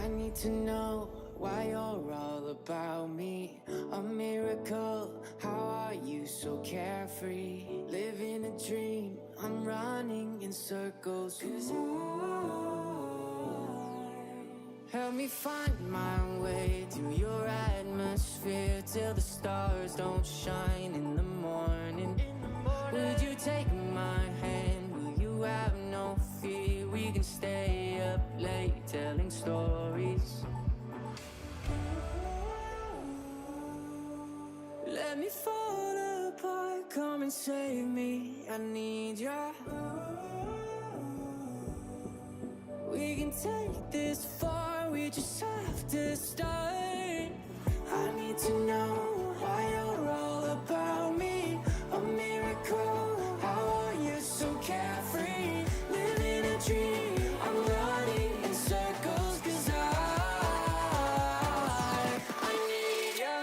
I need to know why you're all about me. A miracle, how are you so carefree? Living a dream, I'm running in circles. 'Cause help me find my way through your atmosphere till the stars don't shine in the morning. Would you take my hand? Will you have no fear? We can stay up late telling stories. Let me fall apart, come and save me. I need ya. We can take this far, we just have to start. I need to know why you're all about me. A miracle, how are you so carefree? Living a dream, I'm running in circles. 'Cause I need ya.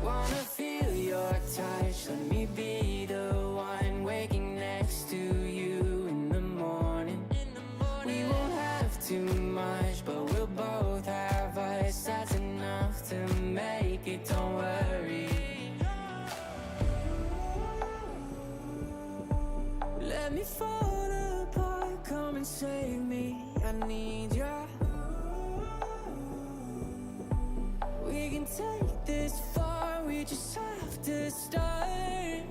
Wanna feel your touch, let me be the one waking next to you in the morning. We won't have too much, but we'll both have us. That's enough to make it, don't worry. Let me fall apart, come and save me. I need ya. We can take this far, we just have to start.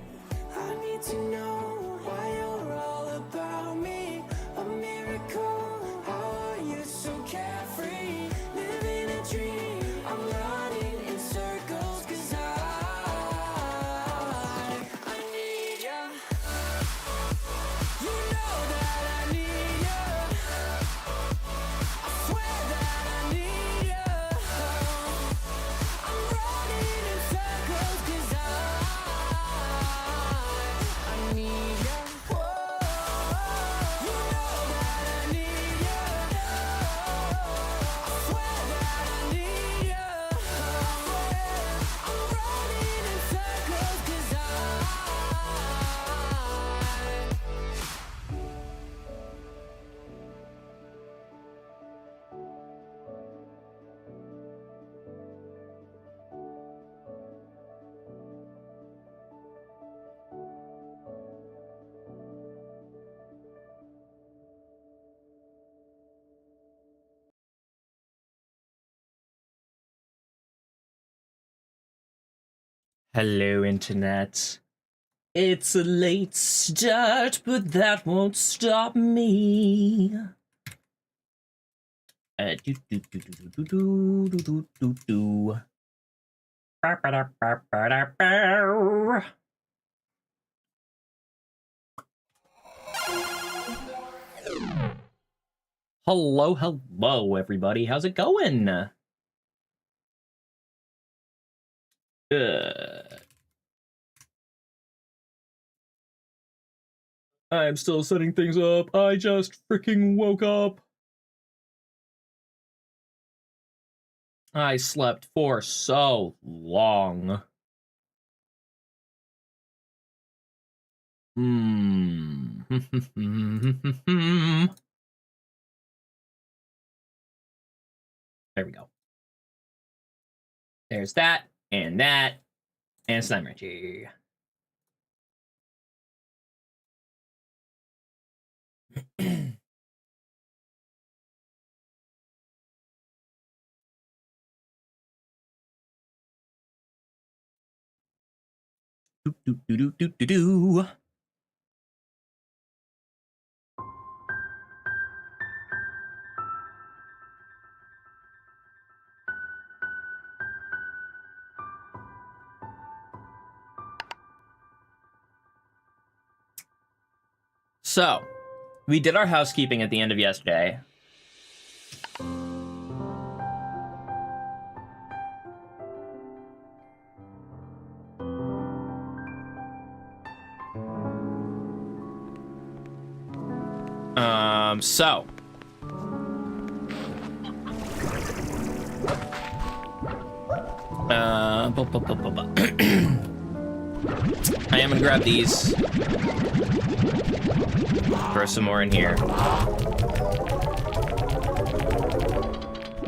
I need to know why you're all about me. A miracle, how are you so carefree? Living a dream, I'm running in circles. 'Cause I need ya. You know that I need ya. I swear that I need ya. I'm running in circles 'cause I need ya. You know that I need ya. I swear that I need ya. I'm running in circles 'cause Hello, Internet. It's a late start, but that won't stop me. Do do do do do do do do do do. Hello, hello, everybody. How's it going? Good. I'm still setting things up. I just freaking woke up. I slept for so long. There we go. There's that, and Slime Reggie. Do do do do do do. So, we did our housekeeping at the end of yesterday. So. I am gonna grab these. Throw some more in here.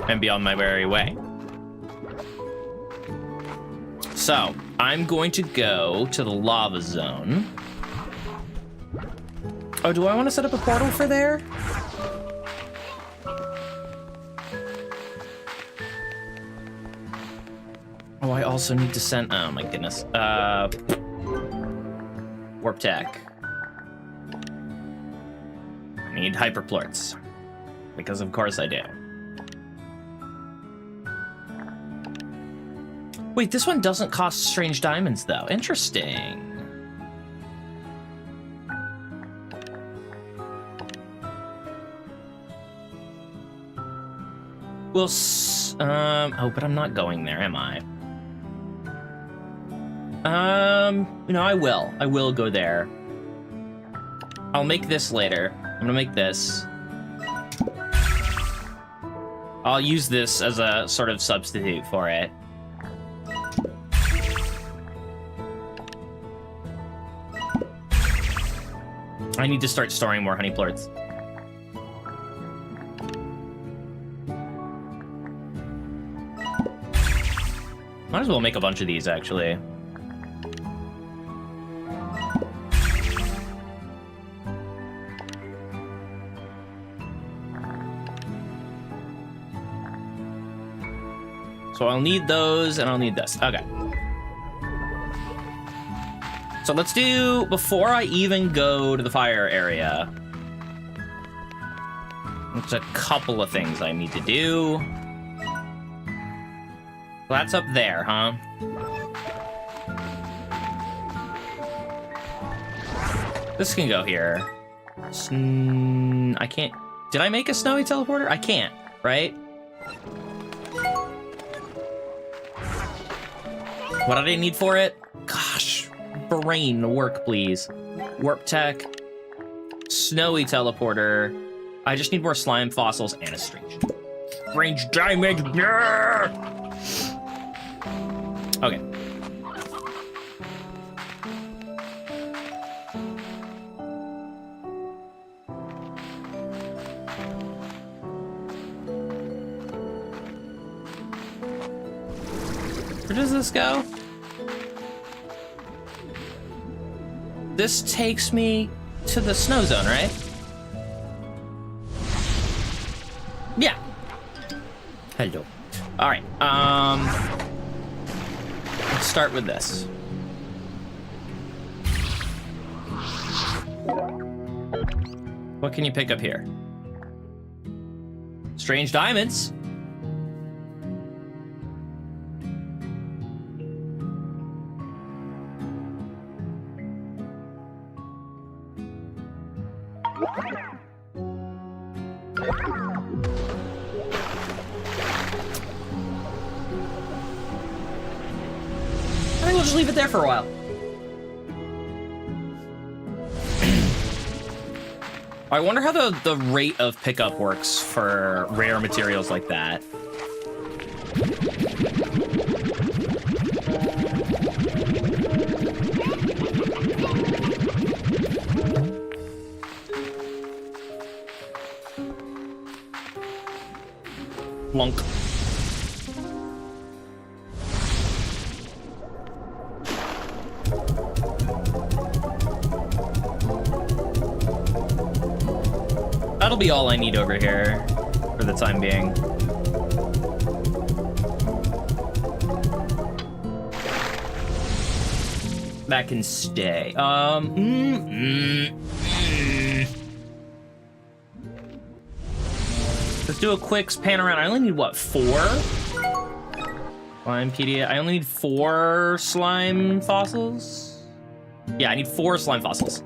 And be on my merry way. So, I'm going to go to the lava zone. Oh, do I want to set up a portal for there? Oh, I also need to send... Oh, my goodness. Warp tech. I need hyperplorts. Because of course I do. Wait, this one doesn't cost strange diamonds, though. Interesting. Well, oh, but I'm not going there, am I? No, I will. I will go there. I'll make this later. I'm gonna make this. I'll use this as a sort of substitute for it. I need to start storing more honey plorts. Might as well make a bunch of these, actually. So I'll need those, and I'll need this. Okay. So let's do, before I even go to the fire area, there's a couple of things I need to do. Well, that's up there, huh? This can go here. I can't... Did I make a snowy teleporter? I can't, right? What did I need for it? Gosh, brain work, please. Warp tech, snowy teleporter. I just need more slime fossils and a strange diamond. Yeah! Okay. Where does this go? This takes me to the snow zone, right? Yeah. Hello. All right. Let's start with this. What can you pick up here? Strange diamonds. I think we'll just leave it there for a while. I wonder how the rate of pickup works for rare materials like that. Plunk. That'll be all I need over here for the time being. That can stay. Let's do a quick pan around. I only need, what, 4? Slimepedia. I only need 4 slime fossils? Yeah, I need 4 slime fossils.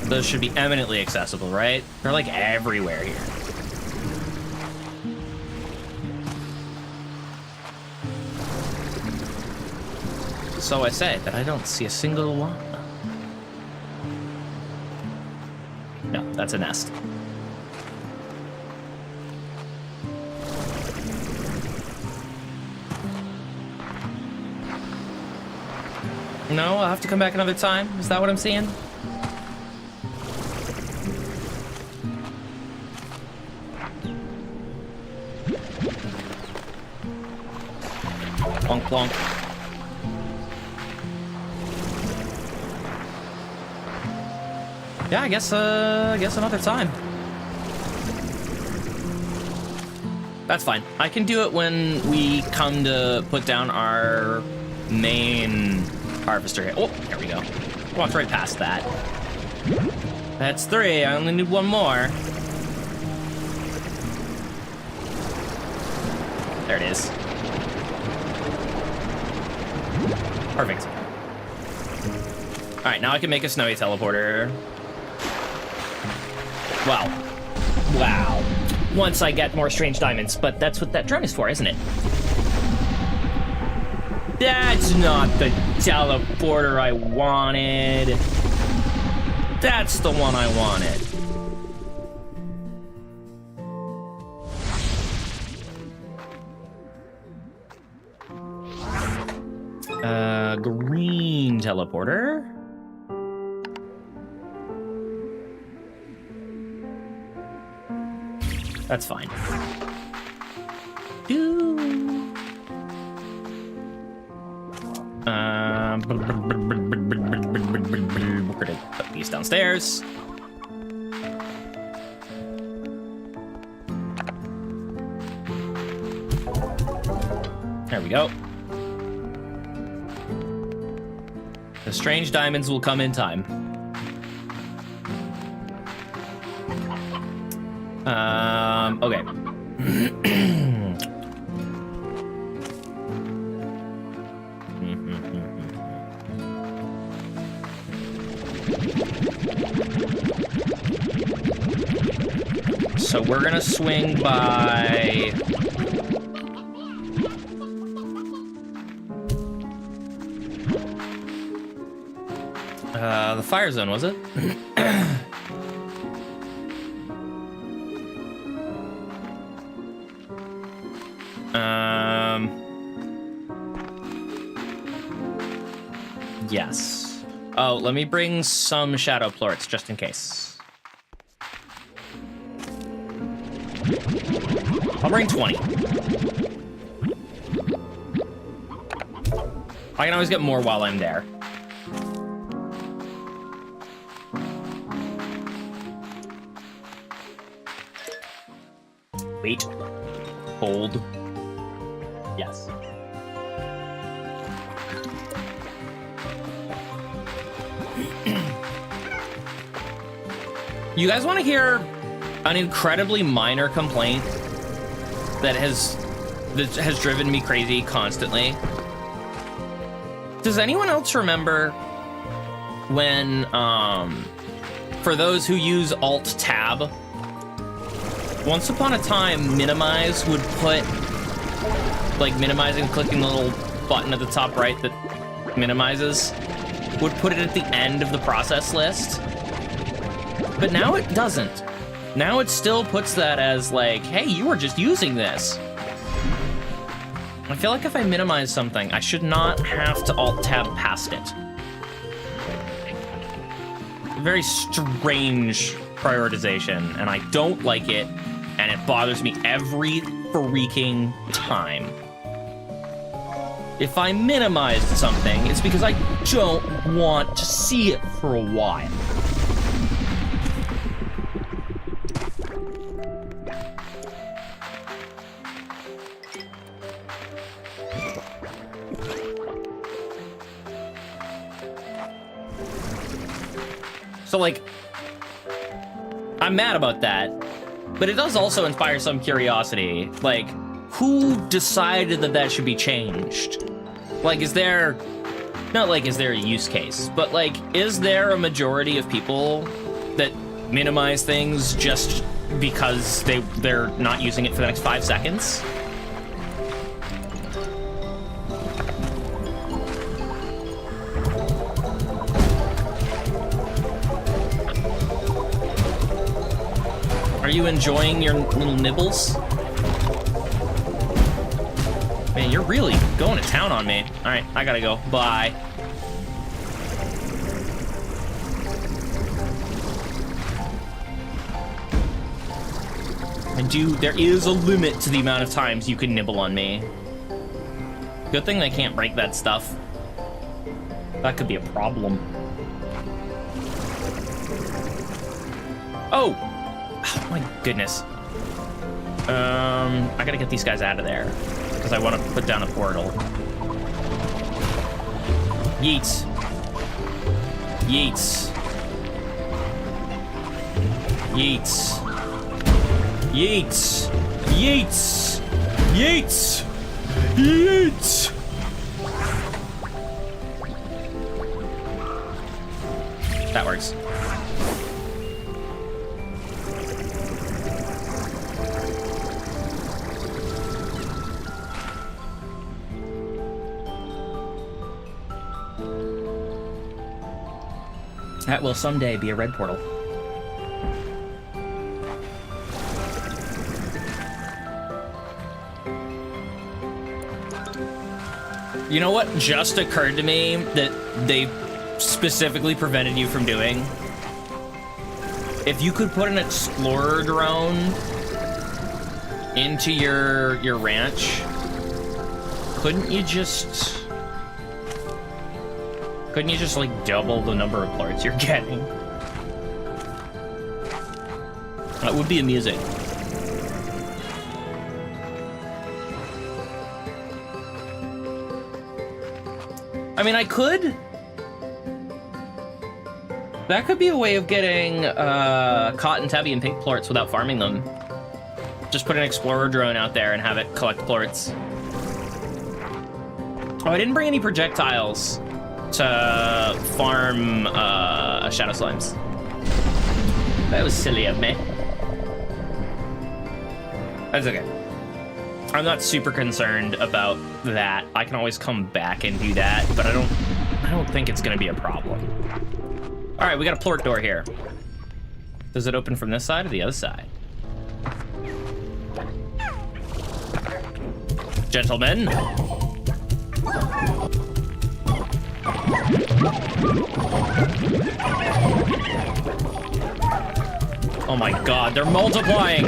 Those should be eminently accessible, right? They're like everywhere here. So I say that I don't see a single one. that's a nest. No, I'll have to come back another time. Is that what I'm seeing? Plonk, plonk. Yeah, I guess another time. That's fine. I can do it when we come to put down our main harvester here. Oh, there we go. Walked right past that. That's 3. I only need 1 more. There it is. Perfect. All right, now I can make a snowy teleporter. Wow. Wow. Once I get more strange diamonds, but that's what that drone is for, isn't it? That's not the teleporter I wanted. That's the one I wanted. Green teleporter. That's fine. We're gonna put these downstairs. There we go. The strange diamonds will come in time. Okay. So we're gonna swing by... the fire zone, was it? Yes. Oh, let me bring some shadow plorts just in case. I'll bring 20. I can always get more while I'm there. Wait. Hold. Yes. You guys want to hear an incredibly minor complaint that has driven me crazy constantly? Does anyone else remember when, for those who use Alt-Tab, once upon a time, Minimize would put, like, minimizing, clicking the little button at the top right that minimizes, would put it at the end of the process list? But now it doesn't. Now it still puts that as like, hey, you were just using this. I feel like if I minimize something, I should not have to Alt-Tab past it. Very strange prioritization, and I don't like it, and it bothers me every freaking time. If I minimized something, it's because I don't want to see it for a while. So, like, I'm mad about that, but it does also inspire some curiosity. Like, who decided that that should be changed? Like, is there... Not like, is there a use case, but, like, is there a majority of people that minimize things just because they're not using it for the next 5 seconds? Are you enjoying your little nibbles? Man, you're really going to town on me. All right, I gotta go. Bye. There is a limit to the amount of times you can nibble on me. Good thing they can't break that stuff. That could be a problem. Oh! Oh my goodness. I gotta get these guys out of there because I want to put down a portal. Yeets. Yeets. Yeets. Yeets! Yeets! Yeets! Yeets! That works. That will someday be a red portal. You know what just occurred to me that they specifically prevented you from doing? If you could put an explorer drone into your ranch, couldn't you just like double the number of plorts you're getting? That would be amusing. I mean, I could. That could be a way of getting cotton tabby and pink plorts without farming them. Just put an explorer drone out there and have it collect plorts. Oh, I didn't bring any projectiles to farm shadow slimes. That was silly of me. That's okay. I'm not super concerned about that. I can always come back and do that, but I don't think it's gonna be a problem. All right, we got a plort door here. Does it open from this side or the other side? Gentlemen. Oh my God, they're multiplying.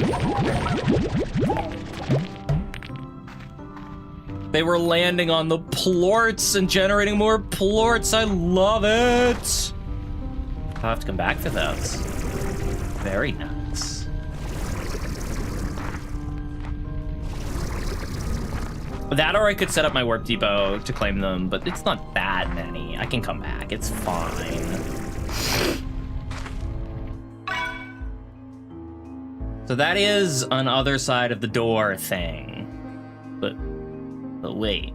They were landing on the plorts and generating more plorts. I love it. I'll have to come back for those. Very nice. That or I could set up my warp depot to claim them, but it's not that many. I can come back. It's fine. So that is an other side of the door thing. But wait,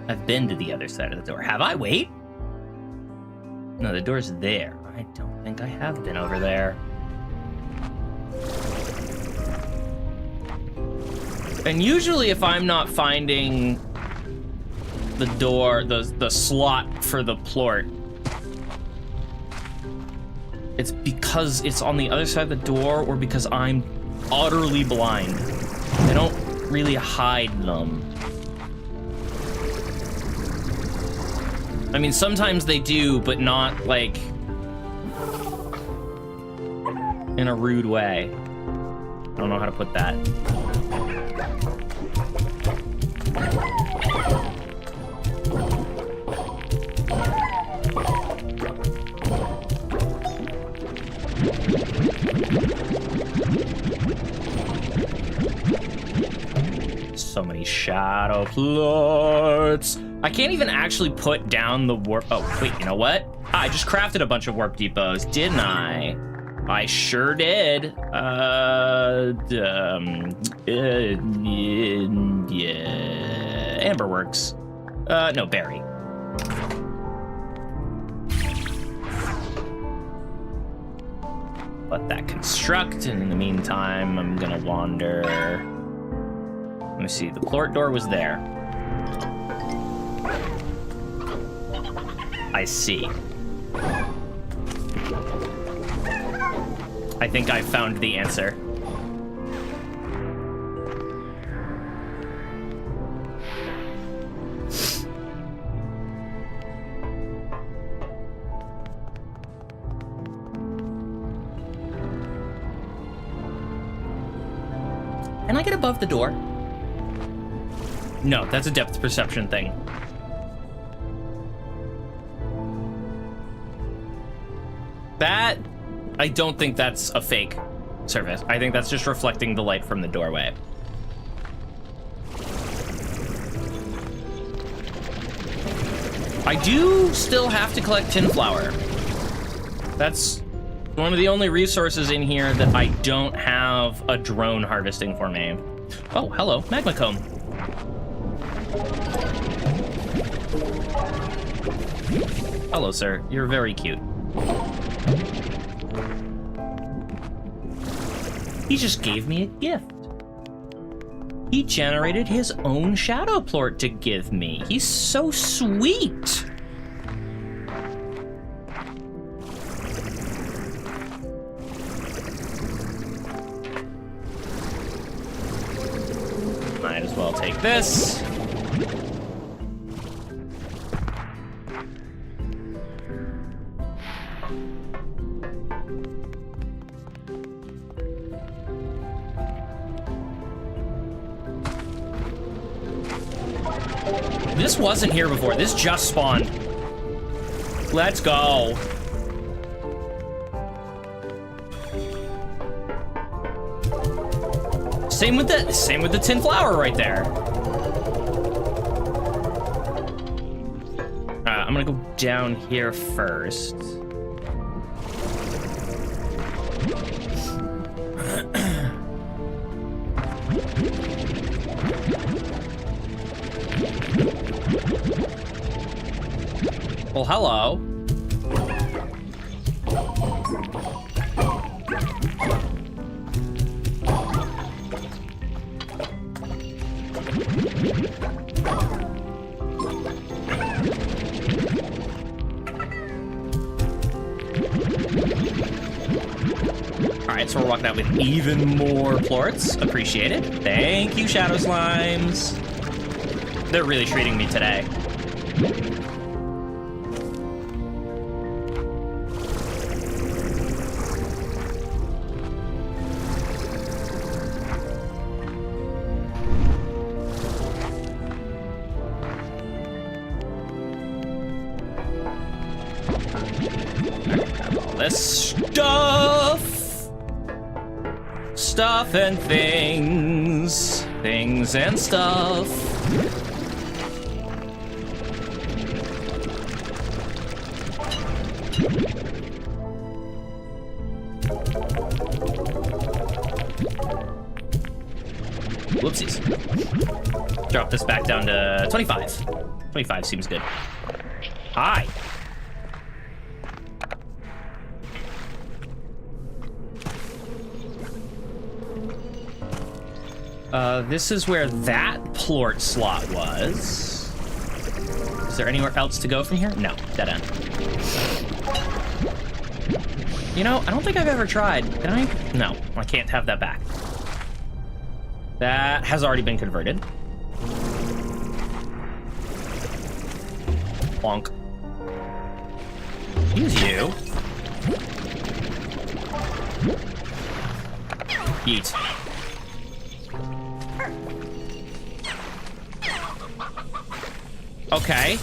I've been to the other side of the door. Have I? Wait. No, the door's there. I don't think I have been over there. And usually if I'm not finding the door, the slot for the plort, it's because it's on the other side of the door or because I'm utterly blind. They don't really hide them. I mean, sometimes they do, but not, like, in a rude way. I don't know how to put that. So many shadow plorts. I can't even actually put down the warp. Oh, wait, you know what? I just crafted a bunch of warp depots, didn't I? I sure did. Yeah. Amberworks. No, Berry. Let that construct, and in the meantime, I'm gonna wander. Let me see, the plort door was there. I see. I think I found the answer. Can I get above the door? No, that's a depth perception thing. That, I don't think that's a fake surface. I think that's just reflecting the light from the doorway. I do still have to collect tin flour. That's one of the only resources in here that I don't have a drone harvesting for me. Oh, hello, magma comb. Hello, sir. You're very cute. He just gave me a gift. He generated his own shadow plort to give me. He's so sweet. Might as well take this. This wasn't here before. This just spawned. Let's go. Same with the tin flour right there. I'm gonna go down here first. Well, hello. Alright, so we're walking out with even more plorts. Appreciate it. Thank you, Shadow Slimes. They're really treating me today. This stuff and things and stuff. Whoopsies. Drop this back down to 25. 25 seems good. Hi. This is where that plort slot was. Is there anywhere else to go from here? No, dead end. You know, I don't think I've ever tried. Can I? No, I can't have that back. That has already been converted. Bonk. Use you. Eat. Okay.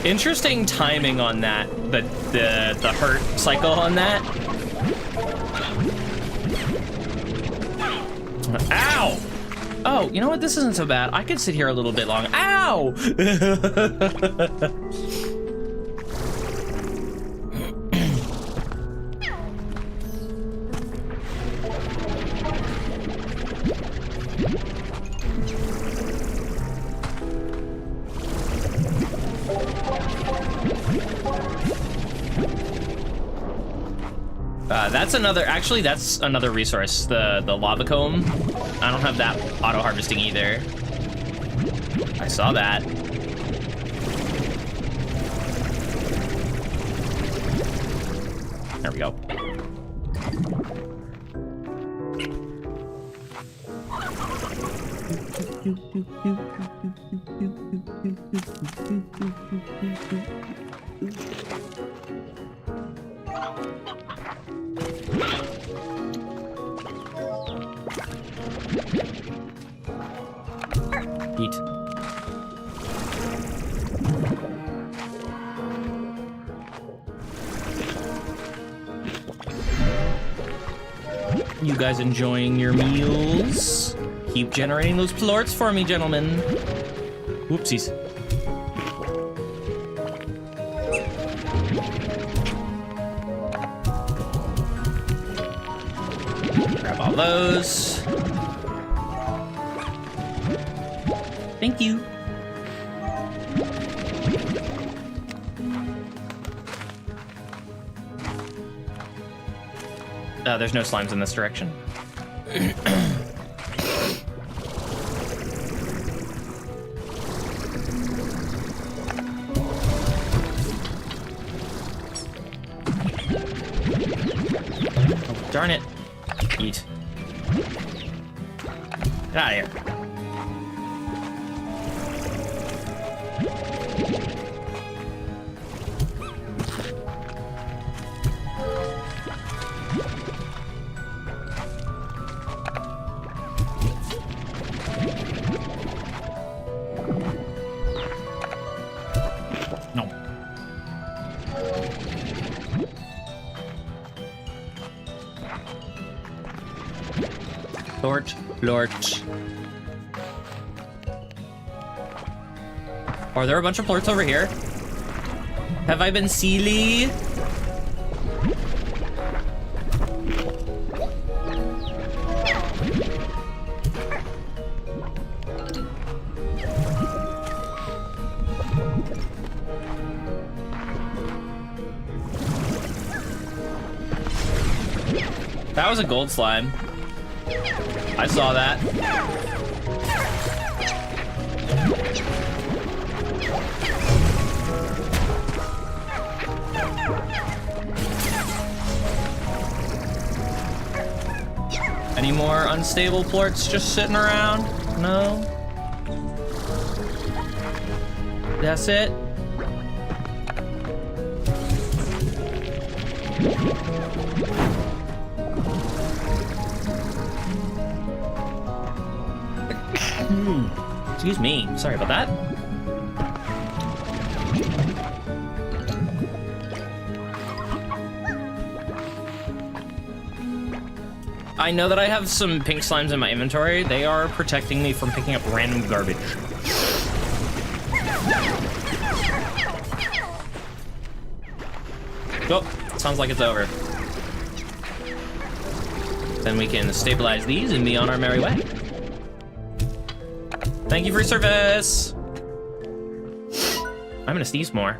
Interesting timing on that, the hurt cycle on that. Ow! Oh, you know what? This isn't so bad. I could sit here a little bit long. Ow! That's another resource, the lava comb. I don't have that auto harvesting either. I saw that. There we go. Eat. You guys enjoying your meals? Keep generating those plorts for me, gentlemen. Whoopsies. Grab all those. Thank you. There's no slimes in this direction. Oh, darn it. Eat. Get out of here. Lord. Are there a bunch of plorts over here? Have I been silly? That was a gold slime. I saw that. Any more unstable plorts just sitting around? No? That's it? Excuse me. Sorry about that. I know that I have some pink slimes in my inventory. They are protecting me from picking up random garbage. Oh, sounds like it's over. Then we can stabilize these and be on our merry way. Thank you for your service. I'm gonna sneeze more.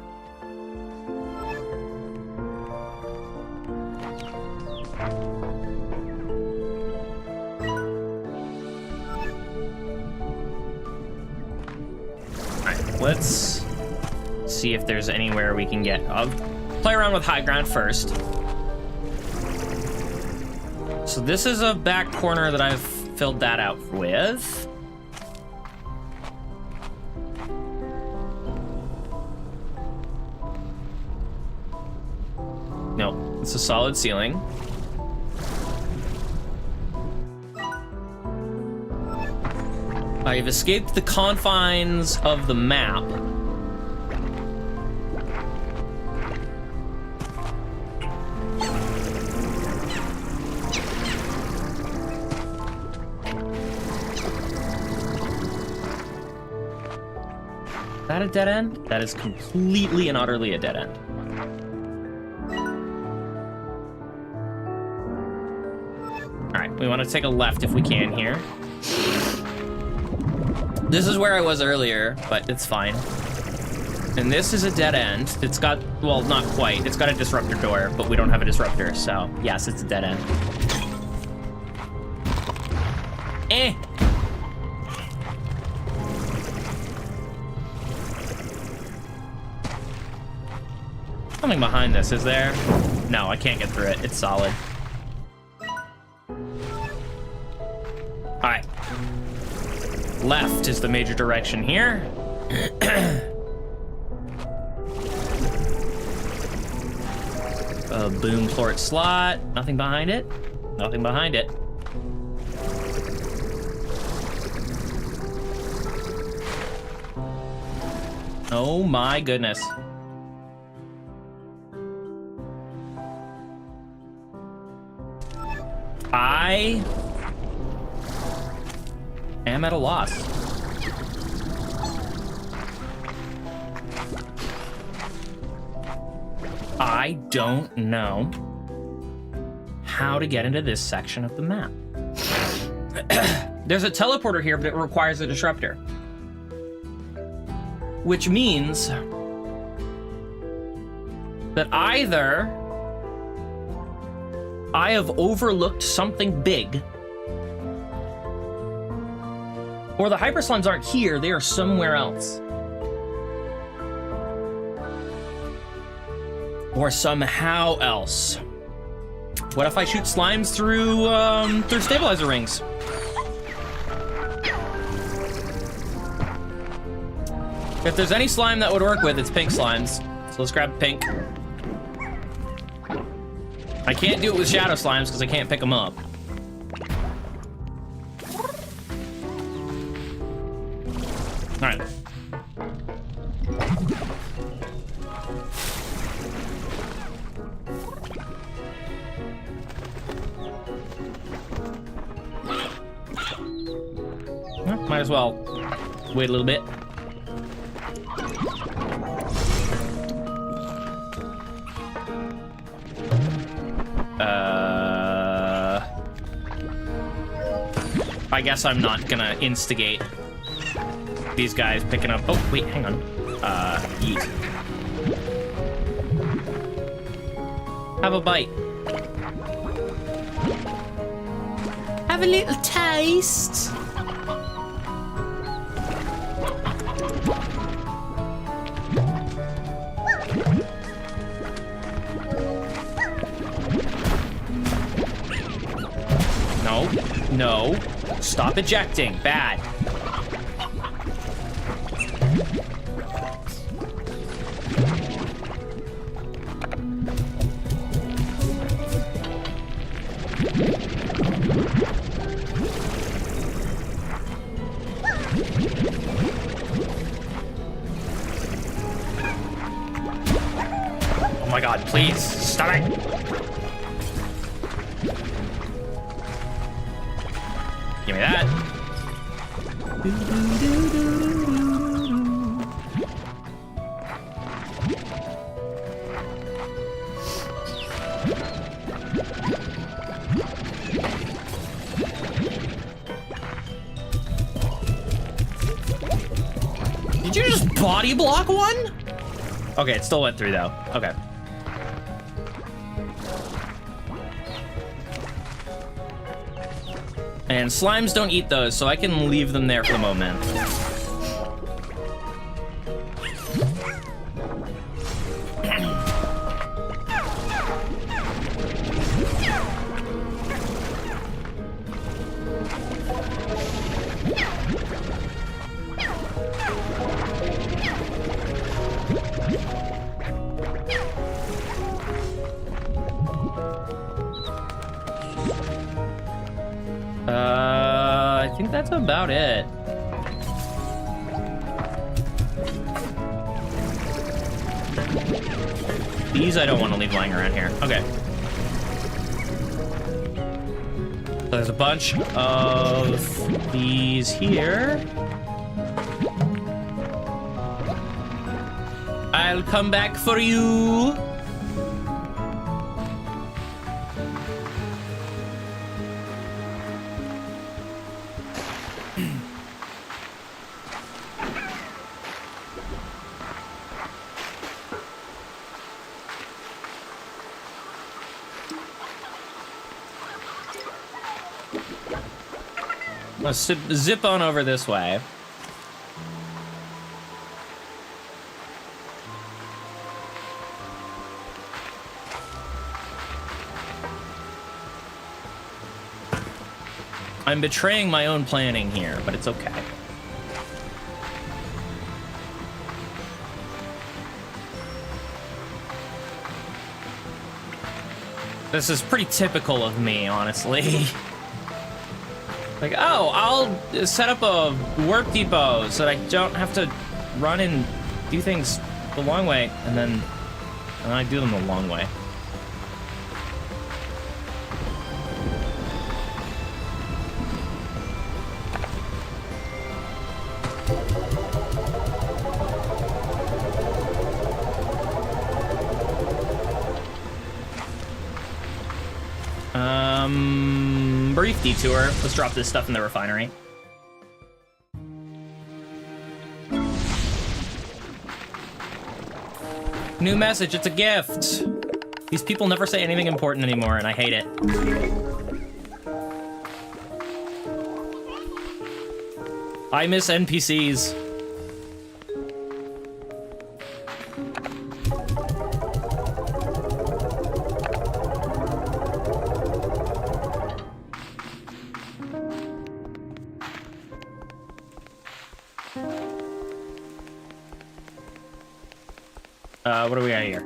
Alright, let's see if there's anywhere we can get. I'll play around with high ground first. So this is a back corner that I've filled that out with. No, it's a solid ceiling. I've escaped the confines of the map. Is that a dead end? That is completely and utterly a dead end. We want to take a left if we can here. This is where I was earlier, but it's fine. And this is a dead end. It's got, well, not quite. It's got a disruptor door, but we don't have a disruptor, so yes, it's a dead end. Eh! Something behind this, is there? No, I can't get through it. It's solid. Left is the major direction here. A boom plort slot. Nothing behind it. Nothing behind it. Oh my goodness. I am at a loss. I don't know how to get into this section of the map. There's a teleporter here, but it requires a disruptor. Which means that either I have overlooked something big, or the hyper slimes aren't here, they are somewhere else. Or somehow else. What if I shoot slimes through stabilizer rings? If there's any slime that would work with, it's pink slimes. So let's grab pink. I can't do it with shadow slimes because I can't pick them up. All right. Well, might as well wait a little bit. I guess I'm not gonna instigate these guys picking up. Oh, wait, hang on. Yeet. Have a bite. Have a little taste. No, no. Stop ejecting. Bad. Oh my god, please, stop it! Give me that. Did you just body block one? Okay, it still went through though. Okay. And slimes don't eat those, so I can leave them there for the moment. I think that's about it. These I don't want to leave lying around here. Okay. So there's a bunch of these here. I'll come back for you. Let's zip on over this way. I'm betraying my own planning here, but it's okay. This is pretty typical of me, honestly. Like, oh, I'll set up a warp depot so that I don't have to run and do things the long way, and then I do them the long way. Brief detour. Let's drop this stuff in the refinery. New message, it's a gift. These people never say anything important anymore, and I hate it. I miss NPCs. What do we got here?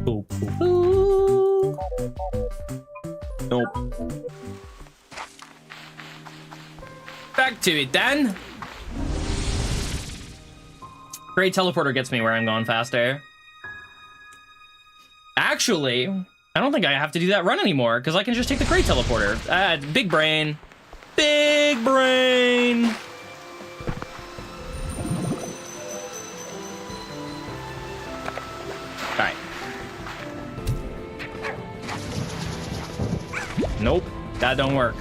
Ooh, ooh, ooh. Nope. Back to it then. Great teleporter gets me where I'm going faster. Actually, I don't think I have to do that run anymore because I can just take the great teleporter. Big brain. Big brain. Alright. Nope, that don't work.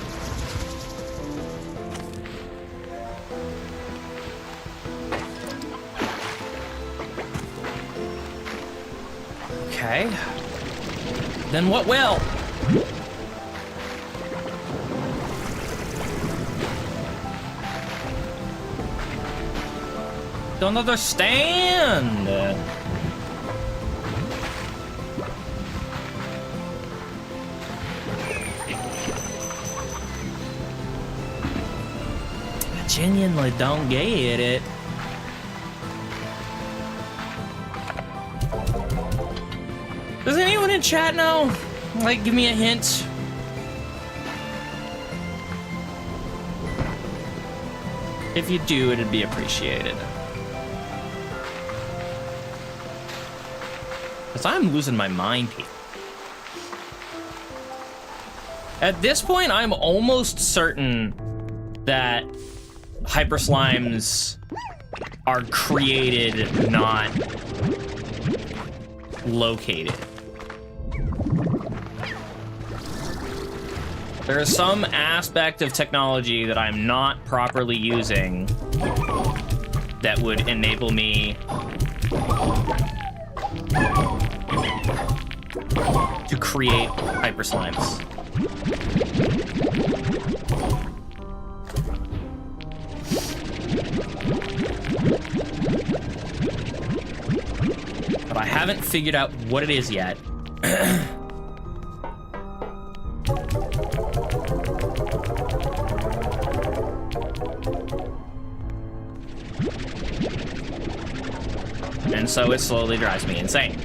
Okay. Then what will? Don't understand. Genuinely don't get it. Does anyone in chat know? Like, give me a hint. If you do, it'd be appreciated. Because I'm losing my mind here. At this point, I'm almost certain that hyper slimes are created, not located. There is some aspect of technology that I'm not properly using that would enable me to create hyper slimes. But I haven't figured out what it is yet. And so it slowly drives me insane.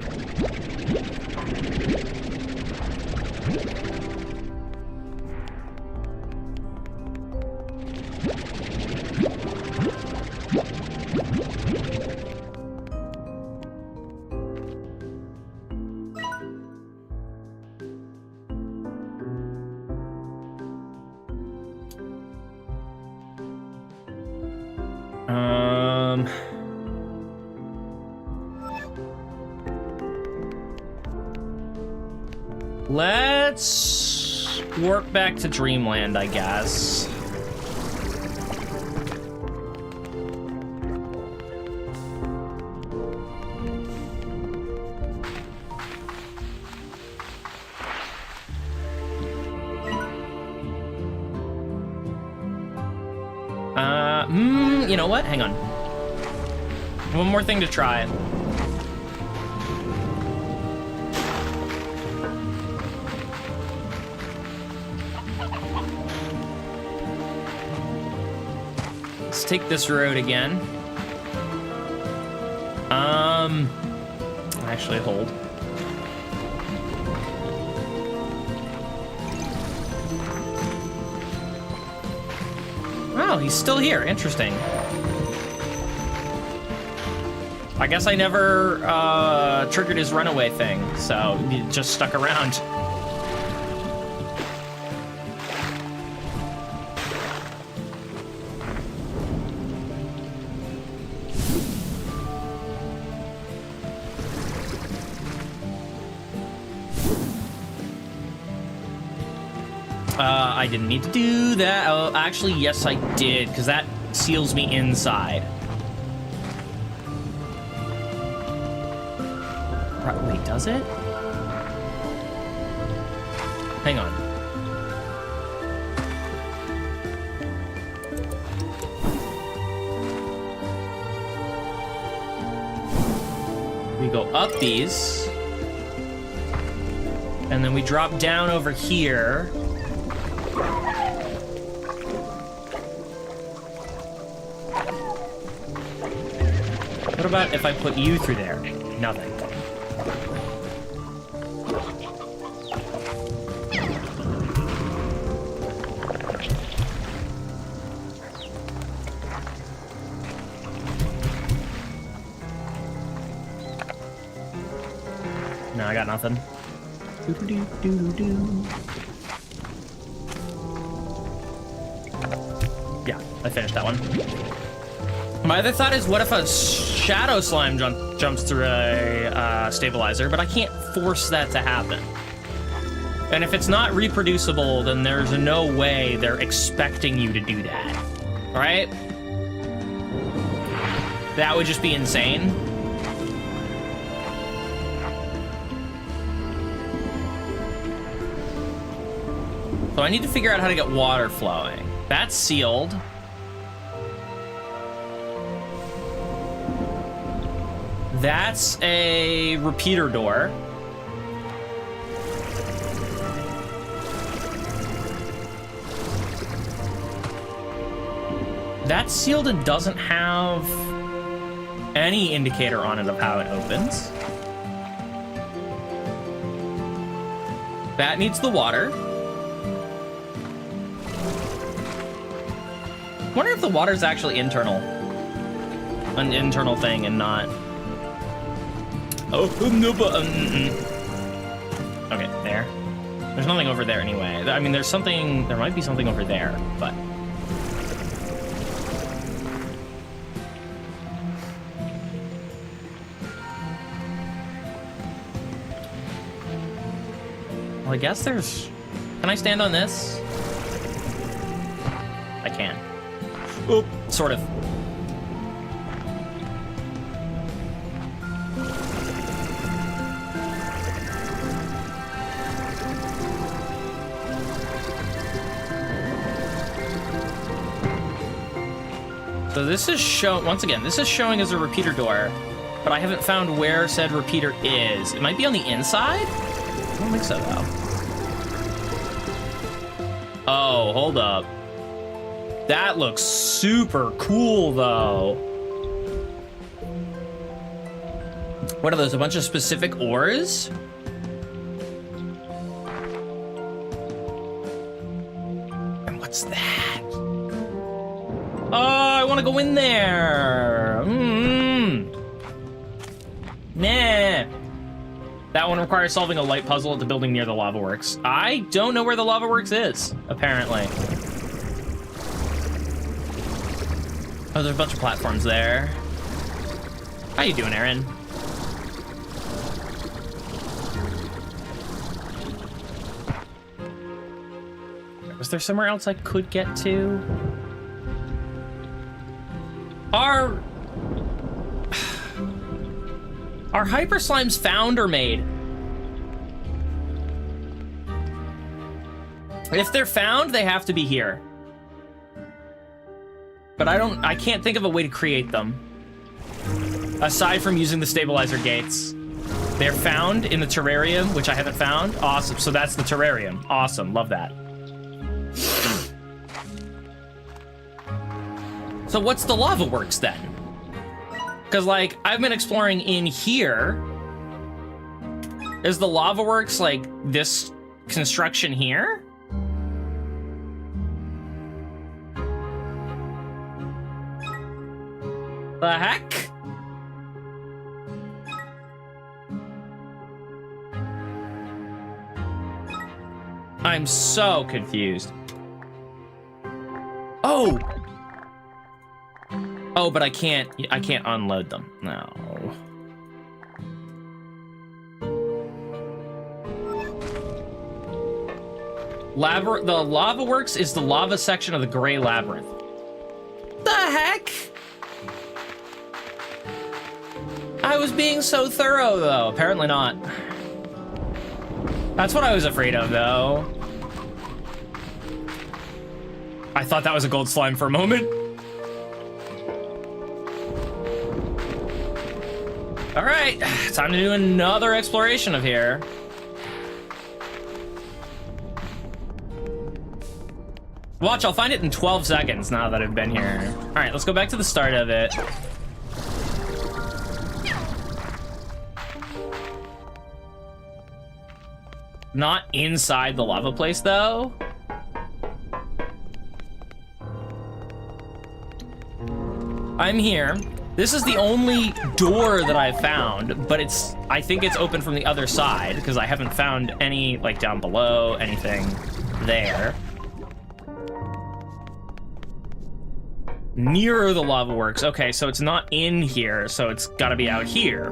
Let's warp back to Dreamland, I guess. You know what? Hang on. One more thing to try. Let's take this road again. Actually, hold. Oh, he's still here. Interesting. I guess I never triggered his runaway thing, so he just stuck around. I didn't need to do that. Oh, actually, yes, I did, because that seals me inside. Wait, does it? Hang on. We go up these. And then we drop down over here. What about if I put you through there? Nothing. No, I got nothing. Yeah, I finished that one. My other thought is, what if a shadow slime jumps through a stabilizer, but I can't force that to happen. And if it's not reproducible, then there's no way they're expecting you to do that, right? That would just be insane. So I need to figure out how to get water flowing. That's sealed. That's a repeater door. That's sealed and doesn't have any indicator on it of how it opens. That needs the water. I wonder if the water's actually internal. An internal thing and not... Oh, no, but... Okay, there. There's nothing over there anyway. I mean, there's something... There might be something over there, but... Well, I guess there's... Can I stand on this? I can. Oh, sort of. So this is once again, this is showing as a repeater door, but I haven't found where said repeater is. It might be on the inside? I don't think so, though. Oh, hold up. That looks super cool, though. What are those, a bunch of specific ores? And what's that? Oh, I want to go in there. Nah. That one requires solving a light puzzle at the building near the lava works. I don't know where the lava works is, apparently. Oh, there's a bunch of platforms there. How you doing, Aaron? Was there somewhere else I could get to? Are hyper slimes found or made? If they're found, they have to be here. But I can't think of a way to create them. Aside from using the stabilizer gates. They're found in the terrarium, which I haven't found. Awesome, so that's the terrarium. Awesome, love that. So what's the lava works then? Because, like, I've been exploring in here. Is the lava works, like, this construction here? The heck? I'm so confused. Oh! Oh, but I can't unload them. No. The lava works is the lava section of the Gray Labyrinth. The heck? I was being so thorough, though. Apparently not. That's what I was afraid of, though. I thought that was a gold slime for a moment. All right, time to do another exploration of here. Watch, I'll find it in 12 seconds now that I've been here. All right, let's go back to the start of it. Not inside the lava place, though. I'm here. This is the only door that I've found, but I think it's open from the other side because I haven't found any, like, down below, anything there. Nearer the lava works. Okay, so it's not in here, so it's gotta be out here.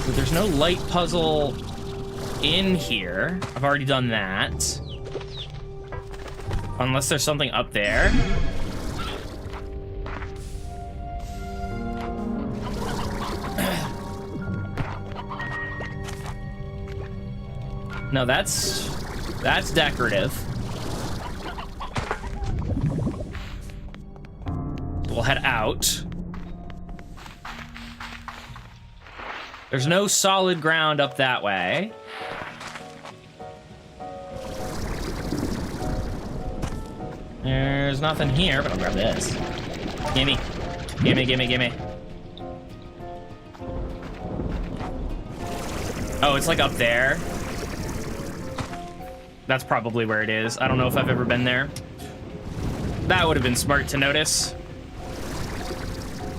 But there's no light puzzle in here. I've already done that. Unless there's something up there. No, that's decorative. We'll head out. There's no solid ground up that way. There's nothing here, but I'll grab this. Gimme. Gimme, gimme, gimme. Oh, it's like up there. That's probably where it is. I don't know if I've ever been there. That would have been smart to notice.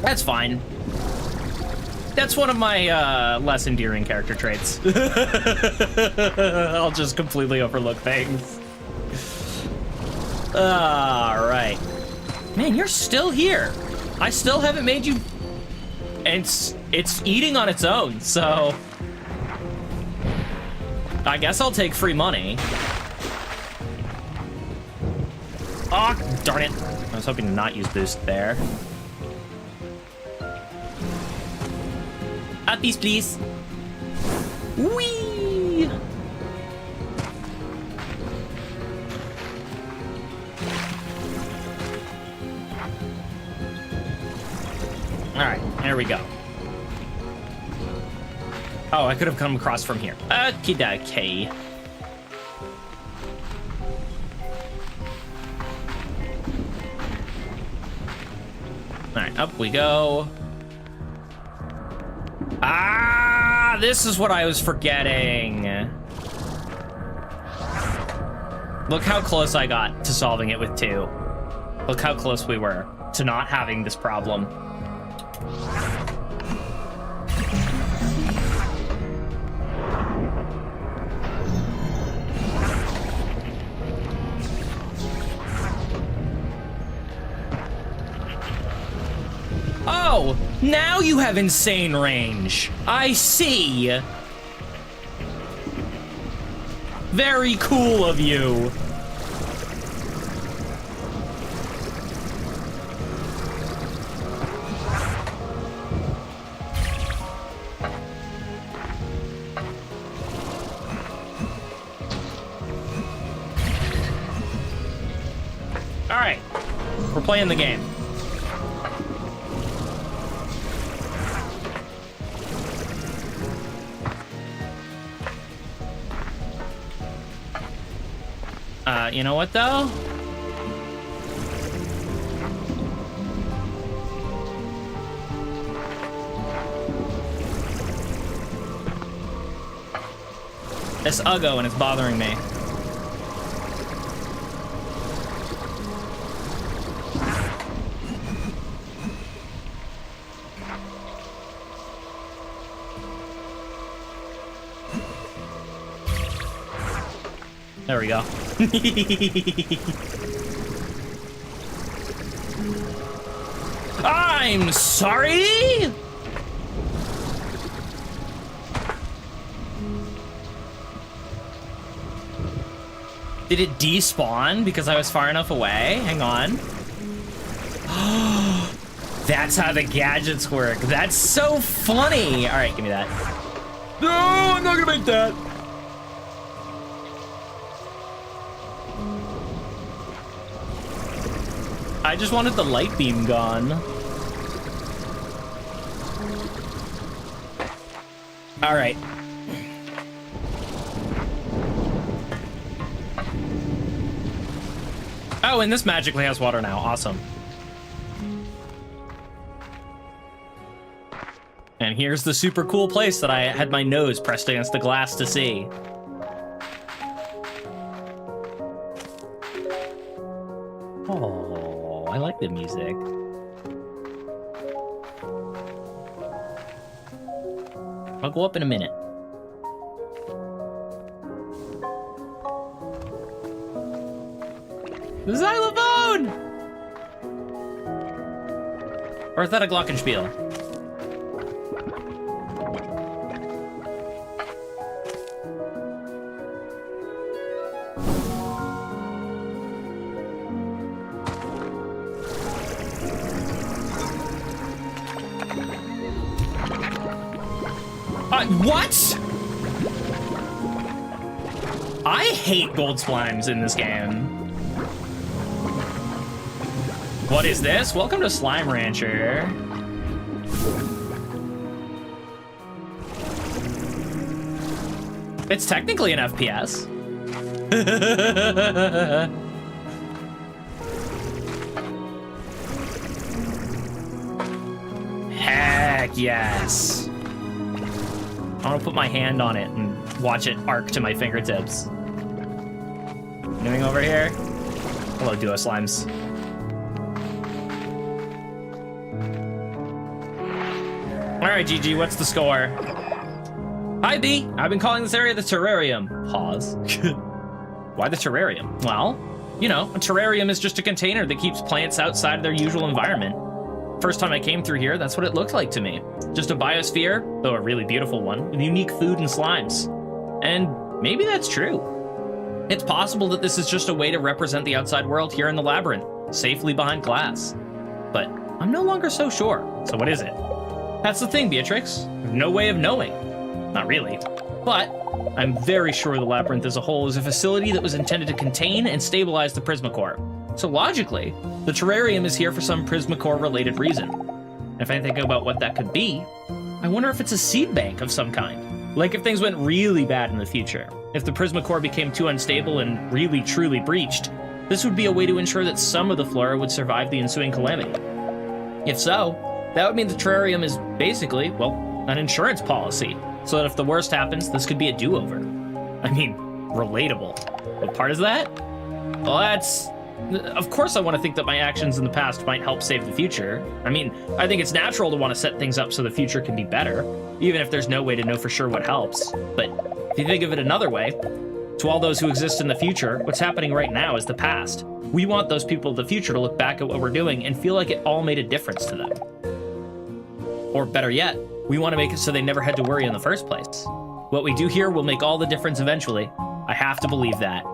That's fine. That's one of my less endearing character traits. I'll just completely overlook things. All right. Man, you're still here. I still haven't made you... And it's eating on its own, so... I guess I'll take free money. Oh, darn it. I was hoping to not use boost there. Uppies, please. Whee! All right, there we go. Oh, I could have come across from here. Okie dokie. All right, up we go. Ah, this is what I was forgetting. Look how close I got to solving it with 2. Look how close we were to not having this problem. Oh, now you have insane range. I see. Very cool of you. All right, we're playing the game. You know what, though? It's Uggo, and it's bothering me. There we go. I'm sorry? Did it despawn because I was far enough away? Hang on. That's how the gadgets work. That's so funny. All right, give me that. No, I'm not gonna make that. I just wanted the light beam gone. All right. Oh, and this magically has water now. Awesome. And here's the super cool place that I had my nose pressed against the glass to see. Oh, I like the music. I'll go up in a minute. The xylophone! Or is that a glockenspiel? What? I hate gold slimes in this game. What is this? Welcome to Slime Rancher. It's technically an FPS. Heck yes. I want to put my hand on it and watch it arc to my fingertips. Anything over here? Hello, Duo Slimes. All right, GG, what's the score? Hi, B. I've been calling this area the terrarium. Pause. Why the terrarium? Well, you know, a terrarium is just a container that keeps plants outside of their usual environment. First time I came through here, that's what it looked like to me. Just a biosphere, though a really beautiful one, with unique food and slimes. And maybe that's true. It's possible that this is just a way to represent the outside world here in the labyrinth, safely behind glass. But I'm no longer so sure. So what is it? That's the thing, Beatrix. There's no way of knowing. Not really. But I'm very sure the labyrinth as a whole is a facility that was intended to contain and stabilize the Prismacore. So logically, the terrarium is here for some Prismacore-related reason. And if I think about what that could be, I wonder if it's a seed bank of some kind. Like if things went really bad in the future, if the Prismacore became too unstable and really truly breached, this would be a way to ensure that some of the flora would survive the ensuing calamity. If so, that would mean the terrarium is basically, well, an insurance policy, so that if the worst happens, this could be a do-over. I mean, relatable. What part is that? Well, that's... Of course I want to think that my actions in the past might help save the future. I mean, I think it's natural to want to set things up so the future can be better, even if there's no way to know for sure what helps. But if you think of it another way, to all those who exist in the future, what's happening right now is the past. We want those people of the future to look back at what we're doing and feel like it all made a difference to them. Or better yet, we want to make it so they never had to worry in the first place. What we do here will make all the difference eventually. I have to believe that.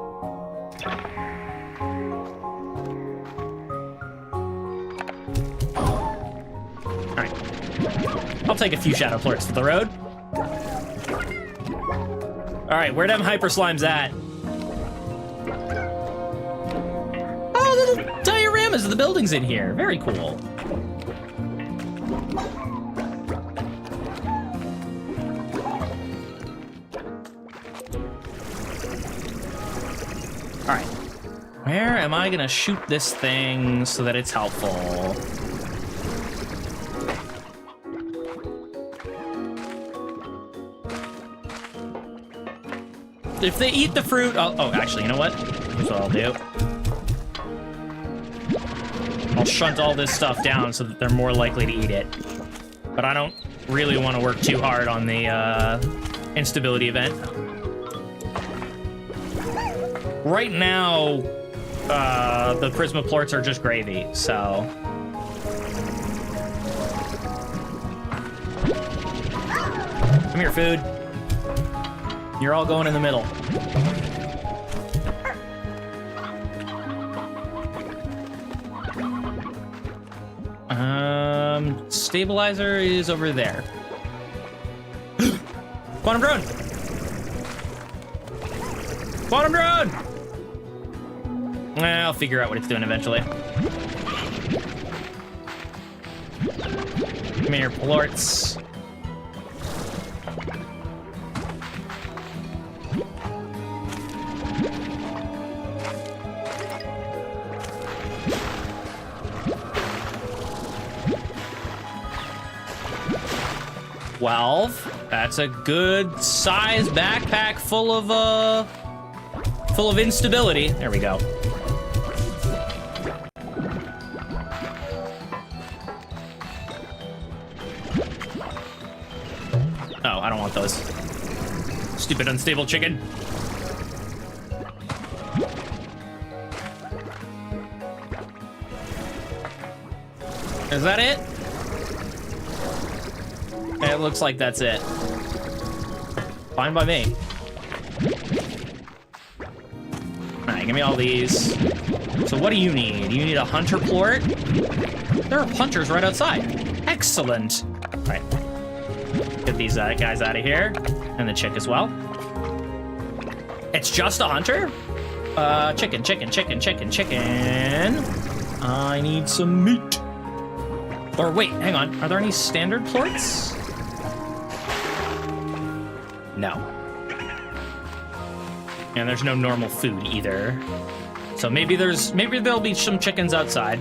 I'll take a few shadow clerks for the road. All right, where them hyper slimes at? Oh, little dioramas of the buildings in here. Very cool. All right, where am I gonna shoot this thing so that it's helpful? If they eat the fruit, oh, actually, you know what? Here's what I'll do. I'll shunt all this stuff down so that they're more likely to eat it. But I don't really want to work too hard on the instability event. Right now, the Prismaplorts are just gravy, so... Come here, food. You're all going in the middle. Stabilizer is over there. Quantum drone! Quantum drone! I'll figure out what it's doing eventually. Come here, plorts. That's a good size backpack full of instability. There we go. Oh, I don't want those. Stupid unstable chicken. Is that it? It looks like that's it. Fine by me. All right, give me all these. So what do you need? You need a hunter plort? There are hunters right outside. Excellent. All right. Get these guys out of here. And the chick as well. It's just a hunter? Chicken. I need some meat. Or wait, hang on. Are there any standard plorts? No. And there's no normal food either. So maybe there'll be some chickens outside.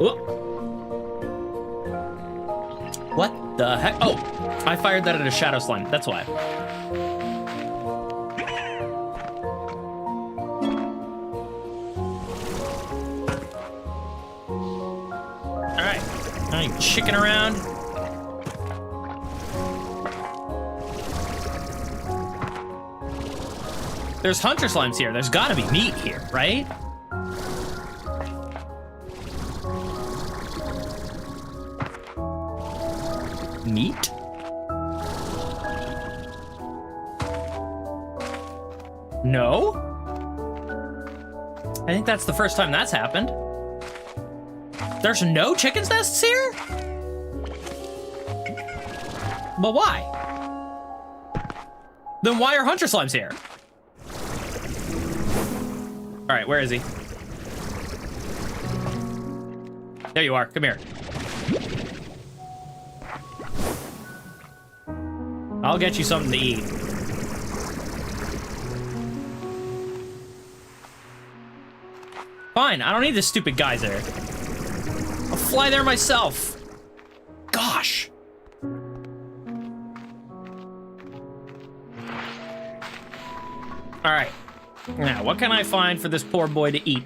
Whoop. What the heck? Oh, I fired that at a shadow slime. That's why. All right. Now you chicken around. There's hunter slimes here. There's gotta be meat here, right? Meat? No? I think that's the first time that's happened. There's no chicken's nests here? But why? Then why are hunter slimes here? All right, where is he? There you are. Come here. I'll get you something to eat. Fine, I don't need this stupid geyser. I'll fly there myself. Gosh. All right. Now, what can I find for this poor boy to eat?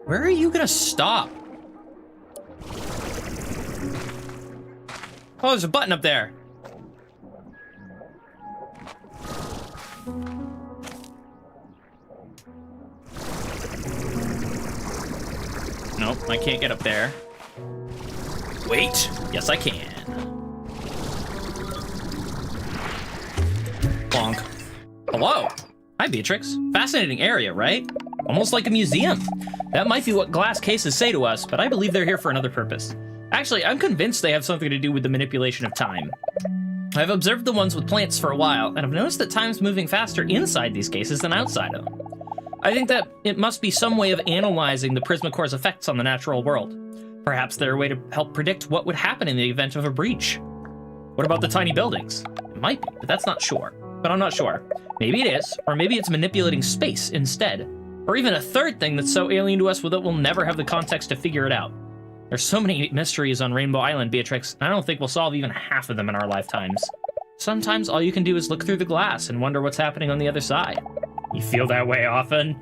Where are you gonna stop? Oh, there's a button up there. Nope, I can't get up there. Wait, yes I can. Bonk. Hello. Hi, Beatrix. Fascinating area, right? Almost like a museum. That might be what glass cases say to us, but I believe they're here for another purpose. Actually, I'm convinced they have something to do with the manipulation of time. I've observed the ones with plants for a while, and I've noticed that time's moving faster inside these cases than outside of them. I think that it must be some way of analyzing the Prismacore's effects on the natural world. Perhaps they're a way to help predict what would happen in the event of a breach. What about the tiny buildings? It might be, but I'm not sure. Maybe it is, or maybe it's manipulating space instead. Or even a third thing that's so alien to us that we'll never have the context to figure it out. There's so many mysteries on Rainbow Island, Beatrix, and I don't think we'll solve even half of them in our lifetimes. Sometimes all you can do is look through the glass and wonder what's happening on the other side. You feel that way often?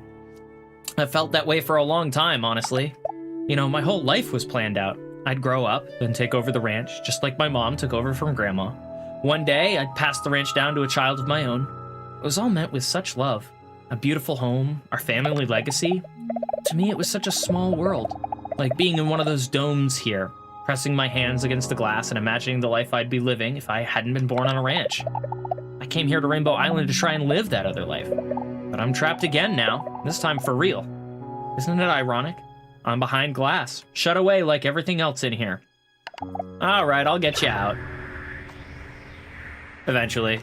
I've felt that way for a long time, honestly. You know, my whole life was planned out. I'd grow up, then take over the ranch, just like my mom took over from Grandma. One day, I'd pass the ranch down to a child of my own. It was all meant with such love. A beautiful home, our family legacy. To me, it was such a small world. Like being in one of those domes here, pressing my hands against the glass and imagining the life I'd be living if I hadn't been born on a ranch. I came here to Rainbow Island to try and live that other life. But I'm trapped again now, this time for real. Isn't it ironic? I'm behind glass, shut away like everything else in here. All right, I'll get you out. Eventually.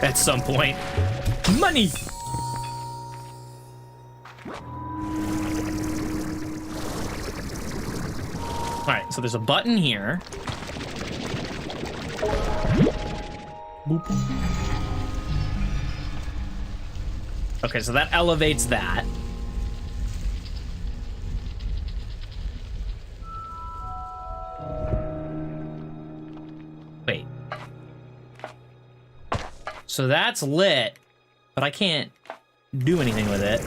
At some point. Money! Alright, so there's a button here. Boop. Okay, so that elevates that. Wait. So that's lit, but I can't do anything with it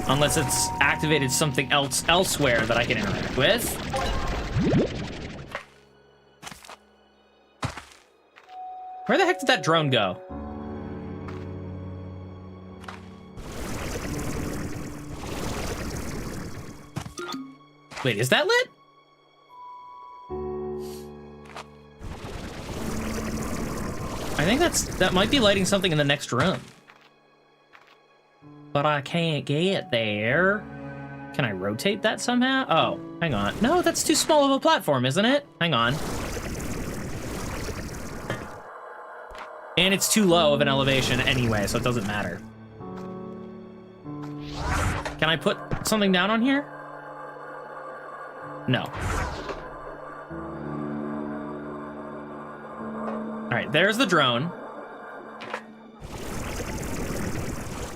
unless it's activated something else elsewhere that I can interact with. Where the heck did that drone go? Wait, is that lit? I think that might be lighting something in the next room. But I can't get there. Can I rotate that somehow? Oh, hang on. No, that's too small of a platform, isn't it? Hang on. And it's too low of an elevation anyway, so it doesn't matter. Can I put something down on here? No. All right, there's the drone.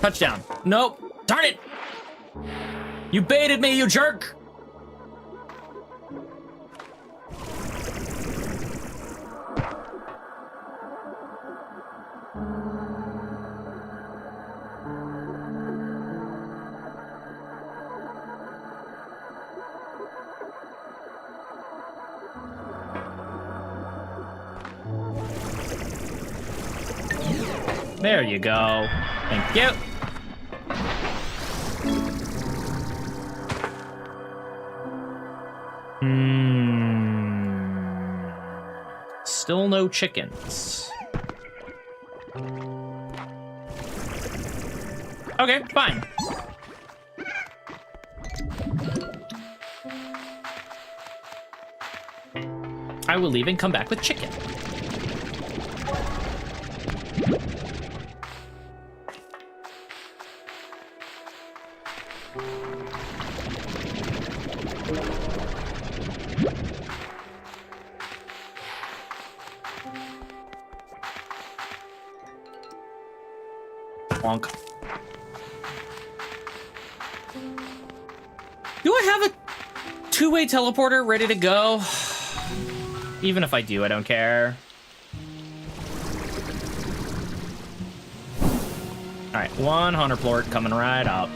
Touchdown. Nope. Darn it! You baited me, you jerk! There you go. Thank you. Still no chickens. Okay, fine. I will leave and come back with chicken. Bonk. Do I have a two-way teleporter ready to go? Even if I do, I don't care. All right, 100 plort coming right up.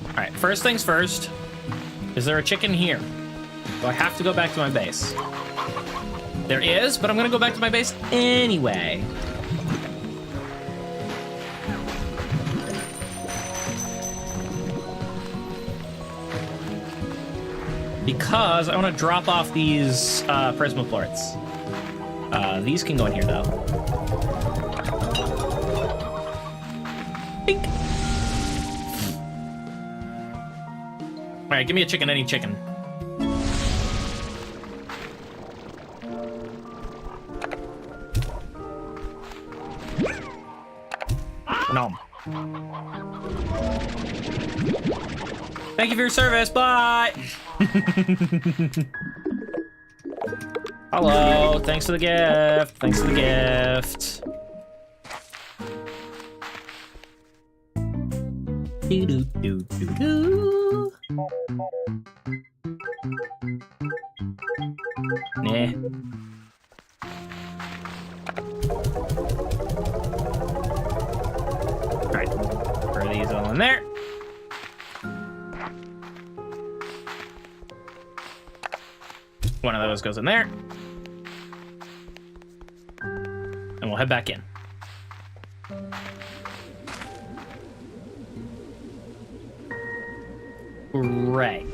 All right, first things first. Is there a chicken here? Do I have to go back to my base? There is, but I'm gonna go back to my base anyway. Because I want to drop off these prismoplorts. These can go in here though. Bink. All right, give me a chicken, any chicken. Nom. Thank you for your service. Bye. Hello. Thanks for the gift. Thanks for the gift. Do do do do do. Nah. All right. Throw these all in there. One of those goes in there. And we'll head back in. Right.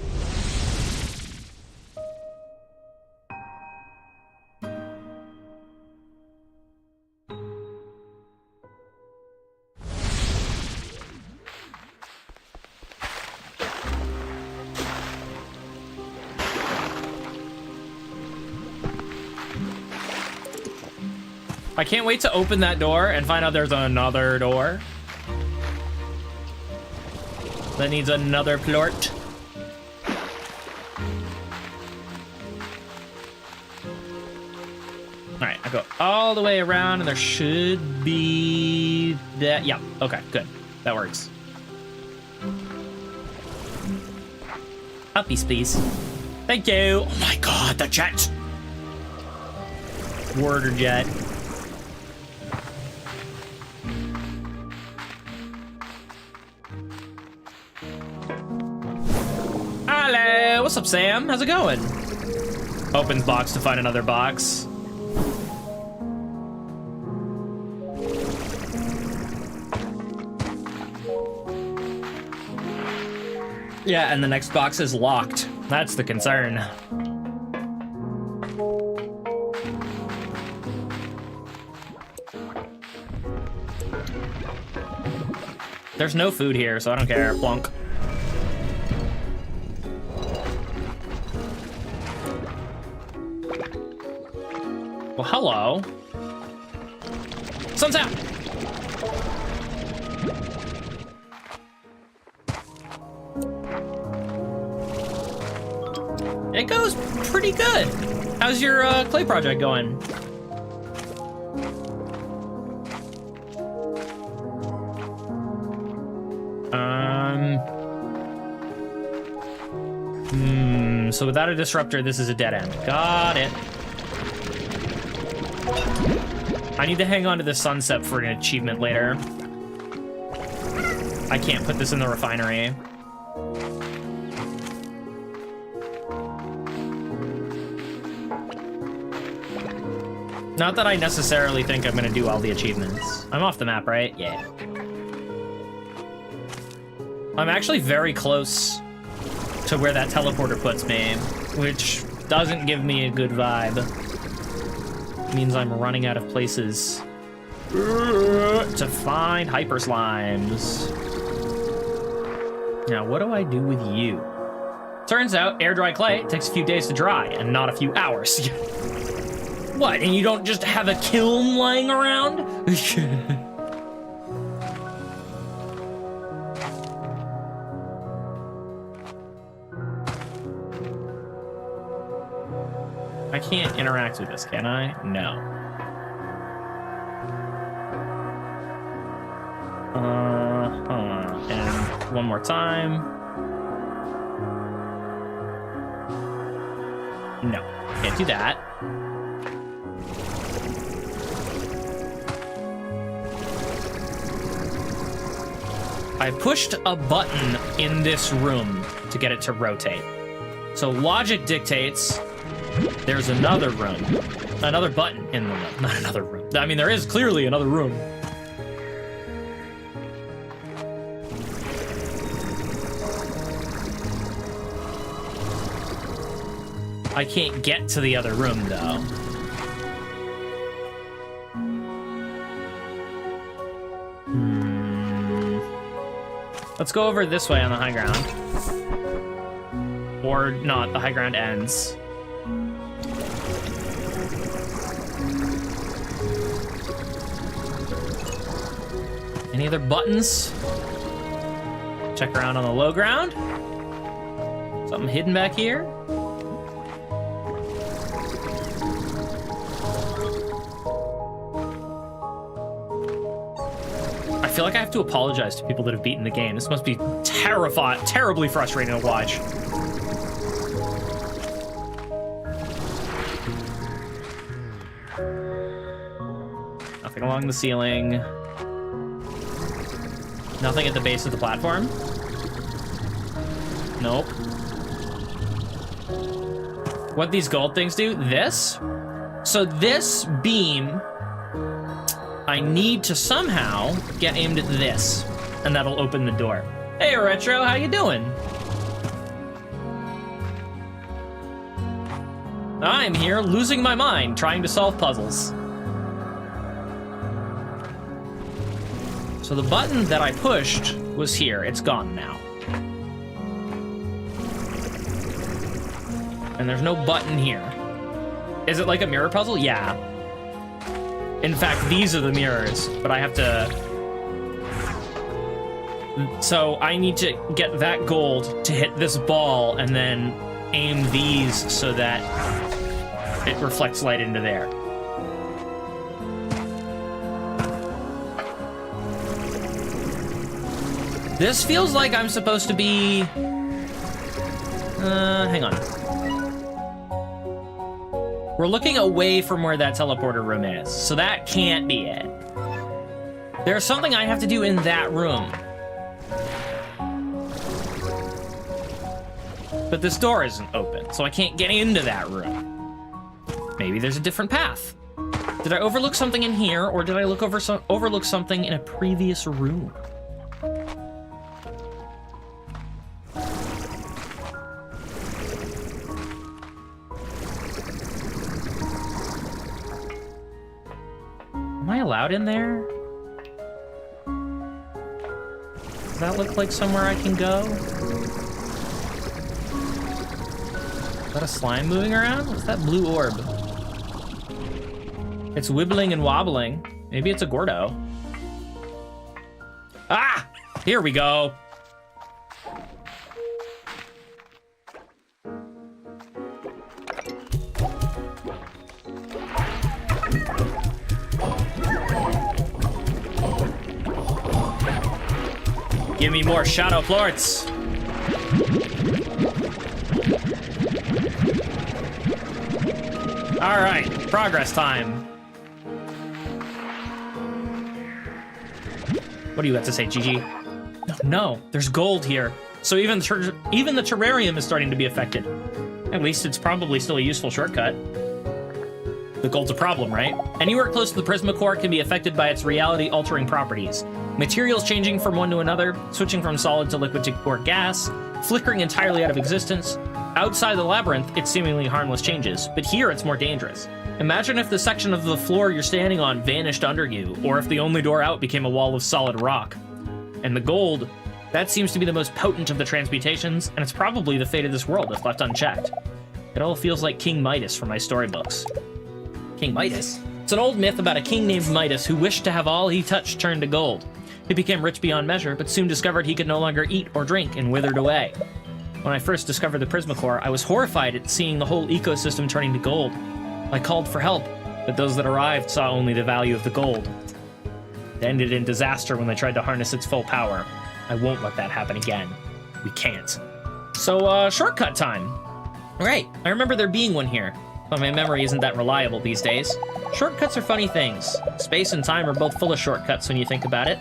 I can't wait to open that door and find out there's another door that needs another plort. All right, I go all the way around and there should be that. Yeah, okay, good. That works. Uppies, please. Thank you. Oh my God, the jet. Warder jet. Hello, what's up, Sam? How's it going? Opens box to find another box. Yeah, and the next box is locked. That's the concern. There's no food here, so I don't care. Plunk. Well, hello. Sun's out. It goes pretty good. How's your clay project going? So without a disruptor, this is a dead end. Got it. I need to hang on to the sunset for an achievement later. I can't put this in the refinery. Not that I necessarily think I'm gonna do all the achievements. I'm off the map, right? Yeah. I'm actually very close to where that teleporter puts me, which doesn't give me a good vibe. It means I'm running out of places to find hyper slimes. Now, what do I do with you? Turns out air dry clay takes a few days to dry and not a few hours. What, and you don't just have a kiln lying around? I can't interact with this, can I? No. And one more time. No, can't do that. I pushed a button in this room to get it to rotate. So logic dictates there's another room. Another button in the room. Not another room. I mean, there is clearly another room. I can't get to the other room, though. Let's go over this way on the high ground. Or not, the high ground ends. Any other buttons? Check around on the low ground. Something hidden back here? I feel like I have to apologize to people that have beaten the game. This must be terribly frustrating to watch. Nothing along the ceiling. Nothing at the base of the platform. Nope. What these gold things do? This? So this beam, I need to somehow get aimed at this, and that'll open the door. Hey, Retro, how you doing? I'm here losing my mind trying to solve puzzles. So the button that I pushed was here. It's gone now. And there's no button here. Is it like a mirror puzzle? Yeah. In fact, these are the mirrors, but I have to... So I need to get that gold to hit this ball and then aim these so that it reflects light into there. This feels like I'm supposed to be... hang on. We're looking away from where that teleporter room is, so that can't be it. There's something I have to do in that room. But this door isn't open, so I can't get into that room. Maybe there's a different path. Did I overlook something in here, or did I overlook something in a previous room? Am I allowed in there? Does that look like somewhere I can go? Is that a slime moving around? What's that blue orb? It's wibbling and wobbling. Maybe it's a Gordo. Ah! Here we go. Give me more shadow plorts. All right, progress time. What do you have to say, Gigi? No, there's gold here. So even the terrarium is starting to be affected. At least it's probably still a useful shortcut. The gold's a problem, right? Anywhere close to the Prismacore can be affected by its reality-altering properties. Materials changing from one to another, switching from solid to liquid or gas, flickering entirely out of existence. Outside the labyrinth, it's seemingly harmless changes, but here it's more dangerous. Imagine if the section of the floor you're standing on vanished under you, or if the only door out became a wall of solid rock. And the gold, that seems to be the most potent of the transmutations, and it's probably the fate of this world if left unchecked. It all feels like King Midas from my storybooks. King Midas? It's an old myth about a king named Midas who wished to have all he touched turn to gold. He became rich beyond measure, but soon discovered he could no longer eat or drink and withered away. When I first discovered the Prismacore, I was horrified at seeing the whole ecosystem turning to gold. I called for help, but those that arrived saw only the value of the gold. It ended in disaster when they tried to harness its full power. I won't let that happen again. We can't. So, shortcut time. Right, I remember there being one here, but my memory isn't that reliable these days. Shortcuts are funny things. Space and time are both full of shortcuts when you think about it.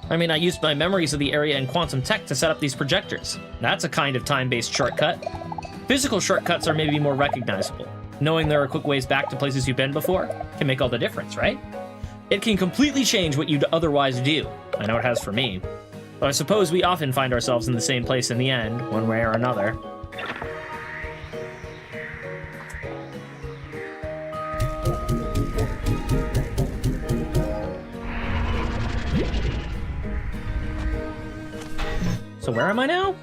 I mean, I used my memories of the area in quantum tech to set up these projectors. That's a kind of time-based shortcut. Physical shortcuts are maybe more recognizable. Knowing there are quick ways back to places you've been before can make all the difference, right? It can completely change what you'd otherwise do. I know it has for me. But I suppose we often find ourselves in the same place in the end, one way or another. So where am I now?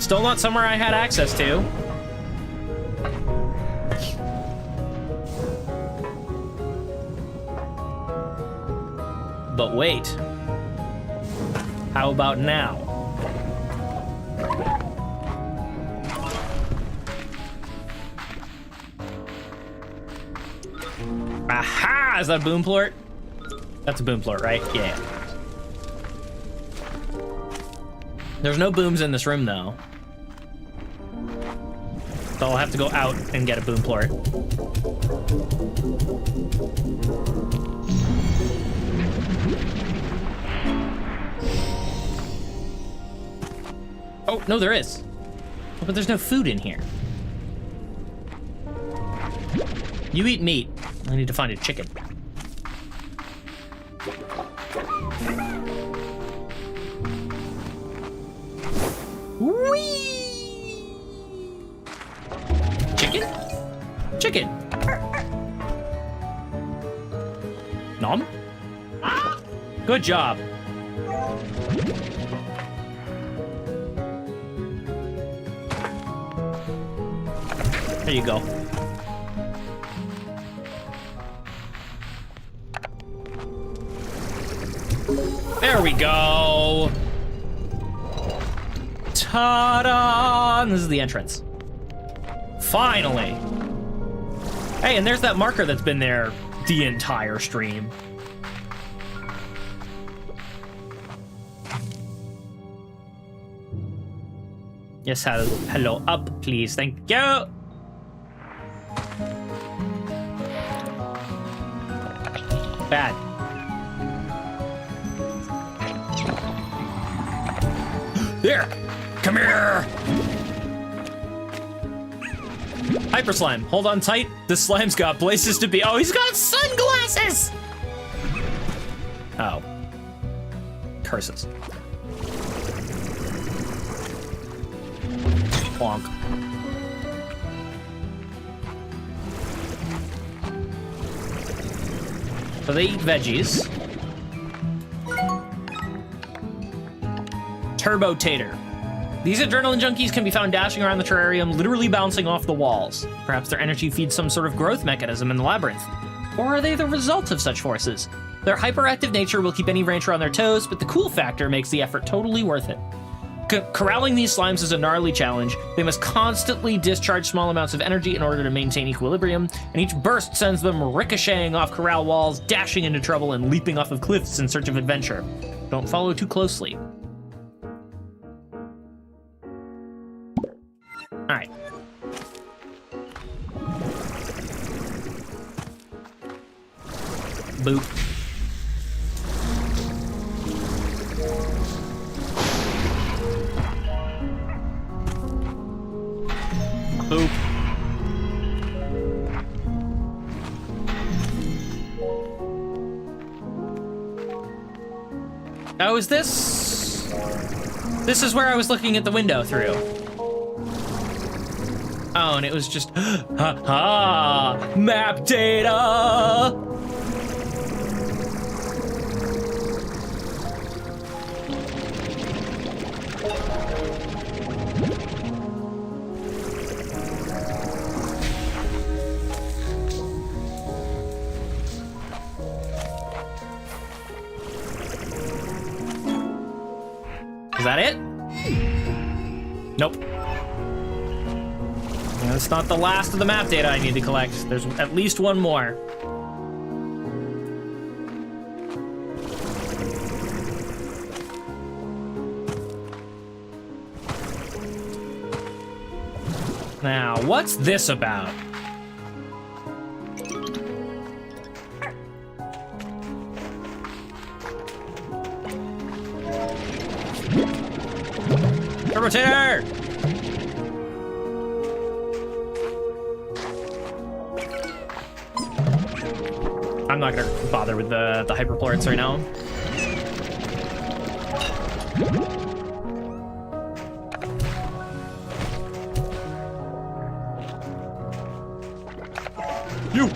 Still not somewhere I had access to. But wait. How about now? Aha! Is that a boom plort? That's a boom plort, right? Yeah. There's no booms in this room, though. So I'll have to go out and get a boom plort. Oh, no, there is. Oh, but there's no food in here. You eat meat. I need to find a chicken. Whee! Chicken? Chicken. Nom? Good job. There you go. There we go. Ta-da! This is the entrance. Finally. Hey, and there's that marker that's been there the entire stream. Yes, hello, up, please. Thank you. Bad. Here! Come here! Hyper Slime, hold on tight. This slime's got places to be. Oh, he's got sunglasses! Oh. Curses. Bonk. So they eat veggies. Turbo Tater. These adrenaline junkies can be found dashing around the terrarium, literally bouncing off the walls. Perhaps their energy feeds some sort of growth mechanism in the labyrinth. Or are they the result of such forces? Their hyperactive nature will keep any rancher on their toes, but the cool factor makes the effort totally worth it. Corralling these slimes is a gnarly challenge. They must constantly discharge small amounts of energy in order to maintain equilibrium, and each burst sends them ricocheting off corral walls, dashing into trouble, and leaping off of cliffs in search of adventure. Don't follow too closely. All right. Boop. Boop. Oh, is this? This is where I was looking at the window through. Oh, and it was just, ha ha, map data. Is that it? Nope. That's not the last of the map data I need to collect. There's at least one more. Now, what's this about? Turbo-tater! I'm not gonna bother with the hyperplorts right now. You!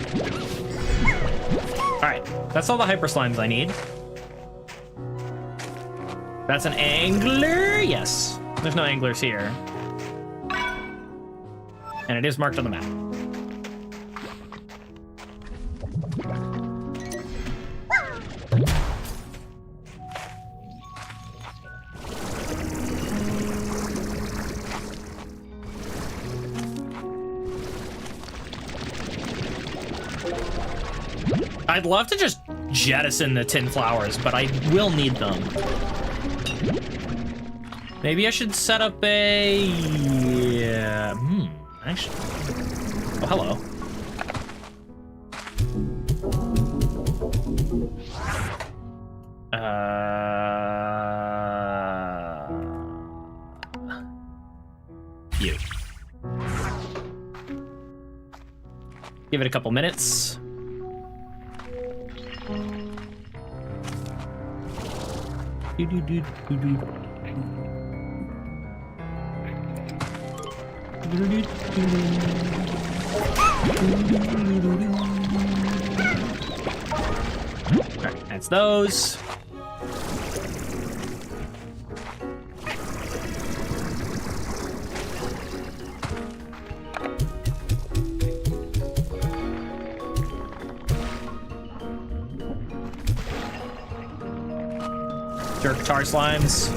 Alright, that's all the hyper slimes I need. That's an angler? Yes. There's no anglers here. And it is marked on the map. I'd love to just jettison the tin flowers, but I will need them. Maybe I should set up a... actually... Oh, hello. You. Give it a couple minutes. Alright, that's those. Jerk tar slimes.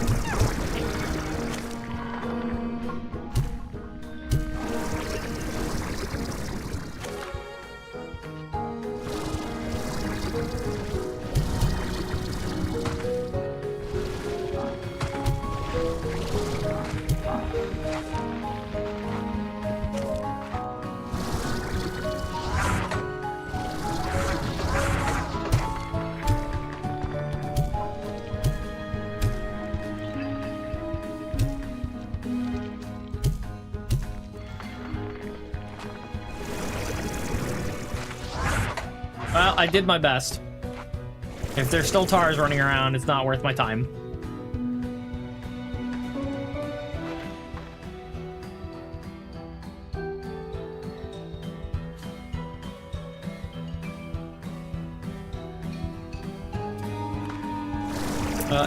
Well, I did my best. If there's still tars running around, it's not worth my time.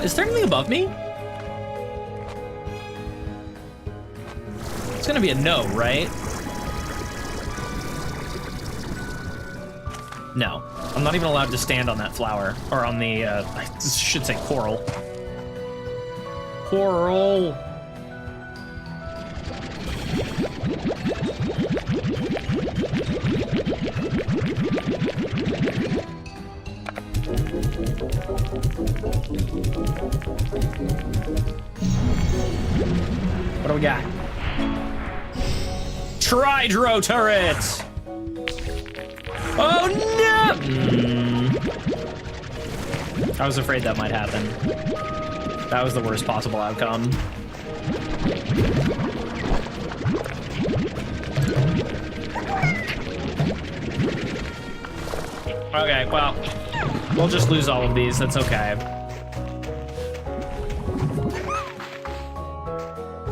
Is there anything above me? It's gonna be a no, right? No, I'm not even allowed to stand on that flower, or on the, I should say coral. Coral! What do we got? Tridro turret! Oh no! I was afraid that might happen. That was the worst possible outcome. Okay, well, we'll just lose all of these. That's okay.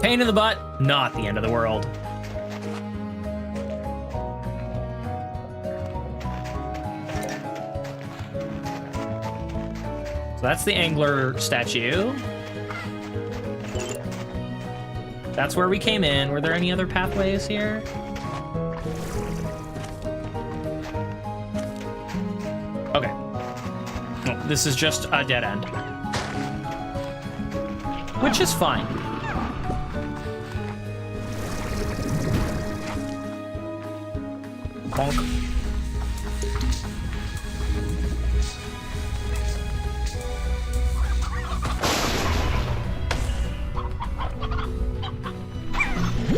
Pain in the butt, not the end of the world. So that's the angler statue. That's where we came in. Were there any other pathways here? Okay. Oh, this is just a dead end. Which is fine. Bonk.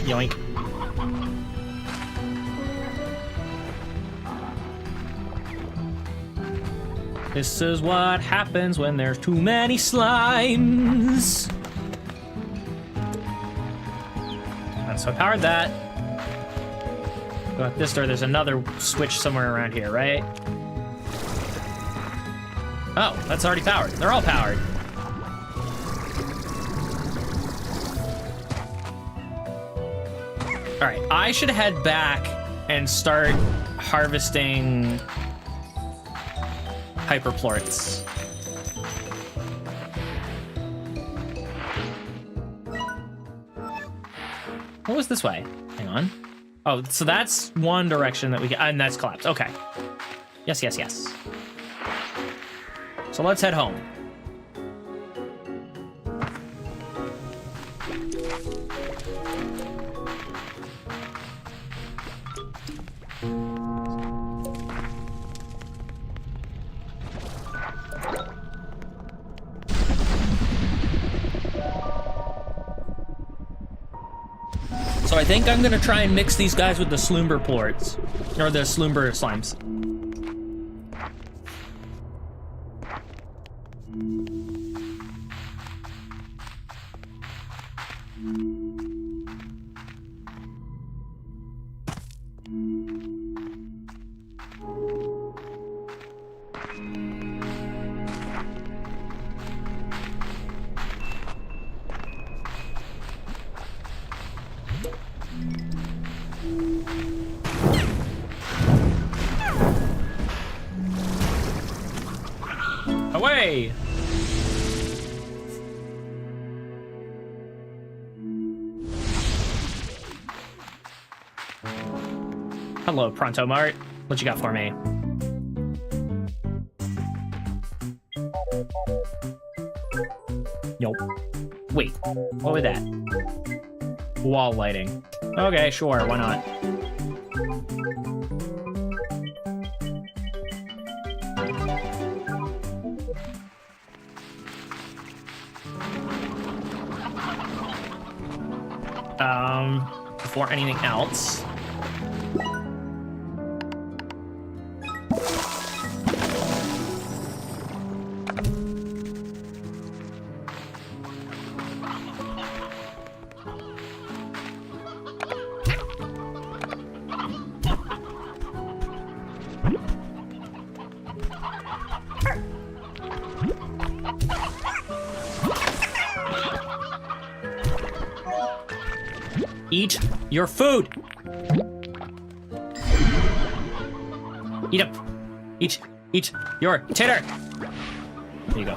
Yoink. This is what happens when there's too many slimes. So I powered that. Go out this door. There's another switch somewhere around here, right? Oh, that's already powered. They're all powered. All right, I should head back and start harvesting hyperplorts. What was this way? Hang on. Oh, so that's one direction that we can, and that's collapsed. Okay. Yes, yes, yes. So let's head home. So I think I'm gonna try and mix these guys with the Sloomber plorts, or the Sloomber slimes. Away! Hello, Pronto Mart. What you got for me? Nope. Wait, what was that? Wall lighting. Okay, sure, why not? Before anything else. Eat your food. Eat up. Eat your tater. There you go.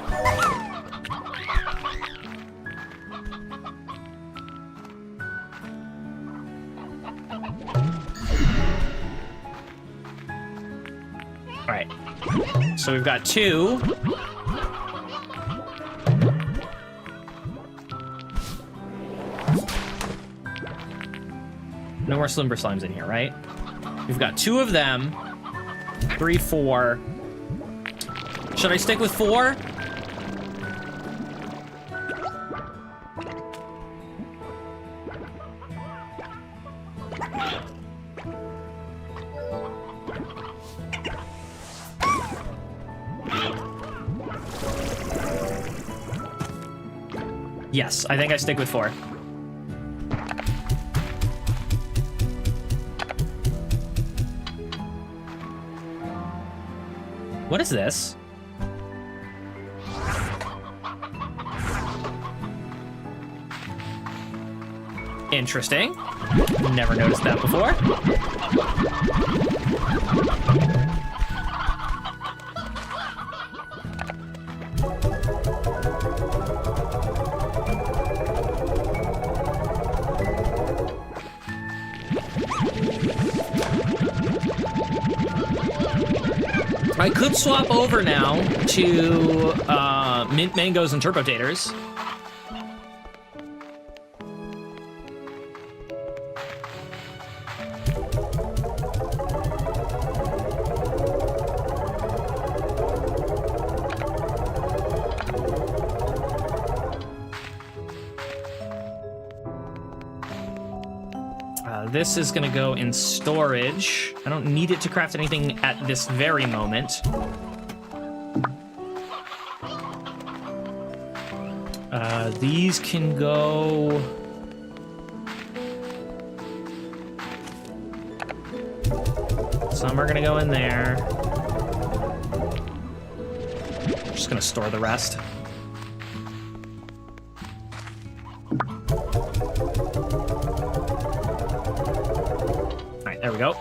All right. So we've got 2. No more Sloomber slimes in here, right? We've got 2 of them. 3, 4. Should I stick with 4? Yes, I think I stick with 4. What is this? Interesting. Never noticed that before. I could swap over now to mint mangoes and turbo taters. This is gonna go in storage. I don't need it to craft anything at this very moment. These can go... Some are gonna go in there. Just gonna store the rest. There we go.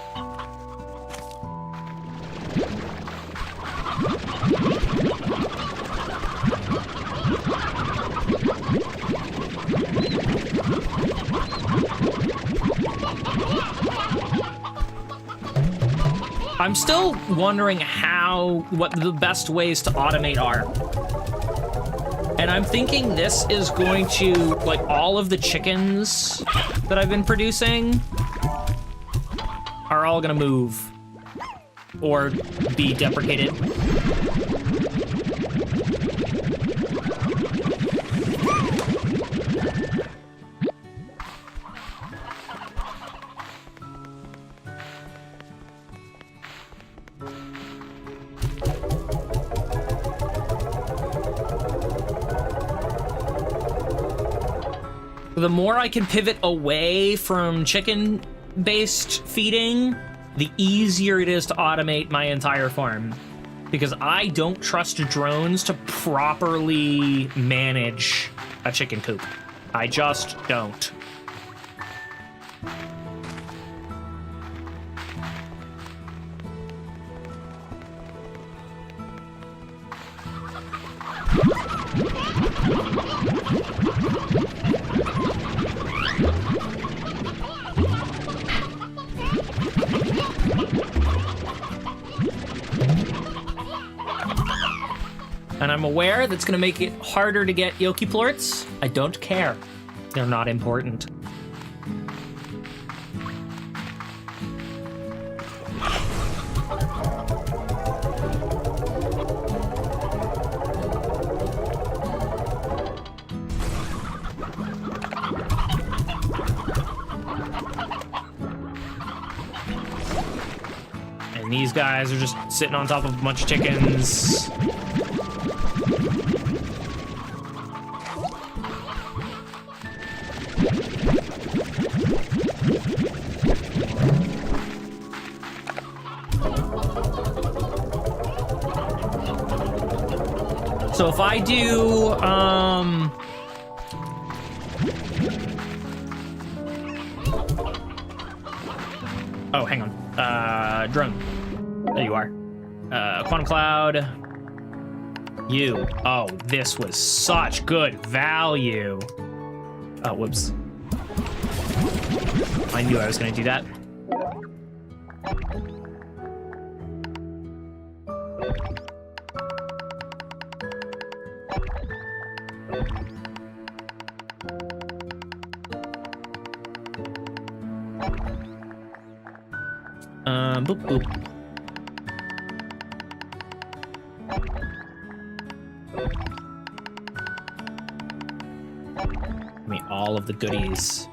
I'm still wondering what the best ways to automate are. And I'm thinking this is going to, like, all of the chickens that I've been producing are all gonna move or be deprecated. The more I can pivot away from chicken-based feeding, the easier it is to automate my entire farm. Because I don't trust drones to properly manage a chicken coop. I just don't. And I'm aware that's gonna make it harder to get Yoki plorts. I don't care. They're not important. And these guys are just sitting on top of a bunch of chickens. So if I do, oh, hang on. Drone. There you are. Quantum Cloud. You. Oh, this was such good value. Oh, whoops. I knew I was gonna do that. Boop, boop. Give me all of the goodies.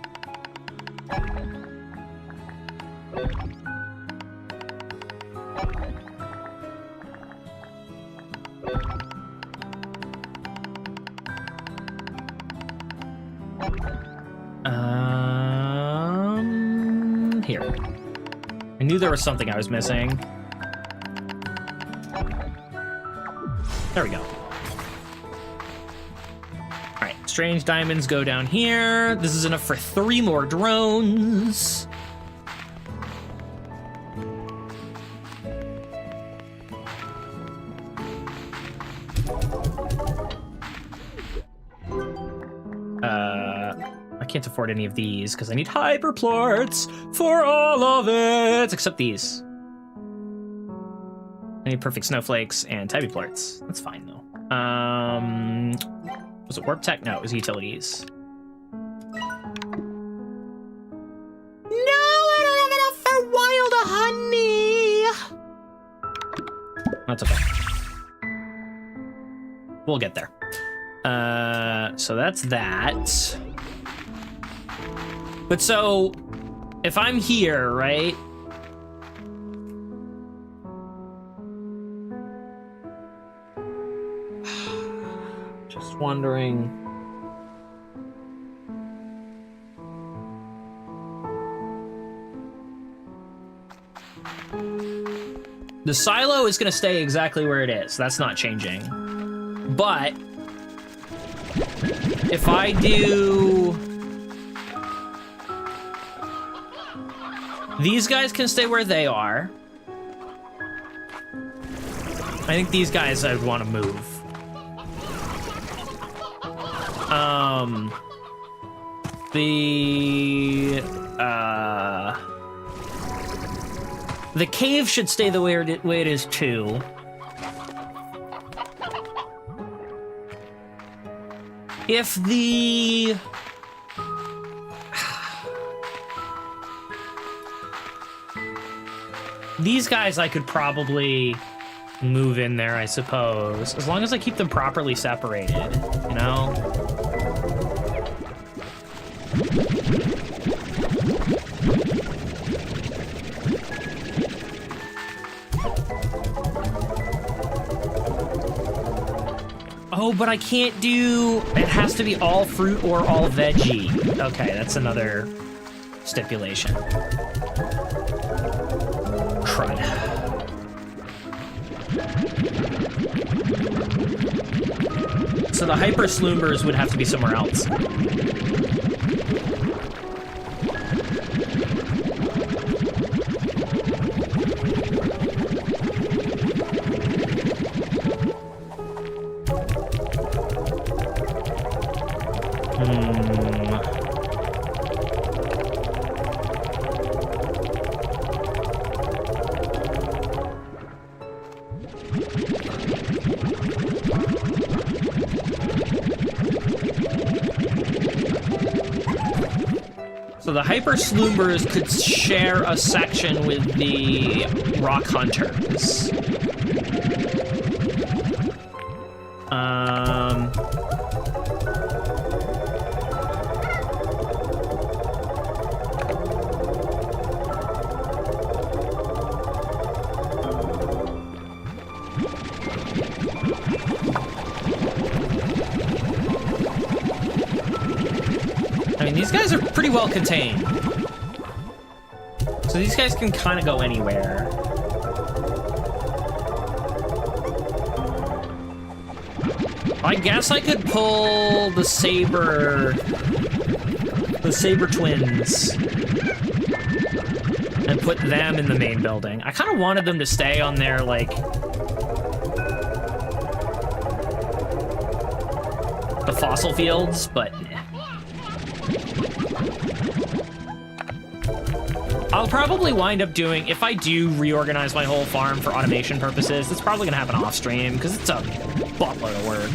Here. I knew there was something I was missing. There we go. All right, strange diamonds go down here. This is enough for 3 more drones. I can't afford any of these because I need hyperplorts for all of it, except these. I need perfect snowflakes and tabby plorts. That's fine though. Was it warp tech? No, it was utilities. No, I don't have enough for wild honey. That's okay. We'll get there. So that's that. But so, if I'm here, right? Just wondering. The silo is gonna stay exactly where it is. That's not changing. But if I do... These guys can stay where they are. I think these guys I'd want to move. The cave should stay the way it is too. If the... These guys I could probably move in there, I suppose. As long as I keep them properly separated, you know? Oh, but I can't do... It has to be all fruit or all veggie. Okay, that's another stipulation. Crud. So the Hyper Sloombers would have to be somewhere else. So the Hyper Sloombers could share a section with the Rock Hunters. I mean, these guys are pretty well contained. So these guys can kind of go anywhere. I guess I could pull the Saber twins and put them in the main building. I kind of wanted them to stay on their, like, the fossil fields, but nah. I'll probably wind up doing, if I do reorganize my whole farm for automation purposes, it's probably gonna happen off stream, because it's a buttload of work.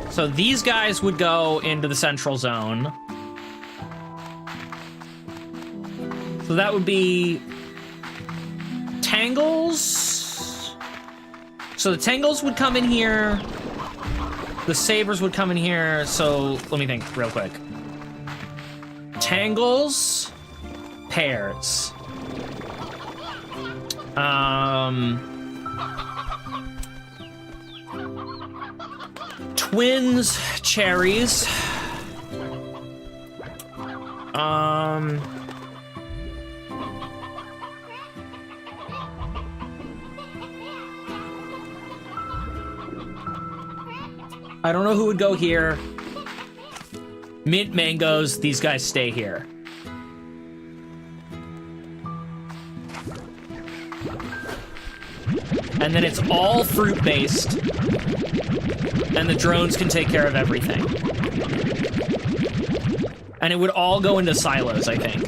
So these guys would go into the central zone. So that would be Tangles. So the Tangles would come in here. The Sabers would come in here. So let me think real quick. Tangles, pairs. Twins, cherries. I don't know who would go here. Mint mangoes, these guys stay here. And then it's all fruit-based. And the drones can take care of everything. And it would all go into silos, I think.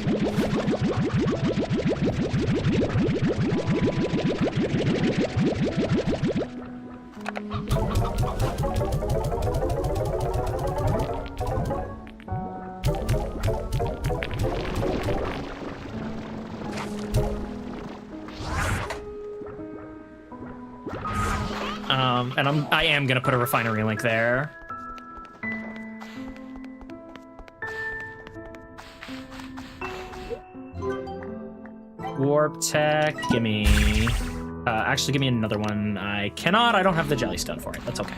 And I am gonna put a refinery link there. Warp tech, give me... actually, give me another one. I cannot, I don't have the jellystone for it. That's okay.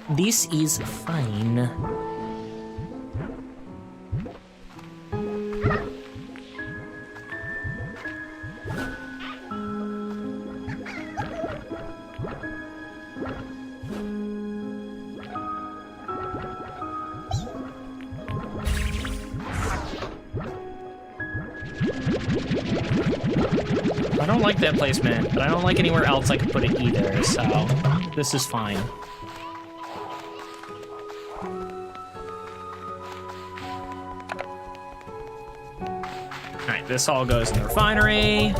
This is fine. I don't like that placement, but I don't like anywhere else I could put it either, so this is fine. Alright, this all goes in the refinery.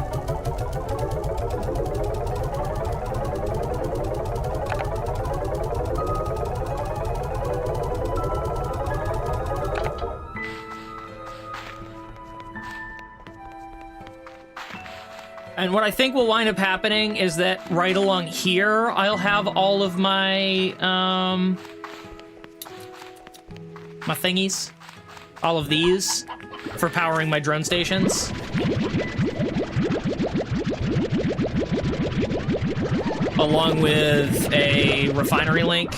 And what I think will wind up happening is that right along here, I'll have all of my, my thingies. All of these for powering my drone stations. Along with a refinery link.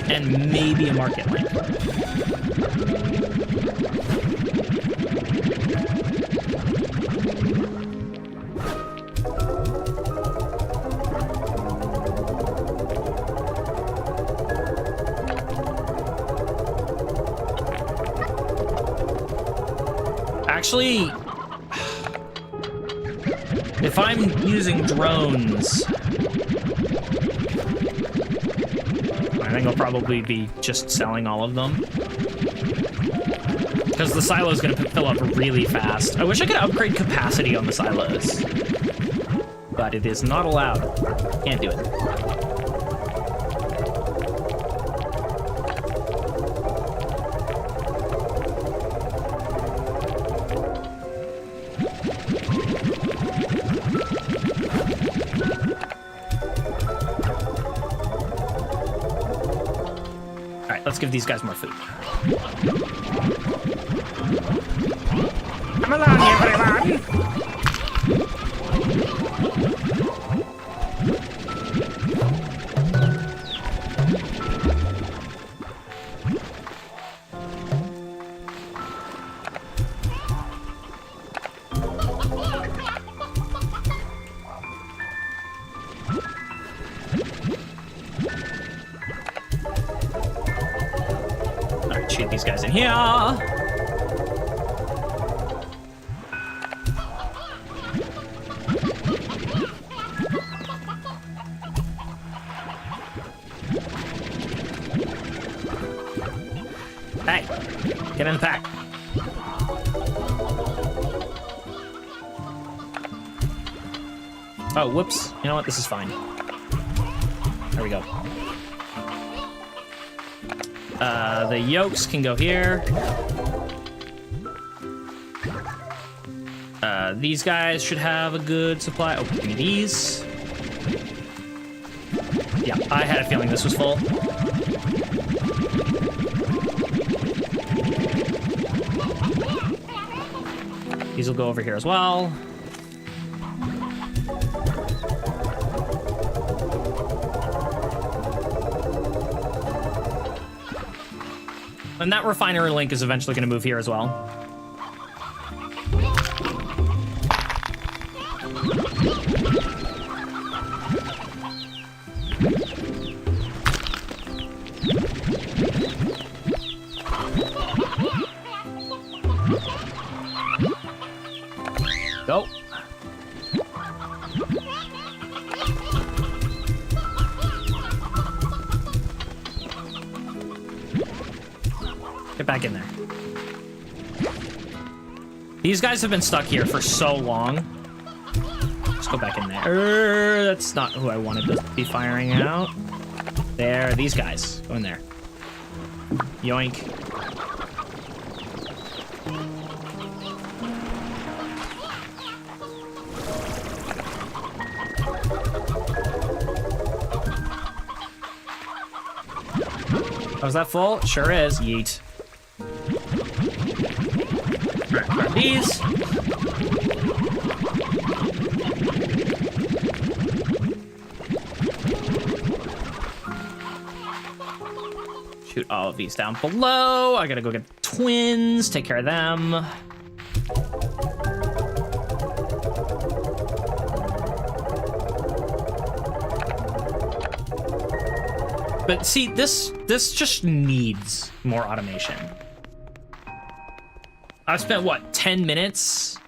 And maybe a market link. Actually, if I'm using drones, I think I'll probably be just selling all of them. Because the silo's gonna fill up really fast. I wish I could upgrade capacity on the silos. But it is not allowed. Can't do it. Let's give these guys more food. Come along, everyone! Shoot these guys in here. Hey, get in the pack. Oh, whoops. You know what? This is fine. There we go. The yolks can go here. These guys should have a good supply. Oh, give me these. Yeah, I had a feeling this was full. These will go over here as well. And that refinery link is eventually going to move here as well. Go. Get back in there. These guys have been stuck here for so long. Let's go back in there. That's not who I wanted to be firing out. There, these guys. Go in there. Yoink. Oh, is that full? Sure is. Yeet. Grab these. Shoot all of these down below. I gotta go get the twins, take care of them. But see, this just needs more automation. I've spent, what, 10 minutes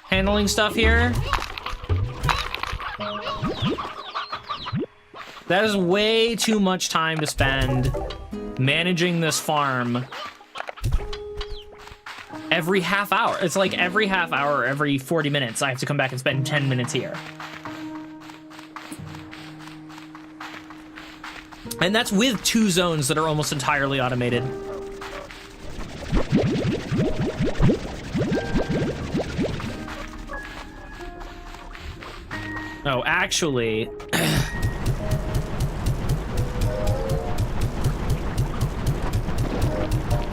handling stuff here? That is way too much time to spend managing this farm every half hour. It's like every half hour, every 40 minutes, I have to come back and spend 10 minutes here. And that's with 2 zones that are almost entirely automated. Oh, actually...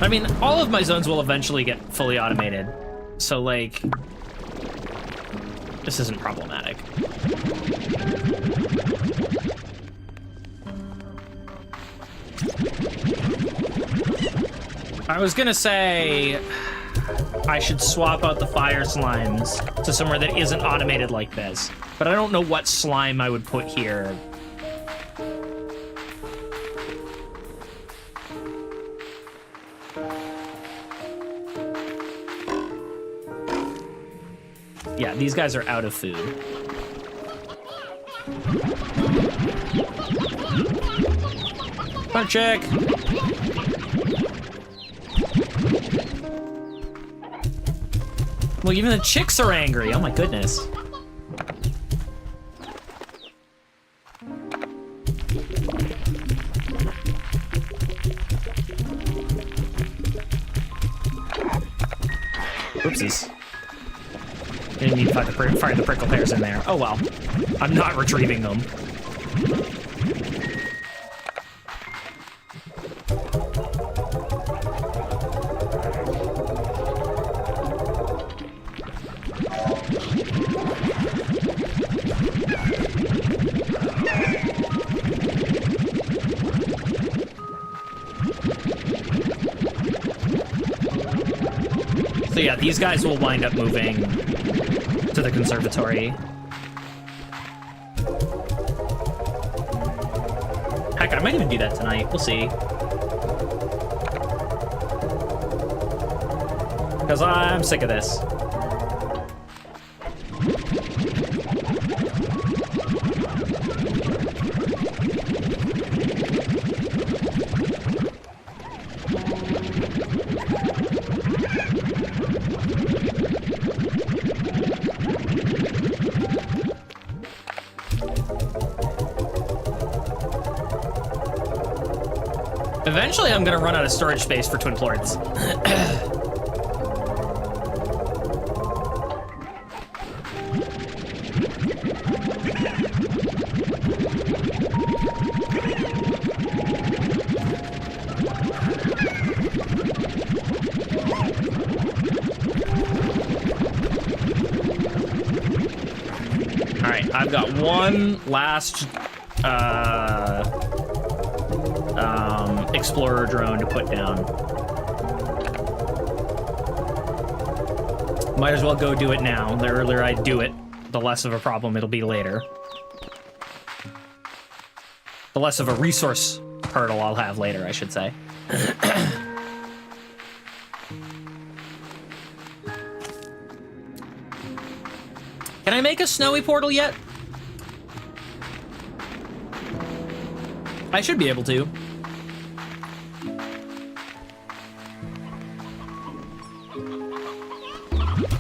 I mean, all of my zones will eventually get fully automated. So, like... This isn't problematic. I was gonna say... I should swap out the fire slimes to somewhere that isn't automated like this. But I don't know what slime I would put here. Yeah, these guys are out of food. Come check. Well, even the chicks are angry. Oh my goodness. Oopsies. Didn't need to fire the prickle pears in there. Oh well. I'm not retrieving them. So yeah, these guys will wind up moving to the conservatory. Heck, I might even do that tonight. We'll see. Because I'm sick of this. Eventually, I'm gonna run out of storage space for Twin Plorts. All right, I've got one last explorer drone to put down. Might as well go do it now. The earlier I do it, the less of a problem it'll be later. The less of a resource hurdle I'll have later, I should say. Can I make a snowy portal yet? I should be able to.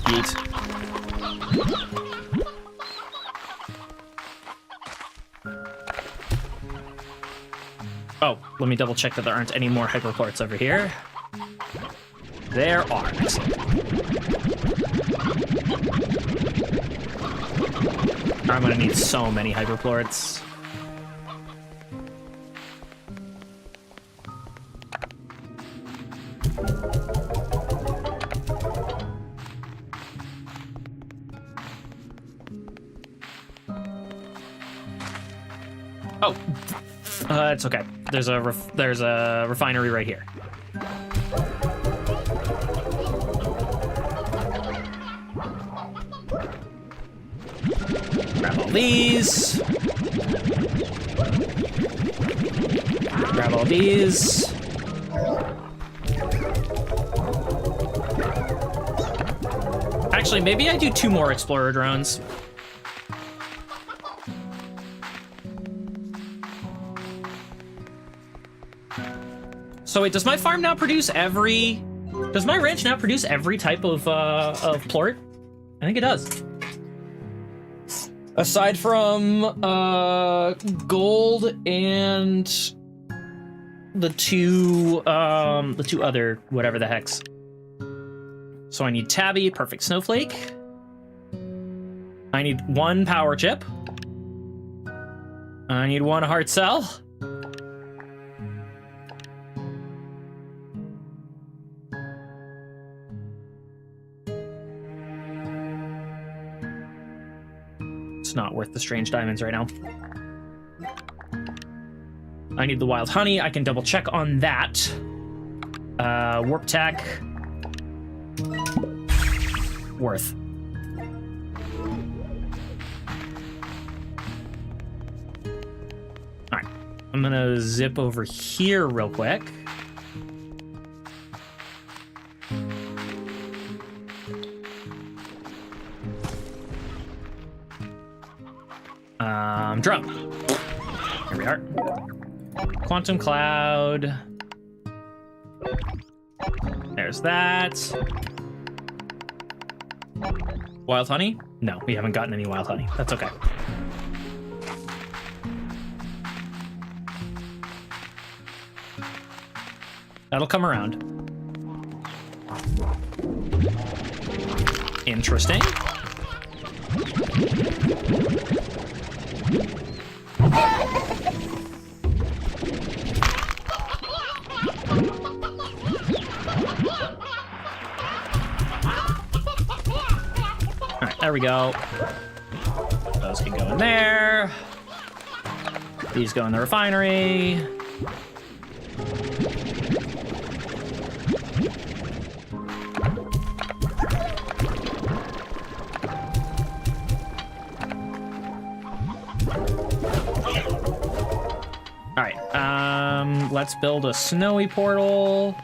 Yeet. Oh, let me double check that there aren't any more hyperports over here. There are. I'm gonna need so many hyperports. Oh, it's okay. There's a refinery right here. Grab all these. Grab all these. Actually, maybe I do 2 more explorer drones. So wait, does my farm now produce every... Does my ranch now produce every type of plort? I think it does. Aside from gold and the two other whatever the hex. So I need Tabby, perfect snowflake. I need 1 power chip. I need 1 heart cell. It's not worth the strange diamonds right now. I need the wild honey. I can double check on that. Warp tech. Worth. All right. I'm gonna zip over here real quick. Drunk. Here we are. Quantum cloud. There's that. Wild honey? No, we haven't gotten any wild honey. That's okay. That'll come around. Interesting. Alright, there we go. Those can go in there. These go in the refinery. Alright, let's build a snowy portal.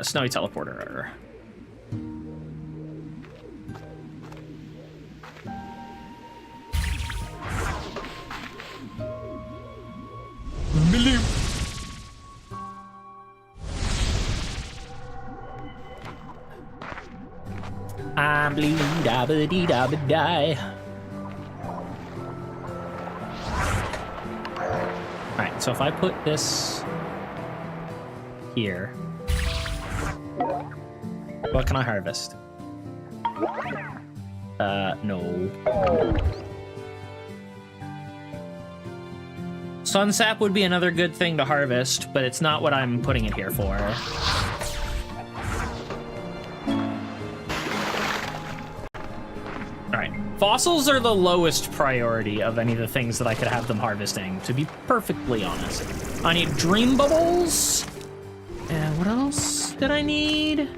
Snowy teleporter. I'm blue, da ba dee da ba die. Alright, so if I put this here, what can I harvest? No. Sunsap would be another good thing to harvest, but it's not what I'm putting it here for. Alright. Fossils are the lowest priority of any of the things that I could have them harvesting, to be perfectly honest. I need dream bubbles. And what else did I need?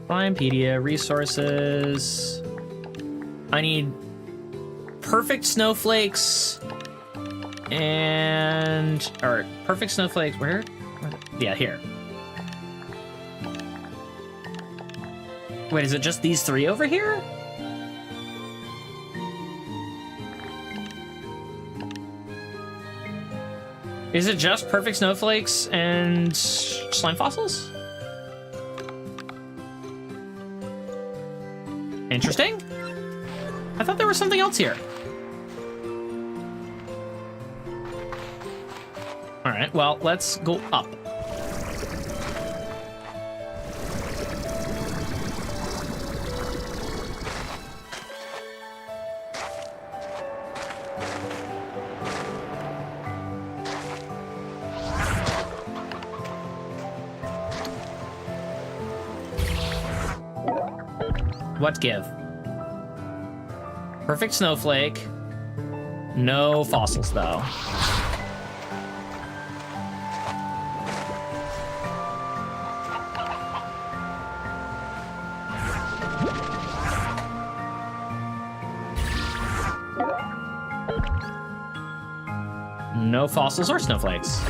Slimepedia, resources. I need perfect snowflakes and... or perfect snowflakes, where? Yeah, here. Wait, is it just these 3 over here? Is it just perfect snowflakes and slime fossils? Interesting. I thought there was something else here. All right, well, let's go up. What give? Perfect snowflake. No fossils, though. No fossils or snowflakes.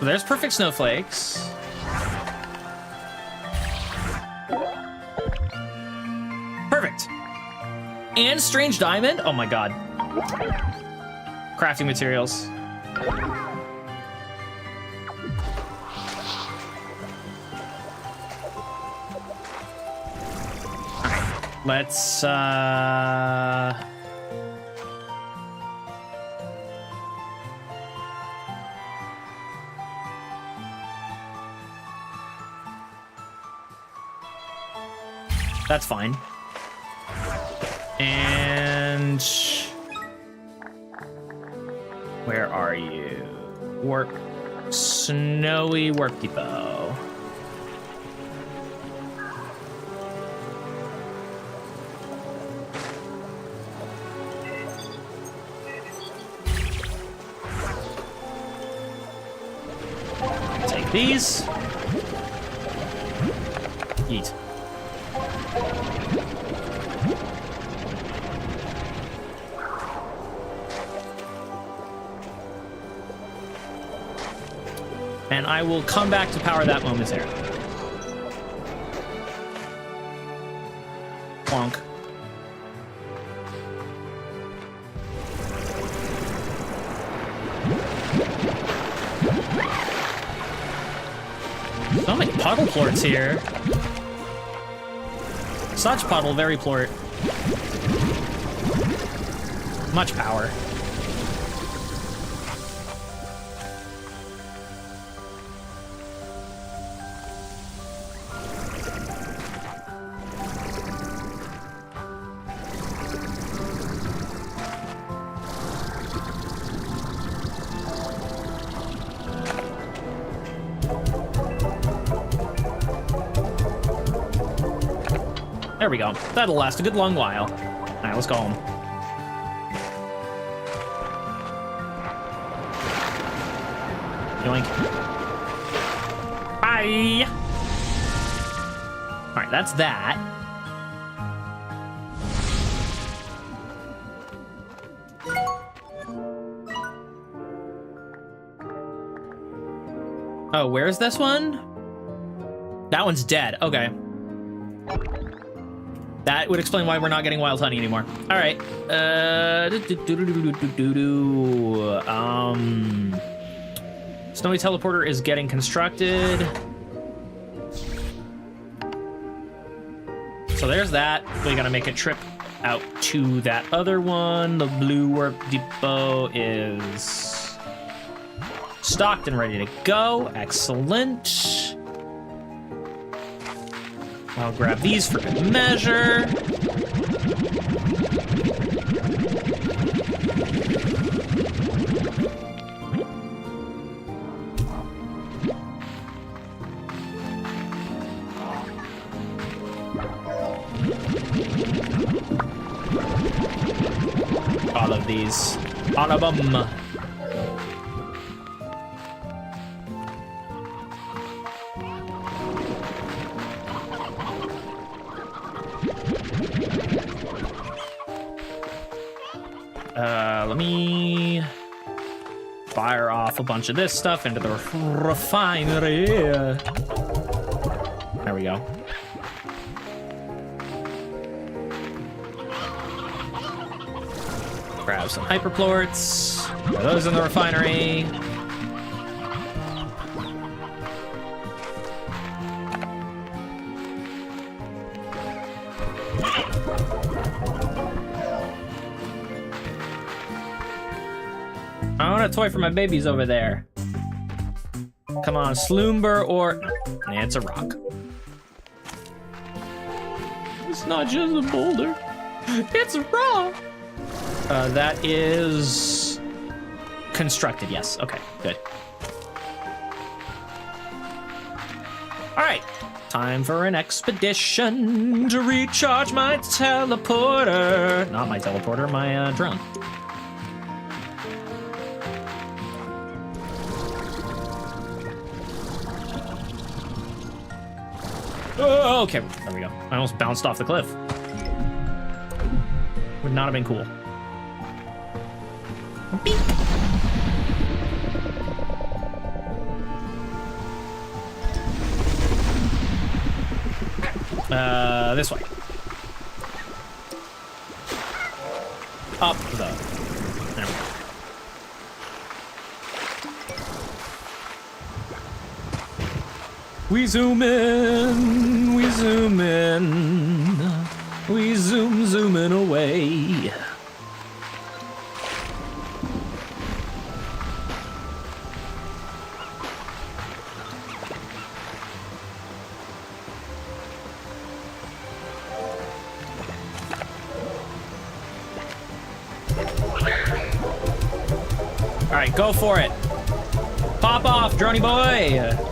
There's perfect snowflakes. Perfect. And strange diamond? Oh my god. Crafting materials. Let's, that's fine. And where are you? Warp, snowy warp depot. Take these. Eat. And I will come back to power that momentarily. Plonk. So many puddle plorts here. Such puddle, very plort. Much power. There we go. That'll last a good long while. All right, let's go home. Yoink. Bye! All right, that's that. Oh, where's this one? That one's dead. Okay. That would explain why we're not getting wild honey anymore. All right. Snowy teleporter is getting constructed. So there's that. We gotta make a trip out to that other one. The blue warp depot is stocked and ready to go. Excellent. I'll grab these for good measure. All of these. All of them. Let me fire off a bunch of this stuff into the refinery. There we go. Grab some hyperplorts. Throw those in the refinery. I want a toy for my babies over there. Come on, Sloomber or... Nah, it's a rock. It's not just a boulder. It's a rock. That is... constructed, yes. Okay, good. All right. Time for an expedition to recharge my teleporter. Not my teleporter, my drone. Oh, okay, there we go. I almost bounced off the cliff. Would not have been cool. Beep. This way. We zoom in, we zoom in, we zooming away. All right, go for it. Pop off, Droney boy.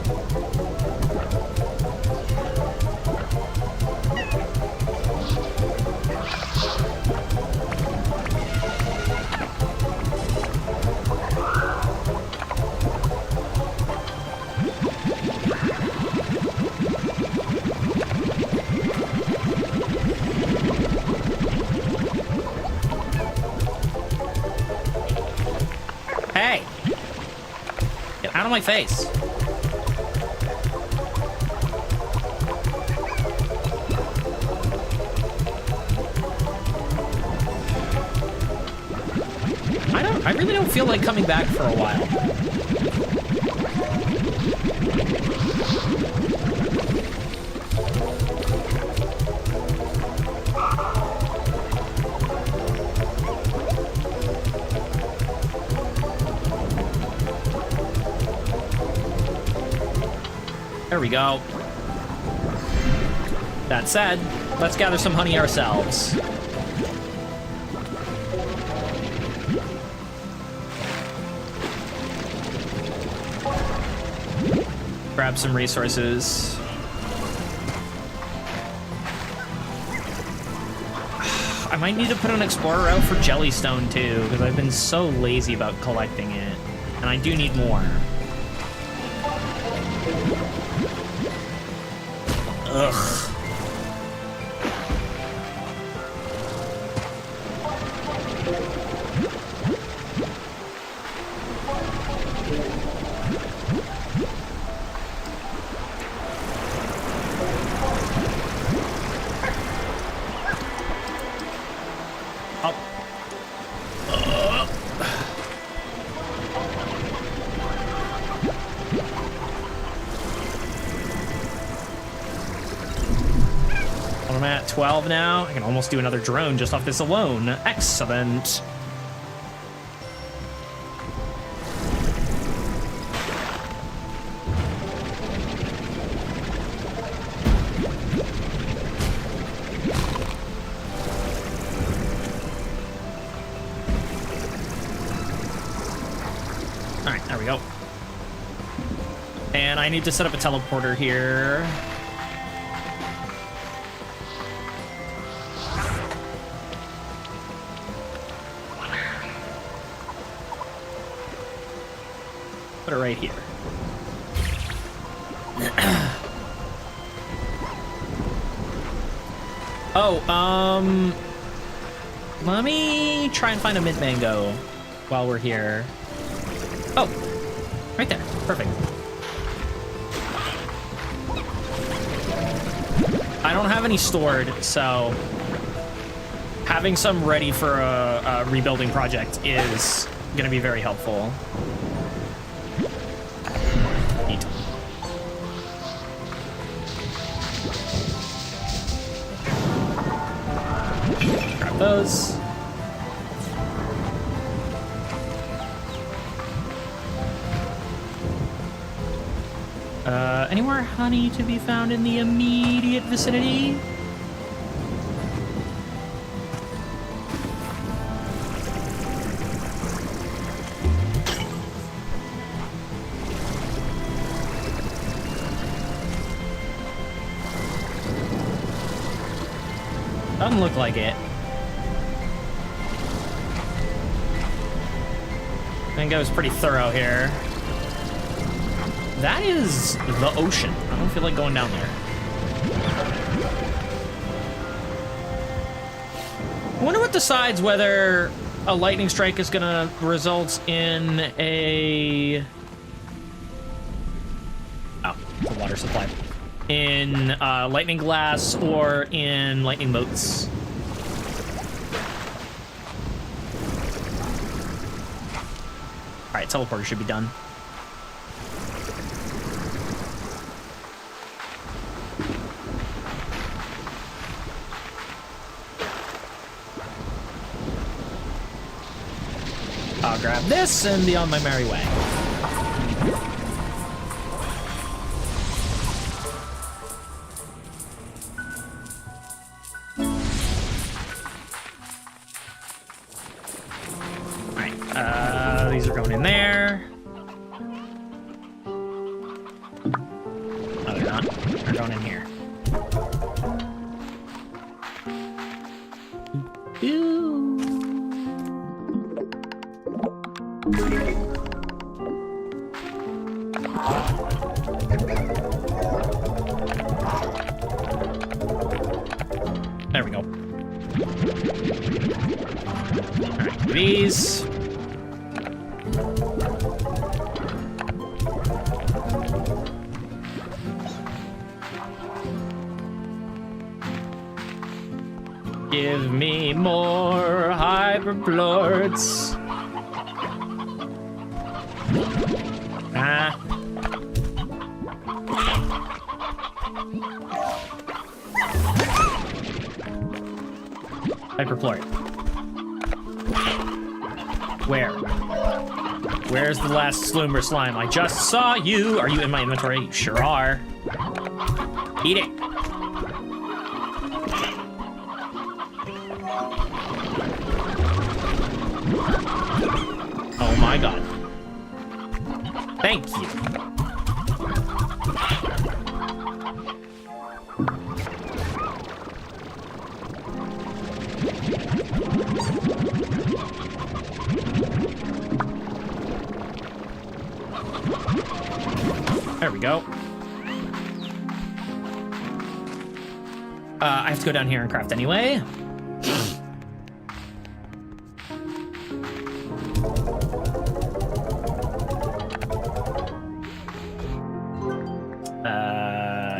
Hey! Get out of my face. I really don't feel like coming back for a while. There we go. That said, let's gather some honey ourselves. Grab some resources. I might need to put an explorer out for Jellystone too, because I've been so lazy about collecting it. And I do need more. Ugh. I'm at 12 now. I can almost do another drone just off this alone. Excellent. All right, there we go. And I need to set up a teleporter here. Put it right here. Let me try and find a mint mango while we're here. Oh, right there. Perfect. I don't have any stored, so having some ready for a rebuilding project is gonna be very helpful. Neat. Grab those. Any more honey to be found in the immediate vicinity? Doesn't look like it. I think I was pretty thorough here. That is the ocean. I don't feel like going down there. I wonder what decides whether a lightning strike is gonna result in a... Oh, the water supply. In lightning glass or in lightning motes. All right, teleporter should be done. grab this and be on my merry way. Alright, these are going in there. No, they're not. They're going in here. There we go. Alright, these. Give me more hyperplorts. Ah. Hyperplort. Where? Where's the last Slumber Slime? I just saw you. Are you in my inventory? You sure are. Eat it. Oh my god. Thank you. There we go. I have to go down here and craft anyway.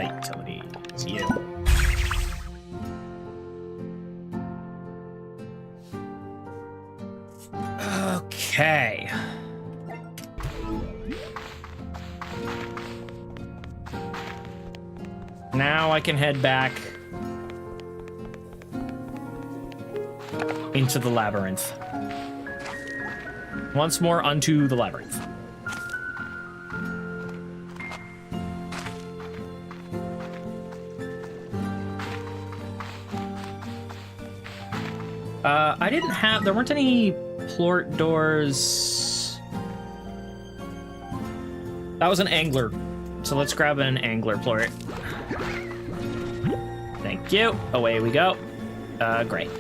Utilities, you. Okay. Now I can head back into the labyrinth. Once more unto the labyrinth. I didn't have, there weren't any plort doors. That was an angler. So let's grab an angler plort. Thank you. Away we go. Great.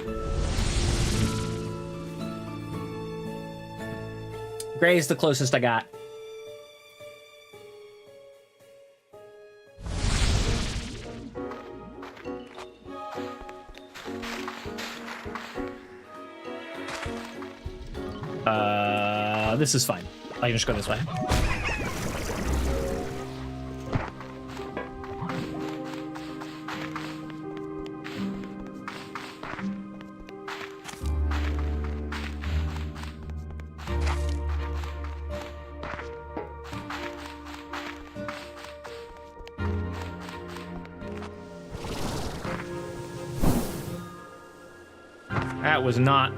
Gray is the closest I got. This is fine. I can just go this way. That was not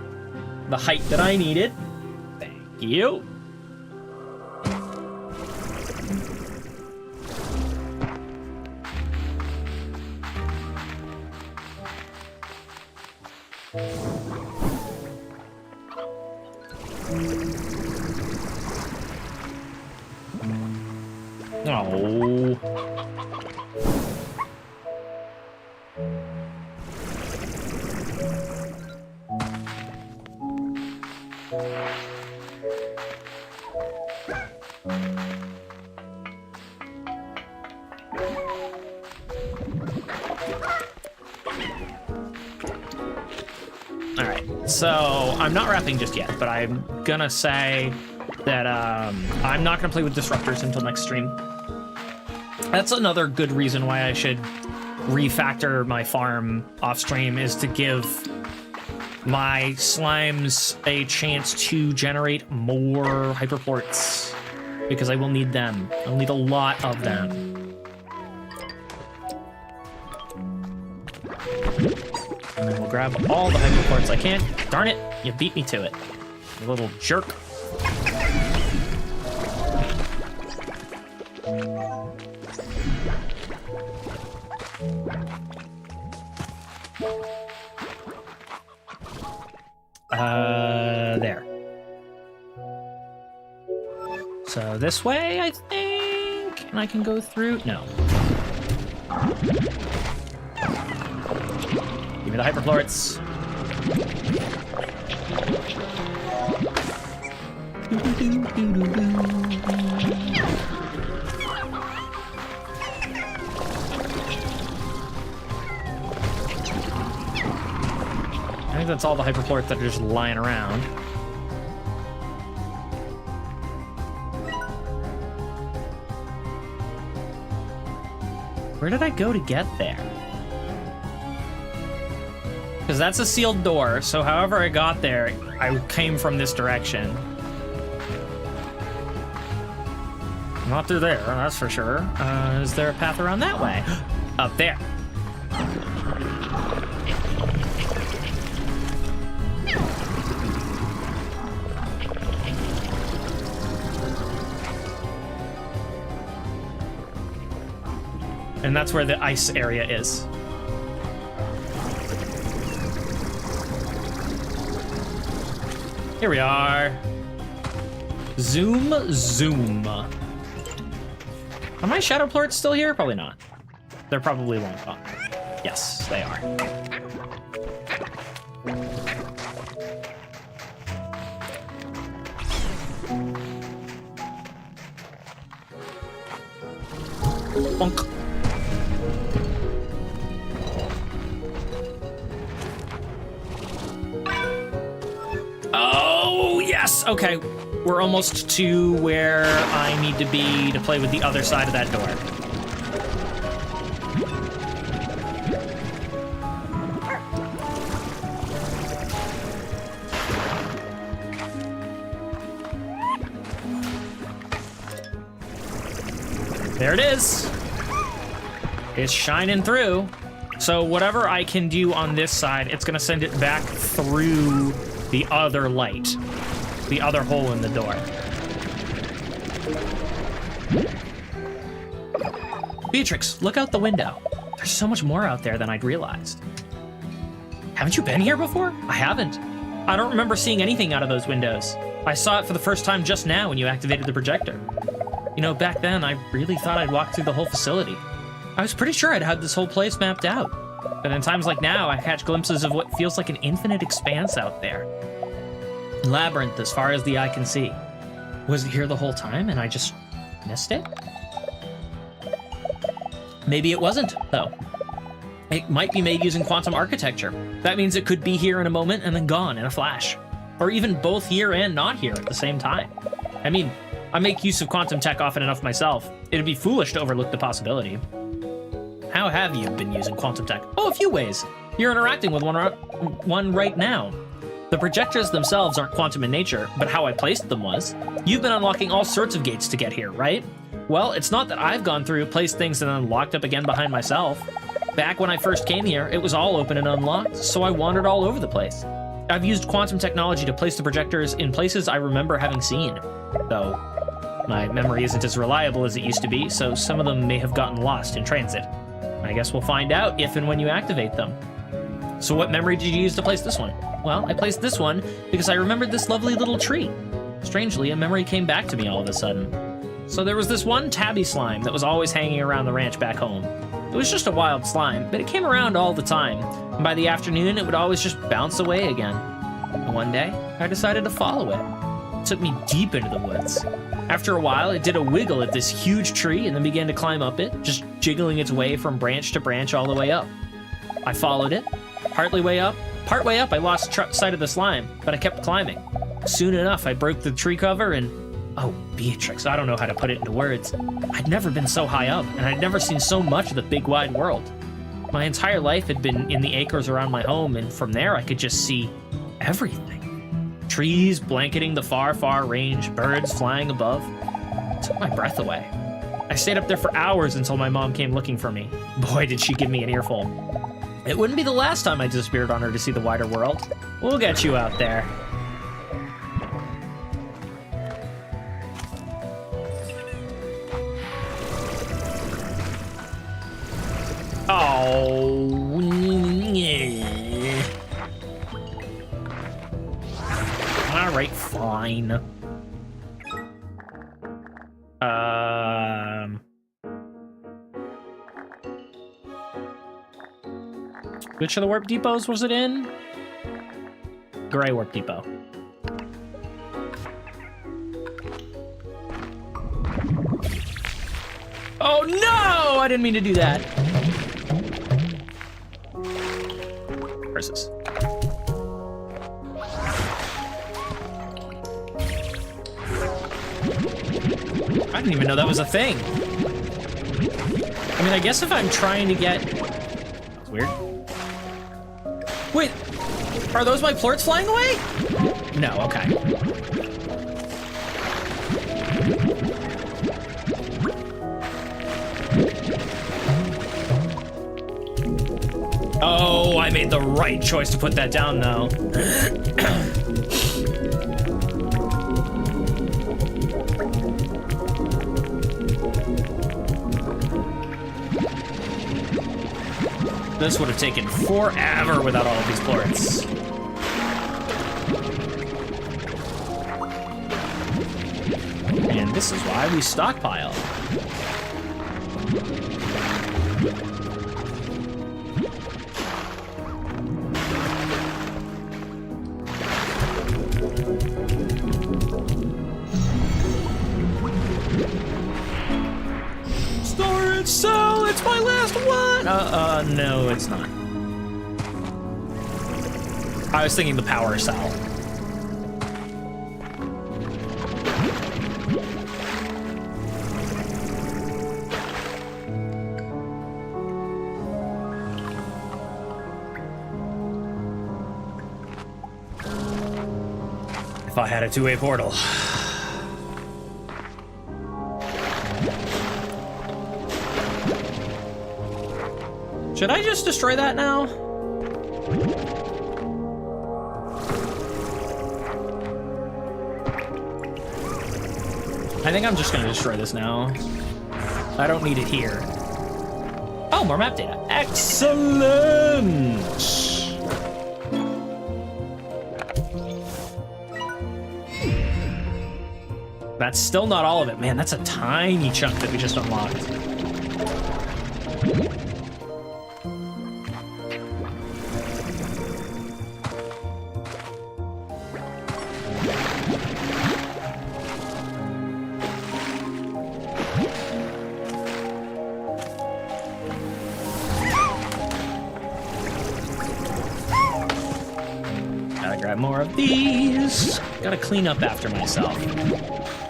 the height that I needed. Thank you. Oh. Alright, so I'm not wrapping just yet, but I'm gonna say that I'm not gonna play with disruptors until next stream. That's another good reason why I should refactor my farm off stream, is to give my slimes a chance to generate more hyperports, because I will need them. I'll need a lot of them. And then we'll grab all the hyperports I can. Darn it, you beat me to it, you little jerk. There. So this way, I think, and I can go through. No. Give me the hyperplorts. I think that's all the hyperplorts that are just lying around. Where did I go to get there? Because that's a sealed door, so however I got there, I came from this direction. Not through there, that's for sure. Is there a path around that way? Up there. And that's where the ice area is. Here we are. Zoom, zoom. Are my shadow plorts still here? Probably not. They're probably long gone. Yes, they are. Bonk. Oh, yes. Okay. We're almost to where I need to be to play with the other side of that door. There it is. It's shining through. So whatever I can do on this side, it's gonna send it back through the other light, the other hole in the door. Beatrix, look out the window. There's so much more out there than I'd realized. Haven't you been here before? I haven't. I don't remember seeing anything out of those windows. I saw it for the first time just now when you activated the projector. You know, back then, I really thought I'd walk through the whole facility. I was pretty sure I'd had this whole place mapped out. But in times like now, I catch glimpses of what feels like an infinite expanse out there. Labyrinth as far as the eye can see. Was it here the whole time and I just missed it? Maybe it wasn't, though. It might be made using quantum architecture. That means it could be here in a moment and then gone in a flash. Or even both here and not here at the same time. I mean, I make use of quantum tech often enough myself. It'd be foolish to overlook the possibility. How have you been using quantum tech? Oh, a few ways. You're interacting with one right now. The projectors themselves aren't quantum in nature, but how I placed them was. You've been unlocking all sorts of gates to get here, right? Well, it's not that I've gone through, placed things, and then locked up again behind myself. Back when I first came here, it was all open and unlocked, so I wandered all over the place. I've used quantum technology to place the projectors in places I remember having seen, though my memory isn't as reliable as it used to be, so some of them may have gotten lost in transit. I guess we'll find out if and when you activate them. So what memory did you use to place this one? Well, I placed this one because I remembered this lovely little tree. Strangely, a memory came back to me all of a sudden. So there was this one tabby slime that was always hanging around the ranch back home. It was just a wild slime, but it came around all the time, and by the afternoon it would always just bounce away again. And one day, I decided to follow it. It took me deep into the woods. After a while, it did a wiggle at this huge tree and then began to climb up it, just jiggling its way from branch to branch all the way up. I followed it. Partway up, I lost sight of the slime, but I kept climbing. Soon enough, I broke the tree cover and... Oh, Beatrix, I don't know how to put it into words. I'd never been so high up, and I'd never seen so much of the big wide world. My entire life had been in the acres around my home, and from there I could just see everything. Trees blanketing the far, far range, birds flying above. It took my breath away. I stayed up there for hours until my mom came looking for me. Boy, did she give me an earful. It wouldn't be the last time I disappeared on her to see the wider world. We'll get you out there. fine. Which of the warp depots was it in? Gray warp depot. Oh no! I didn't mean to do that. Where's this? I didn't even know that was a thing. I mean, I guess if I'm trying to get... That's weird. Wait, are those my plorts flying away? No, okay. Oh, I made the right choice to put that down now. This would have taken forever without all of these plorts. And this is why we stockpile. Storage cell, it's my last one! No, it's not. I was thinking the power cell. If I had a two-way portal. Should I just destroy that now? I think I'm just gonna destroy this now. I don't need it here. Oh, more map data. Excellent! That's still not all of it. Man, that's a tiny chunk that we just unlocked. More of these. Gotta clean up after myself.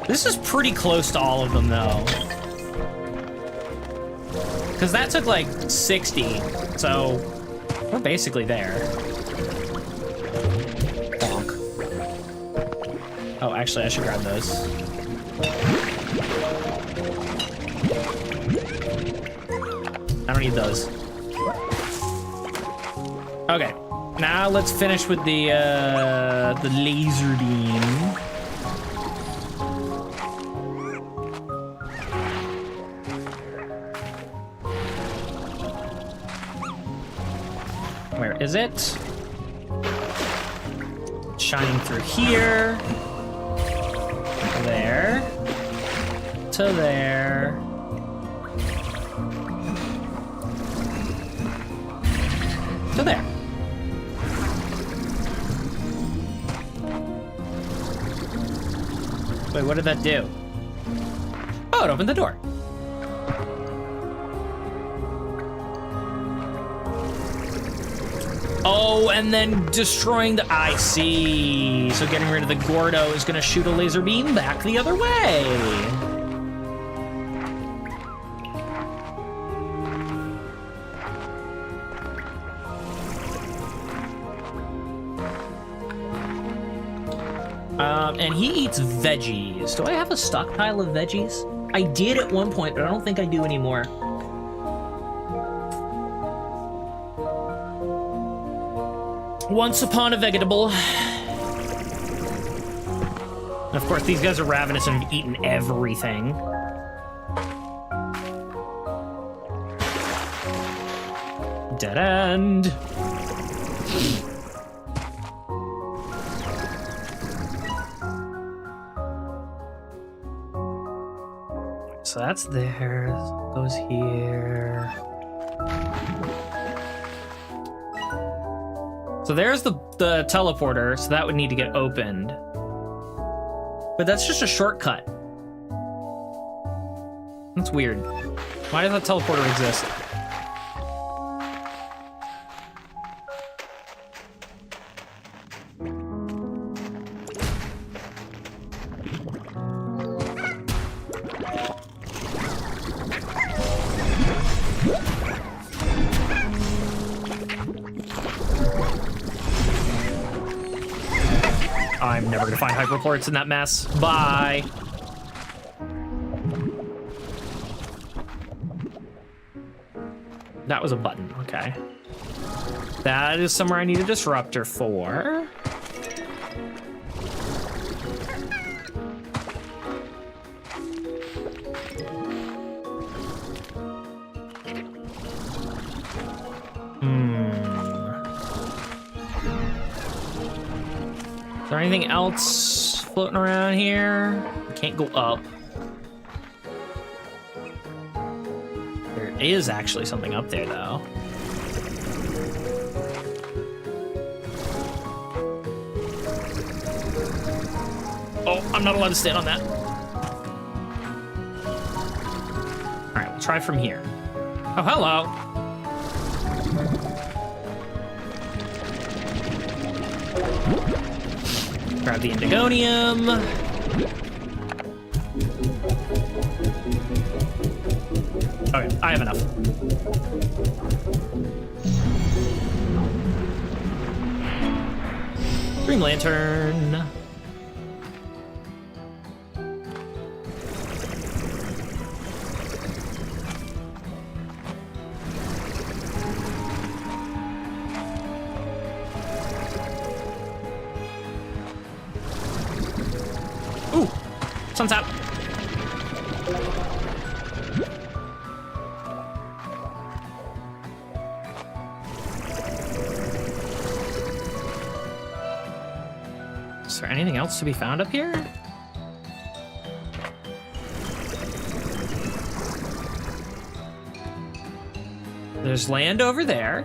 This is pretty close to all of them, though. Because that took like 60, so we're basically there. Bonk. Oh, actually, I should grab those. I don't need those. Okay. Now let's finish with the laser beam. Where is it? Shining through here. There. To there. To there. Wait, what did that do? Oh, it opened the door. Oh, and then destroying the... I see. So getting rid of the Gordo is going to shoot a laser beam back the other way. And he eats veggies. Do I have a stockpile of veggies? I did at one point, but I don't think I do anymore. Once upon a vegetable. And of course, these guys are ravenous and have eaten everything. Dead end. that's there. Goes here. So there's the teleporter, so that would need to get opened. But that's just a shortcut. That's weird. Why does that teleporter exist? I'm never gonna find hyperports in that mess. Bye. That was a button, okay. That is somewhere I need a disruptor for. Is there anything else floating around here? I can't go up. There is actually something up there, though. Oh, I'm not allowed to stand on that. All right, we'll try from here. Oh, hello. Grab the Indigonium. Okay, I have enough. Green Lantern. Ooh, sun's out. Is there anything else to be found up here? There's land over there.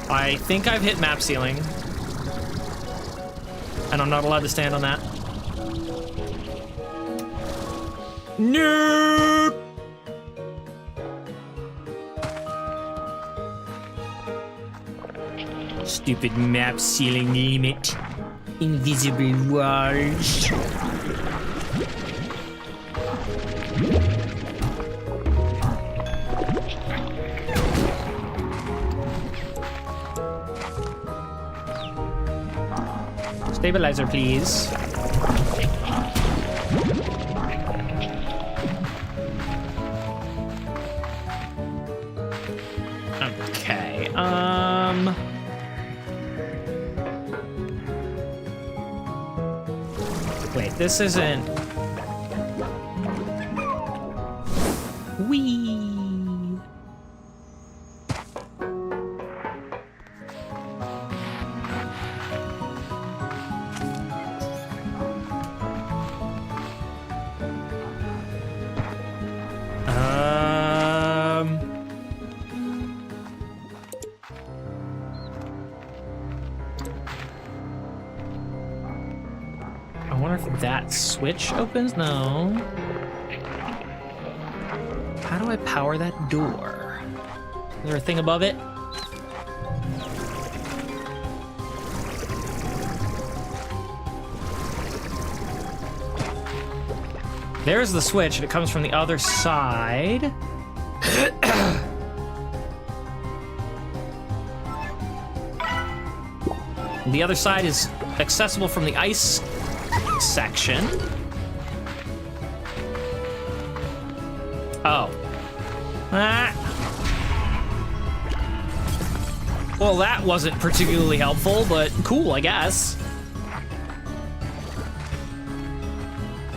I think I've hit map ceiling. And I'm not allowed to stand on that. Nope! Stupid map ceiling limit. Invisible walls. Stabilizer, please. Okay, wait, this isn't... Whee! I wonder if that switch opens? No. How do I power that door? Is there a thing above it? There's the switch, and it comes from the other side. The other side is accessible from the ice section. Oh. Ah. Well, that wasn't particularly helpful, but cool, I guess.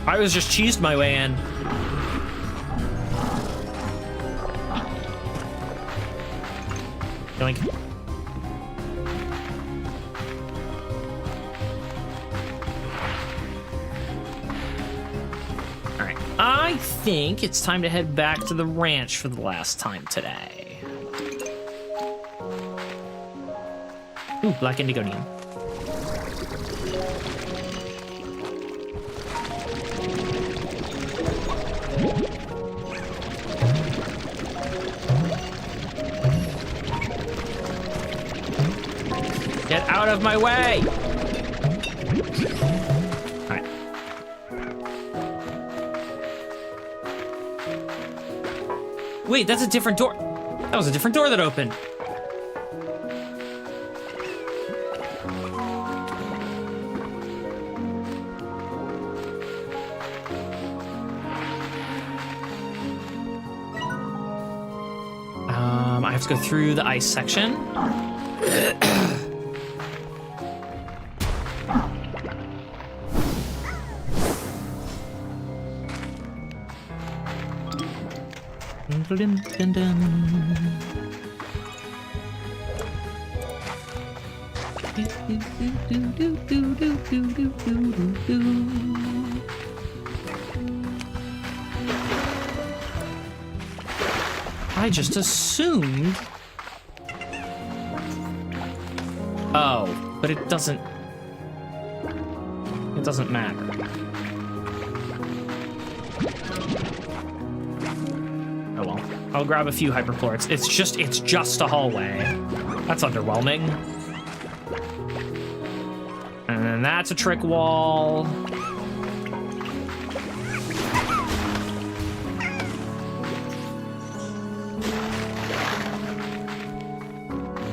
I was just cheesed my way in. Yoink. I think it's time to head back to the ranch for the last time today. Ooh, Black Indigonium. Get out of my way! Alright. Wait, that's a different door. That was a different door that opened. I have to go through the ice section. I just assumed. Oh, but it doesn't. It doesn't matter. Oh well. I'll grab a few hyperplorts. It's just a hallway. That's underwhelming. And then that's a trick wall.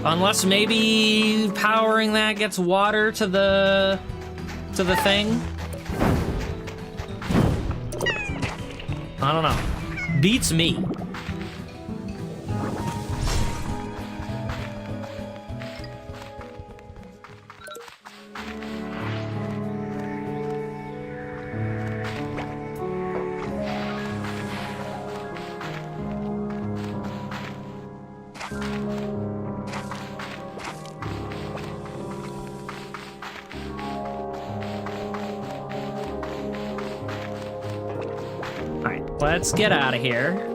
Unless maybe powering that gets water to the thing. I don't know. Beats me. Let's get out of here.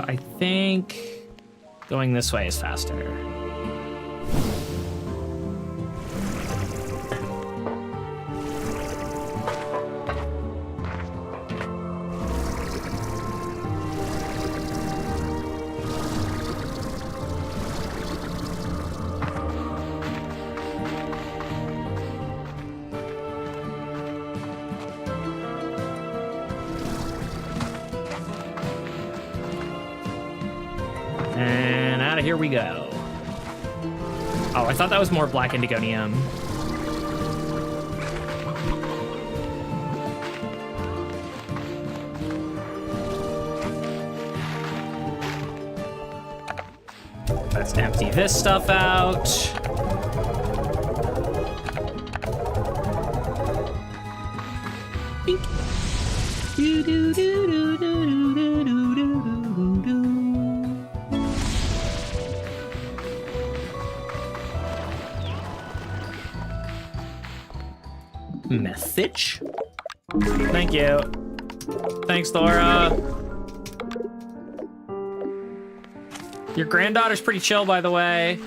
I think going this way is faster. And out of here we go. Oh, I thought that was more Black Indigonium. Let's empty this stuff out. Bink. Do do do do do do do do do do. Message? Thank you. Thanks, Laura. Your granddaughter's pretty chill, by the way.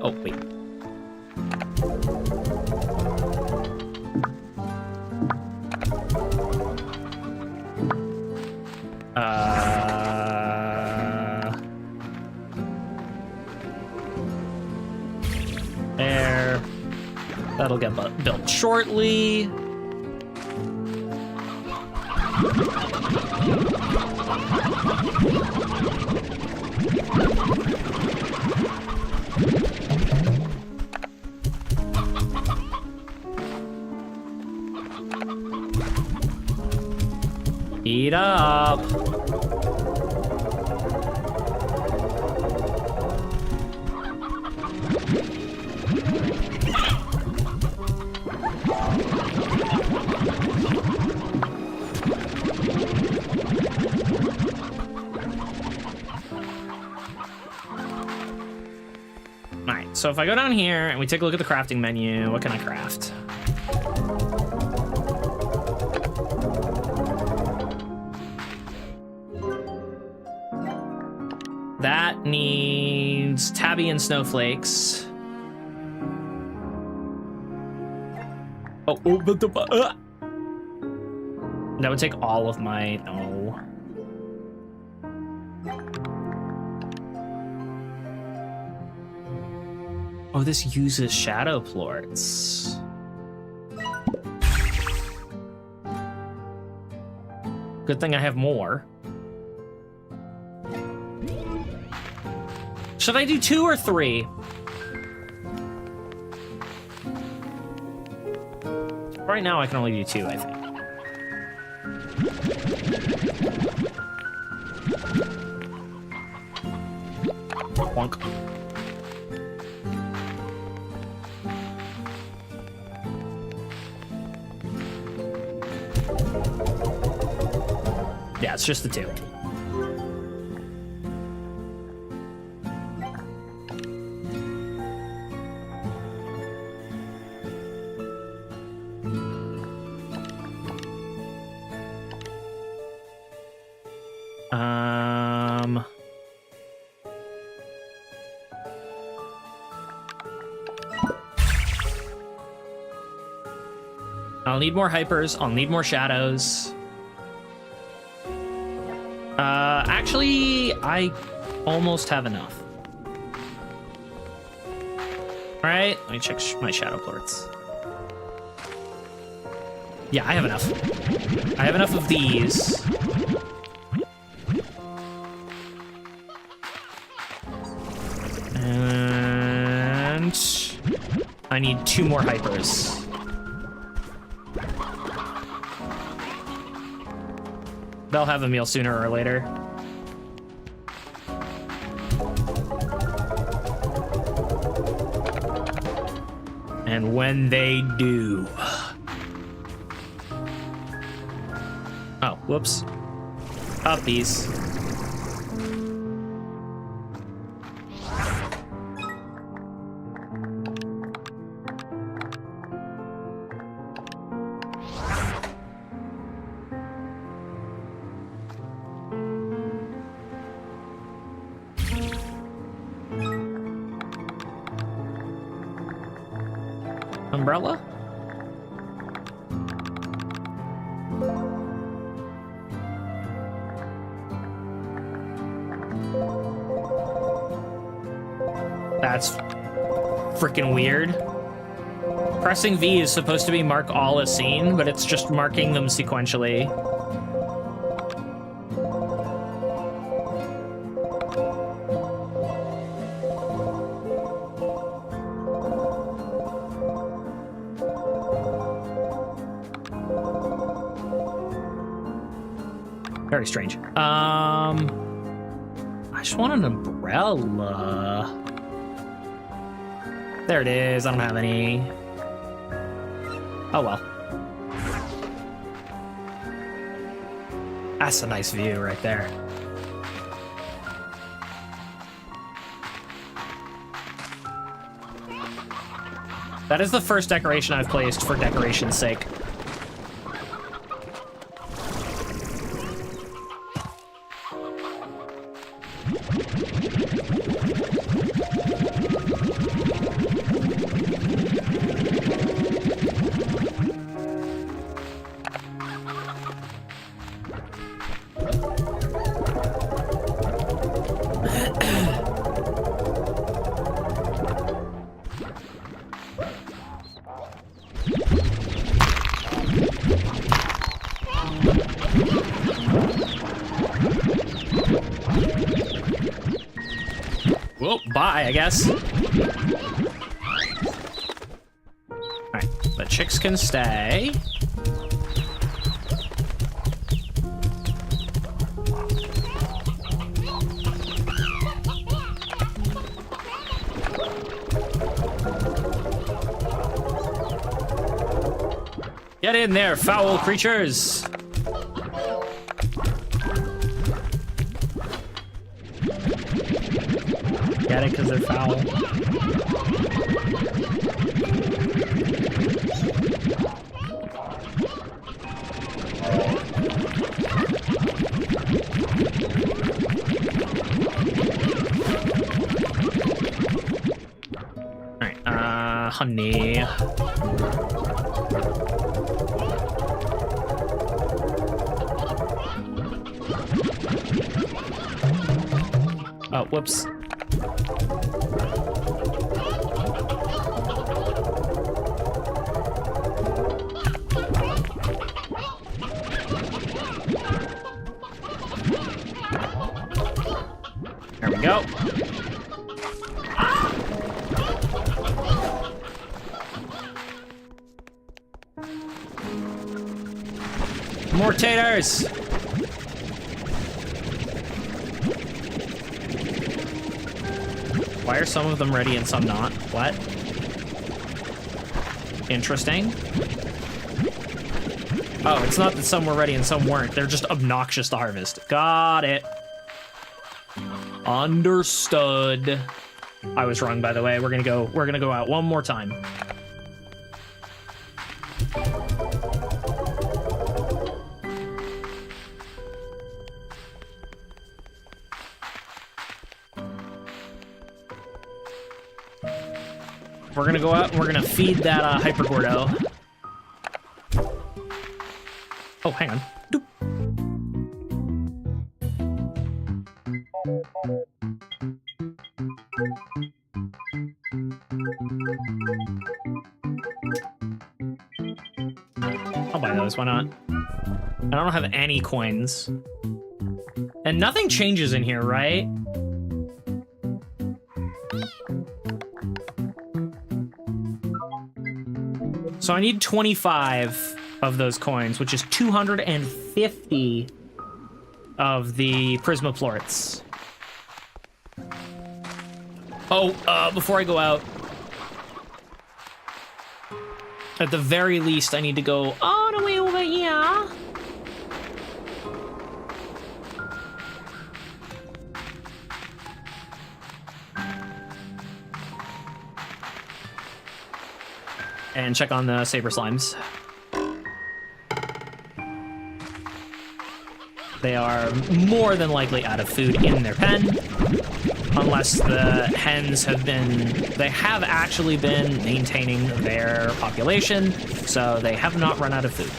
Oh, wait. There. That'll get built shortly. Speed up. Alright, so if I go down here and we take a look at the crafting menu, what can I craft? That needs tabby and snowflakes. Oh, but the That would take all of my... No. Oh, this uses shadow plorts. Good thing I have more. Should I do 2 or 3? Right now I can only do 2, I think. Bonk. Yeah, it's just the 2. I'll need more hypers. I'll need more shadows. Actually, I almost have enough. All right, let me check my shadow plorts. Yeah, I have enough. I have enough of these. And I need 2 more hypers. They'll have a meal sooner or later. And when they do... Oh, whoops. Puppies. Umbrella? That's freaking weird. Pressing V is supposed to be mark all as seen, but it's just marking them sequentially. Very strange. I just want an umbrella. There it is. I don't have any. Oh well. That's a nice view right there. That is the first decoration I've placed for decoration's sake. Well, bye, I guess. Alright, the chicks can stay. Get in there, foul creatures! Get it, because they're foul. Alright, honey. Oh, whoops. There we go. More taters! Why are some of them ready and some not? What? Interesting. Oh, it's not that some were ready and some weren't. They're just obnoxious to harvest. Got it. Understood. I was wrong, by the way. We're gonna go out one more time. We're gonna go out and we're gonna feed that Hyper Gordo. Oh, hang on. Doop. I'll buy those, why not? I don't have any coins. And nothing changes in here, right? So I need 25 of those coins, which is 250 of the Prismaplorts. Oh, before I go out, at the very least, I need to go all the way over here. And check on the Saber Slimes. They are more than likely out of food in their pen. Unless the hens have been... They have actually been maintaining their population, so they have not run out of food.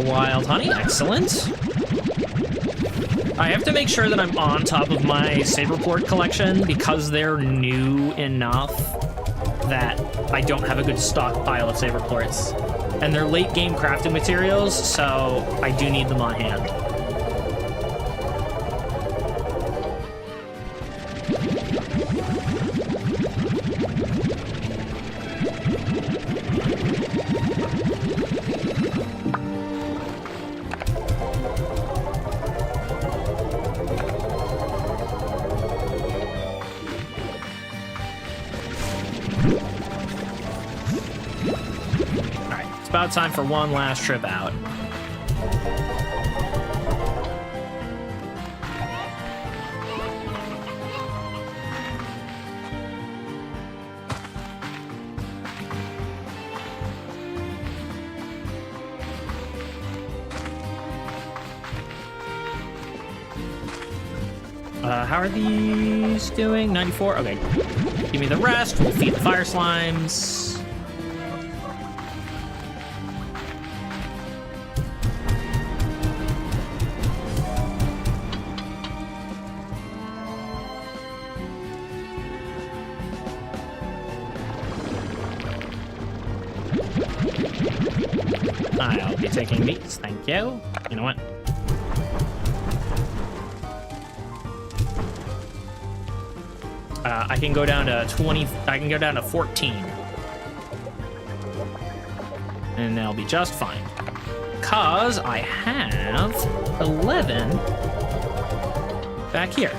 Wild honey, excellent. I have to make sure that I'm on top of my Saberplort collection because they're new enough that I don't have a good stockpile of Saberplorts. And they're late game crafting materials, so I do need them on hand. About time for one last trip out. How are these doing? 94? Okay. Give me the rest. We'll feed the fire slimes. I'll be taking these, thank you. You know what? I can go down to 20. I can go down to 14. And I'll be just fine. Because I have 11 back here.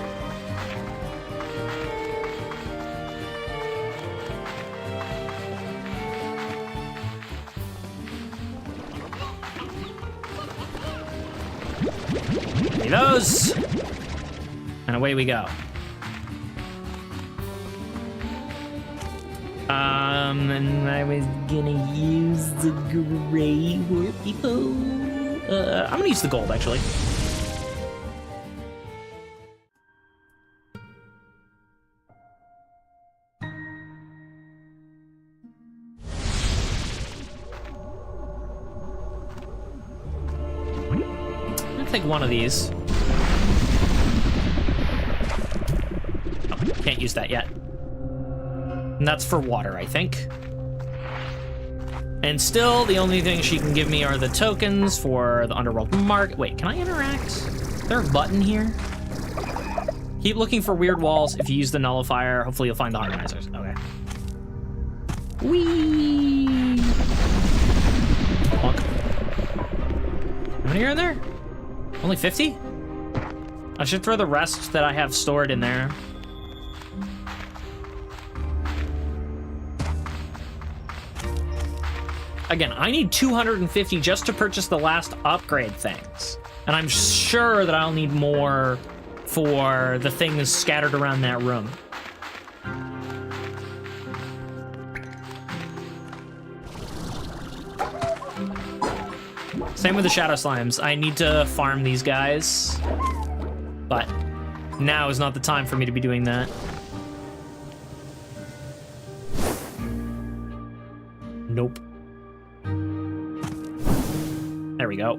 Those, and away we go. And I was gonna use the gray Warpy-po. I'm gonna use the gold, actually. I'll take one of these. Oh, can't use that yet. And that's for water, I think. And still, the only thing she can give me are the tokens for the Underworld Market. Wait, can I interact? Is there a button here? Keep looking for weird walls. If you use the nullifier, hopefully you'll find the harmonizers. Okay. Whee! Honk. How many are in there? Only 50? I should throw the rest that I have stored in there. Again, I need 250 just to purchase the last upgrade things. And I'm sure that I'll need more for the things scattered around that room. Same with the Shadow Slimes. I need to farm these guys. But now is not the time for me to be doing that. Nope. There we go.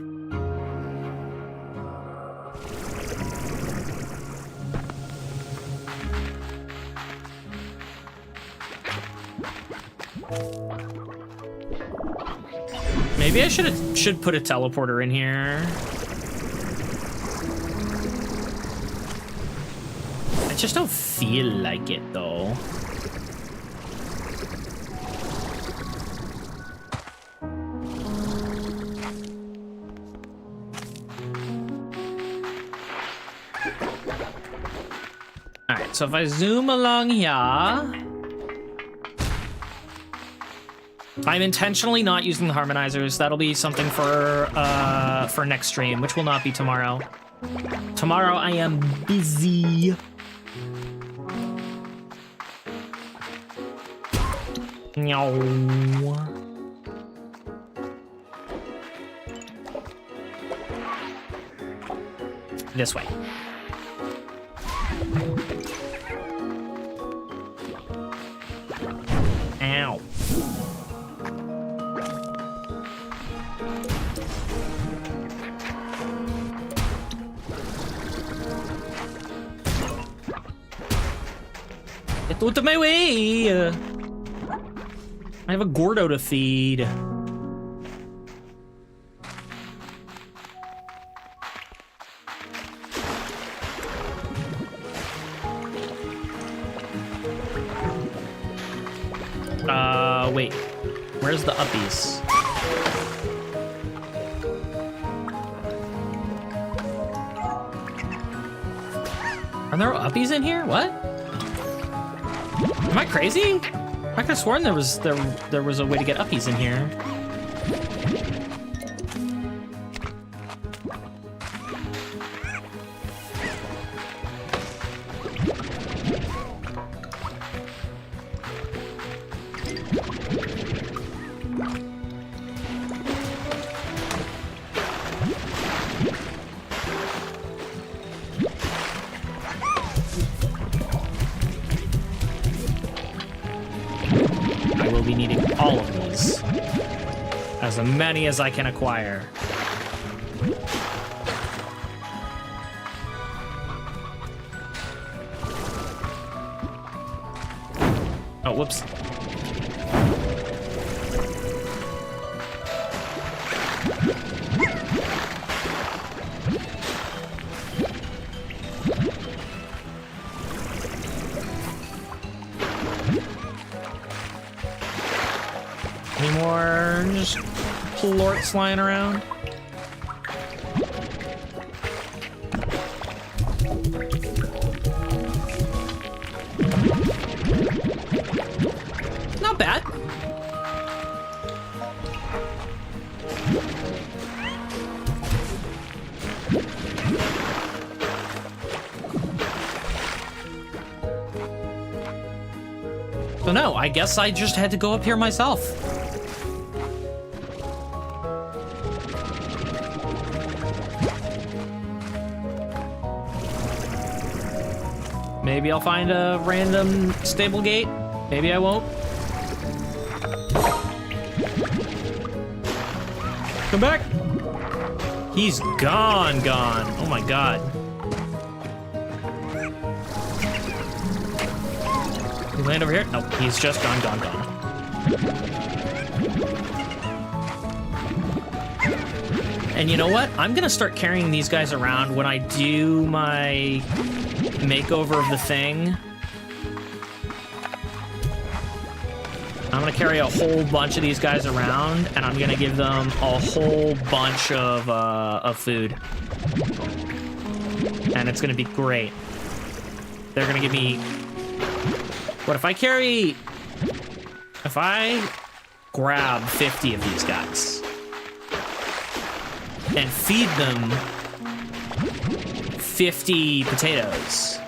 Maybe I should put a teleporter in here. I just don't feel like it though. So if I zoom along here, I'm intentionally not using the harmonizers. That'll be something for next stream, which will not be tomorrow. Tomorrow I am busy. No. This way. Ow. Get out of my way! I have a Gordo to feed. Wait. Where's the uppies? Are there uppies in here? What? Am I crazy? I could have sworn there was a way to get uppies in here. Be needing all of these. As many as I can acquire. Oh, whoops. plorts lying around. Not bad. So no, I guess I just had to go up here myself. Maybe I'll find a random stable gate. Maybe I won't. Come back. He's gone. Oh my god. He land over here? No, he's just gone. And you know what? I'm gonna start carrying these guys around when I do my makeover of the thing. I'm gonna carry a whole bunch of these guys around, and I'm gonna give them a whole bunch of food. And it's gonna be great. They're gonna give me... What if I grab 50 of these guys and feed them 50 potatoes?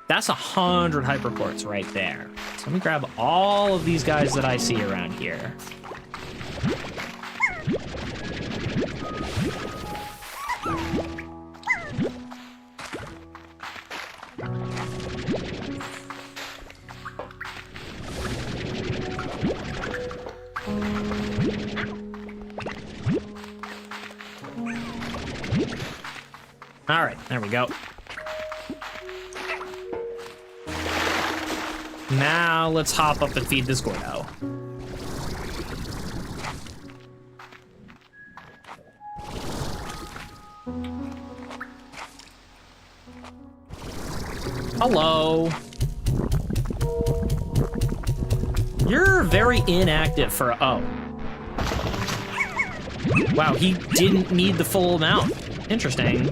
That's 100 hyperports right there. So let me grab all of these guys that I see around here. All right, there we go. Now let's hop up and feed this Gordo. Hello. You're very inactive for... Oh. Wow, he didn't need the full amount. Interesting.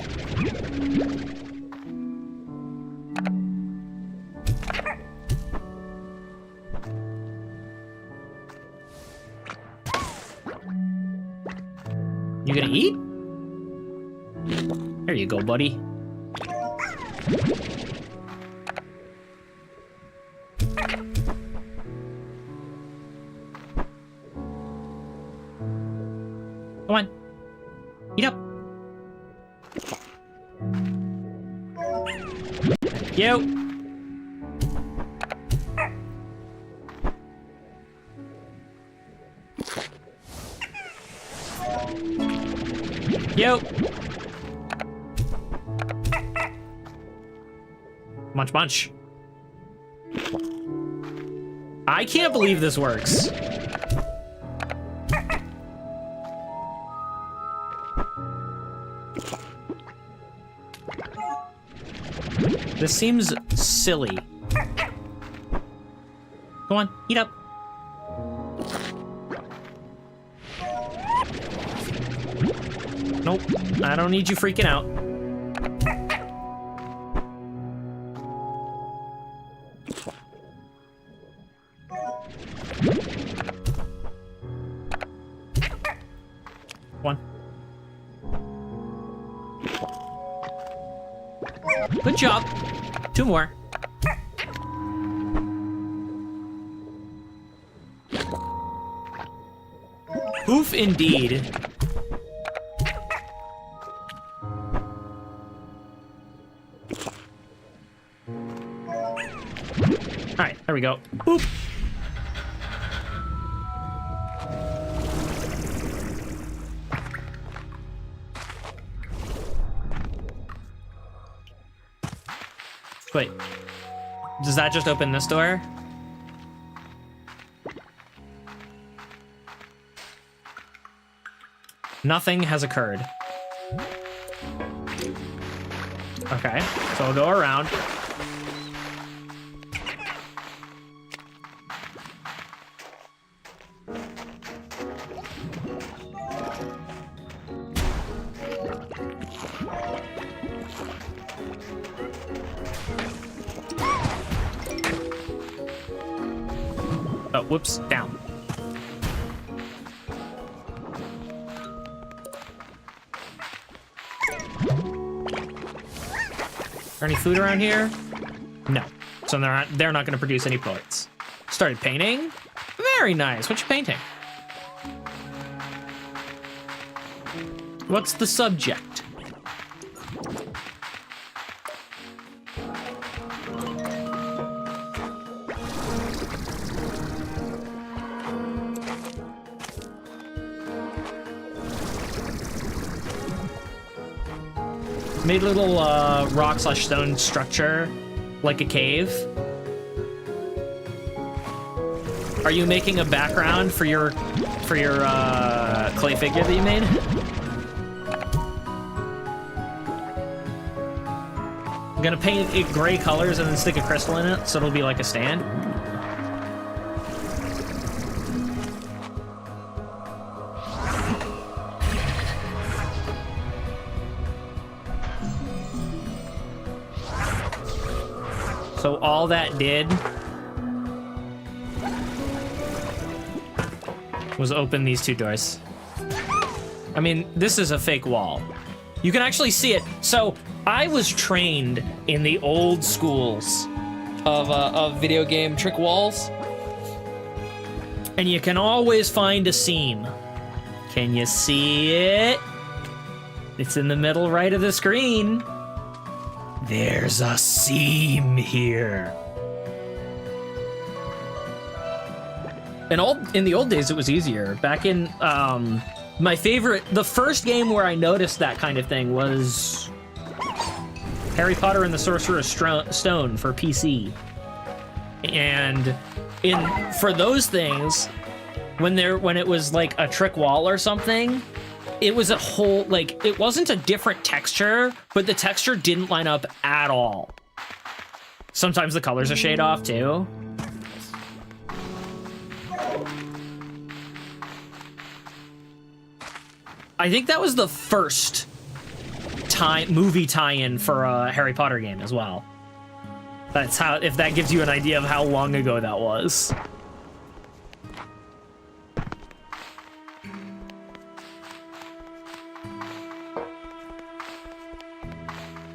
You gonna eat? There you go, buddy. Come on. Eat up. Thank you. Yo. Munch. I can't believe this works. This seems silly. Go on, eat up. Nope, I don't need you freaking out. One. Good job. 2 more. Oof, indeed. All right, there we go. Boop. Wait, does that just open this door? Nothing has occurred. Okay, so I'll go around. Whoops, down. Is there any food around here? No. So they're not going to produce any points. Started painting. Very nice. What you painting? What's the subject? Made a little rock/stone structure, like a cave. Are you making a background for your clay figure that you made? I'm gonna paint it gray colors and then stick a crystal in it, so it'll be like a stand. So all that did was open these two doors. I mean, this is a fake wall. You can actually see it. So I was trained in the old schools of video game trick walls. And you can always find a seam. Can you see it? It's in the middle right of the screen. There's a seam here. In the old days, it was easier. Back in the first game where I noticed that kind of thing was Harry Potter and the Sorcerer's Stone for PC. And for those things, when it was like a trick wall or something, it was a whole, like, it wasn't a different texture, but the texture didn't line up at all. Sometimes the colors are shade off too. I think that was the first movie tie-in for a Harry Potter game as well. That's how, if that gives you an idea of how long ago that was.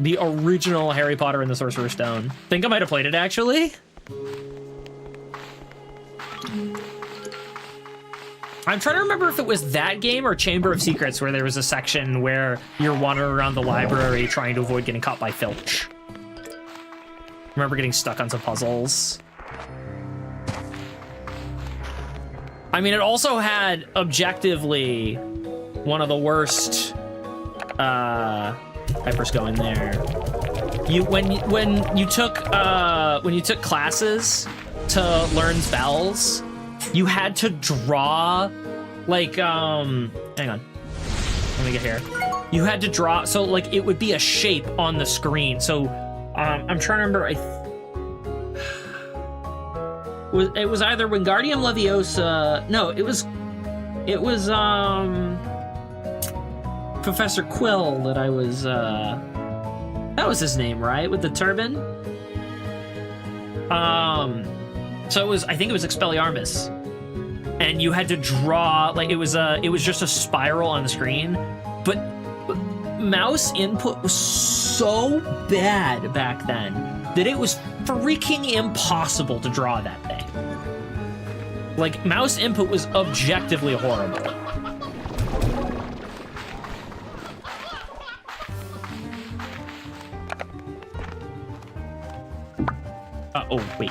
The original Harry Potter and the Sorcerer's Stone. Think I might have played it, actually. I'm trying to remember if it was that game or Chamber of Secrets, where there was a section where you're wandering around the library trying to avoid getting caught by Filch. Remember getting stuck on some puzzles. I mean, it also had, objectively, one of the worst... Hyper's going there. When you took classes to learn spells, you had to draw, like, hang on. Let me get here. You had to draw, so, like, it would be a shape on the screen. So, I'm trying to remember, it was either Wingardium Leviosa, no, it was, Professor Quill that I was, that was his name, right? With the turban? So it was, I think it was Expelliarmus. And you had to draw, like, it was just a spiral on the screen, but mouse input was so bad back then that it was freaking impossible to draw that thing. Like, mouse input was objectively horrible. Oh, wait.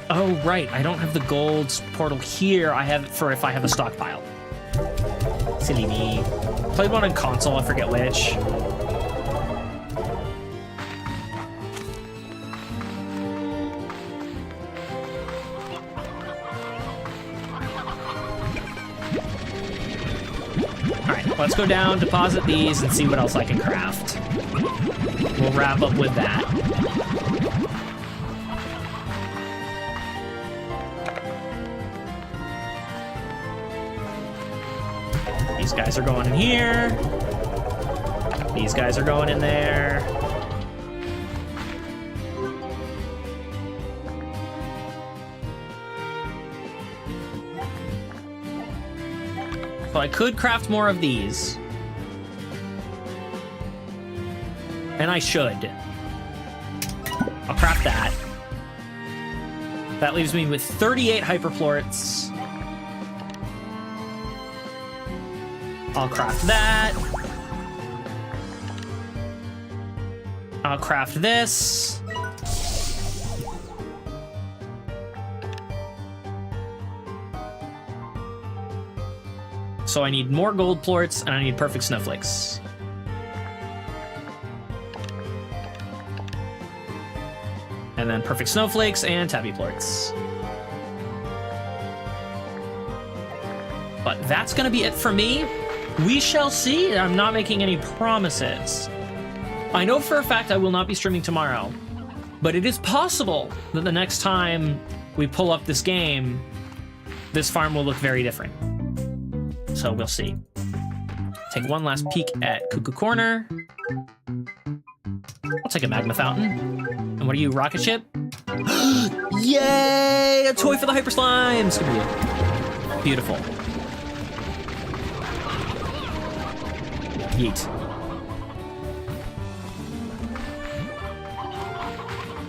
Oh, right. I don't have the gold portal here. I have it for if I have a stockpile. Silly me. Played one on console, I forget which. Alright, let's go down, deposit these, and see what else I can craft. We'll wrap up with that. These guys are going in here. These guys are going in there. So I could craft more of these. And I should. I'll craft that. That leaves me with 38 hyperplorts. I'll craft that. I'll craft this. So I need more gold plorts and I need perfect snowflakes. And then perfect snowflakes and tabby plorts. But that's gonna be it for me. We shall see. I'm not making any promises. I know for a fact I will not be streaming tomorrow, but it is possible that the next time we pull up this game, this farm will look very different. So we'll see. Take one last peek at Cuckoo Corner. I'll take a magma fountain. And what are you, rocket ship? Yay! A toy for the hyper slimes! Come here. Beautiful. Yeet.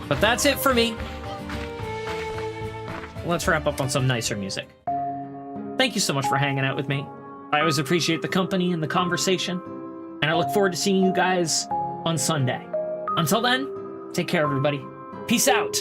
But that's it for me. Let's wrap up on some nicer music. Thank you so much for hanging out with me. I always appreciate the company and the conversation, and I look forward to seeing you guys on Sunday. Until then, take care, everybody. Peace out.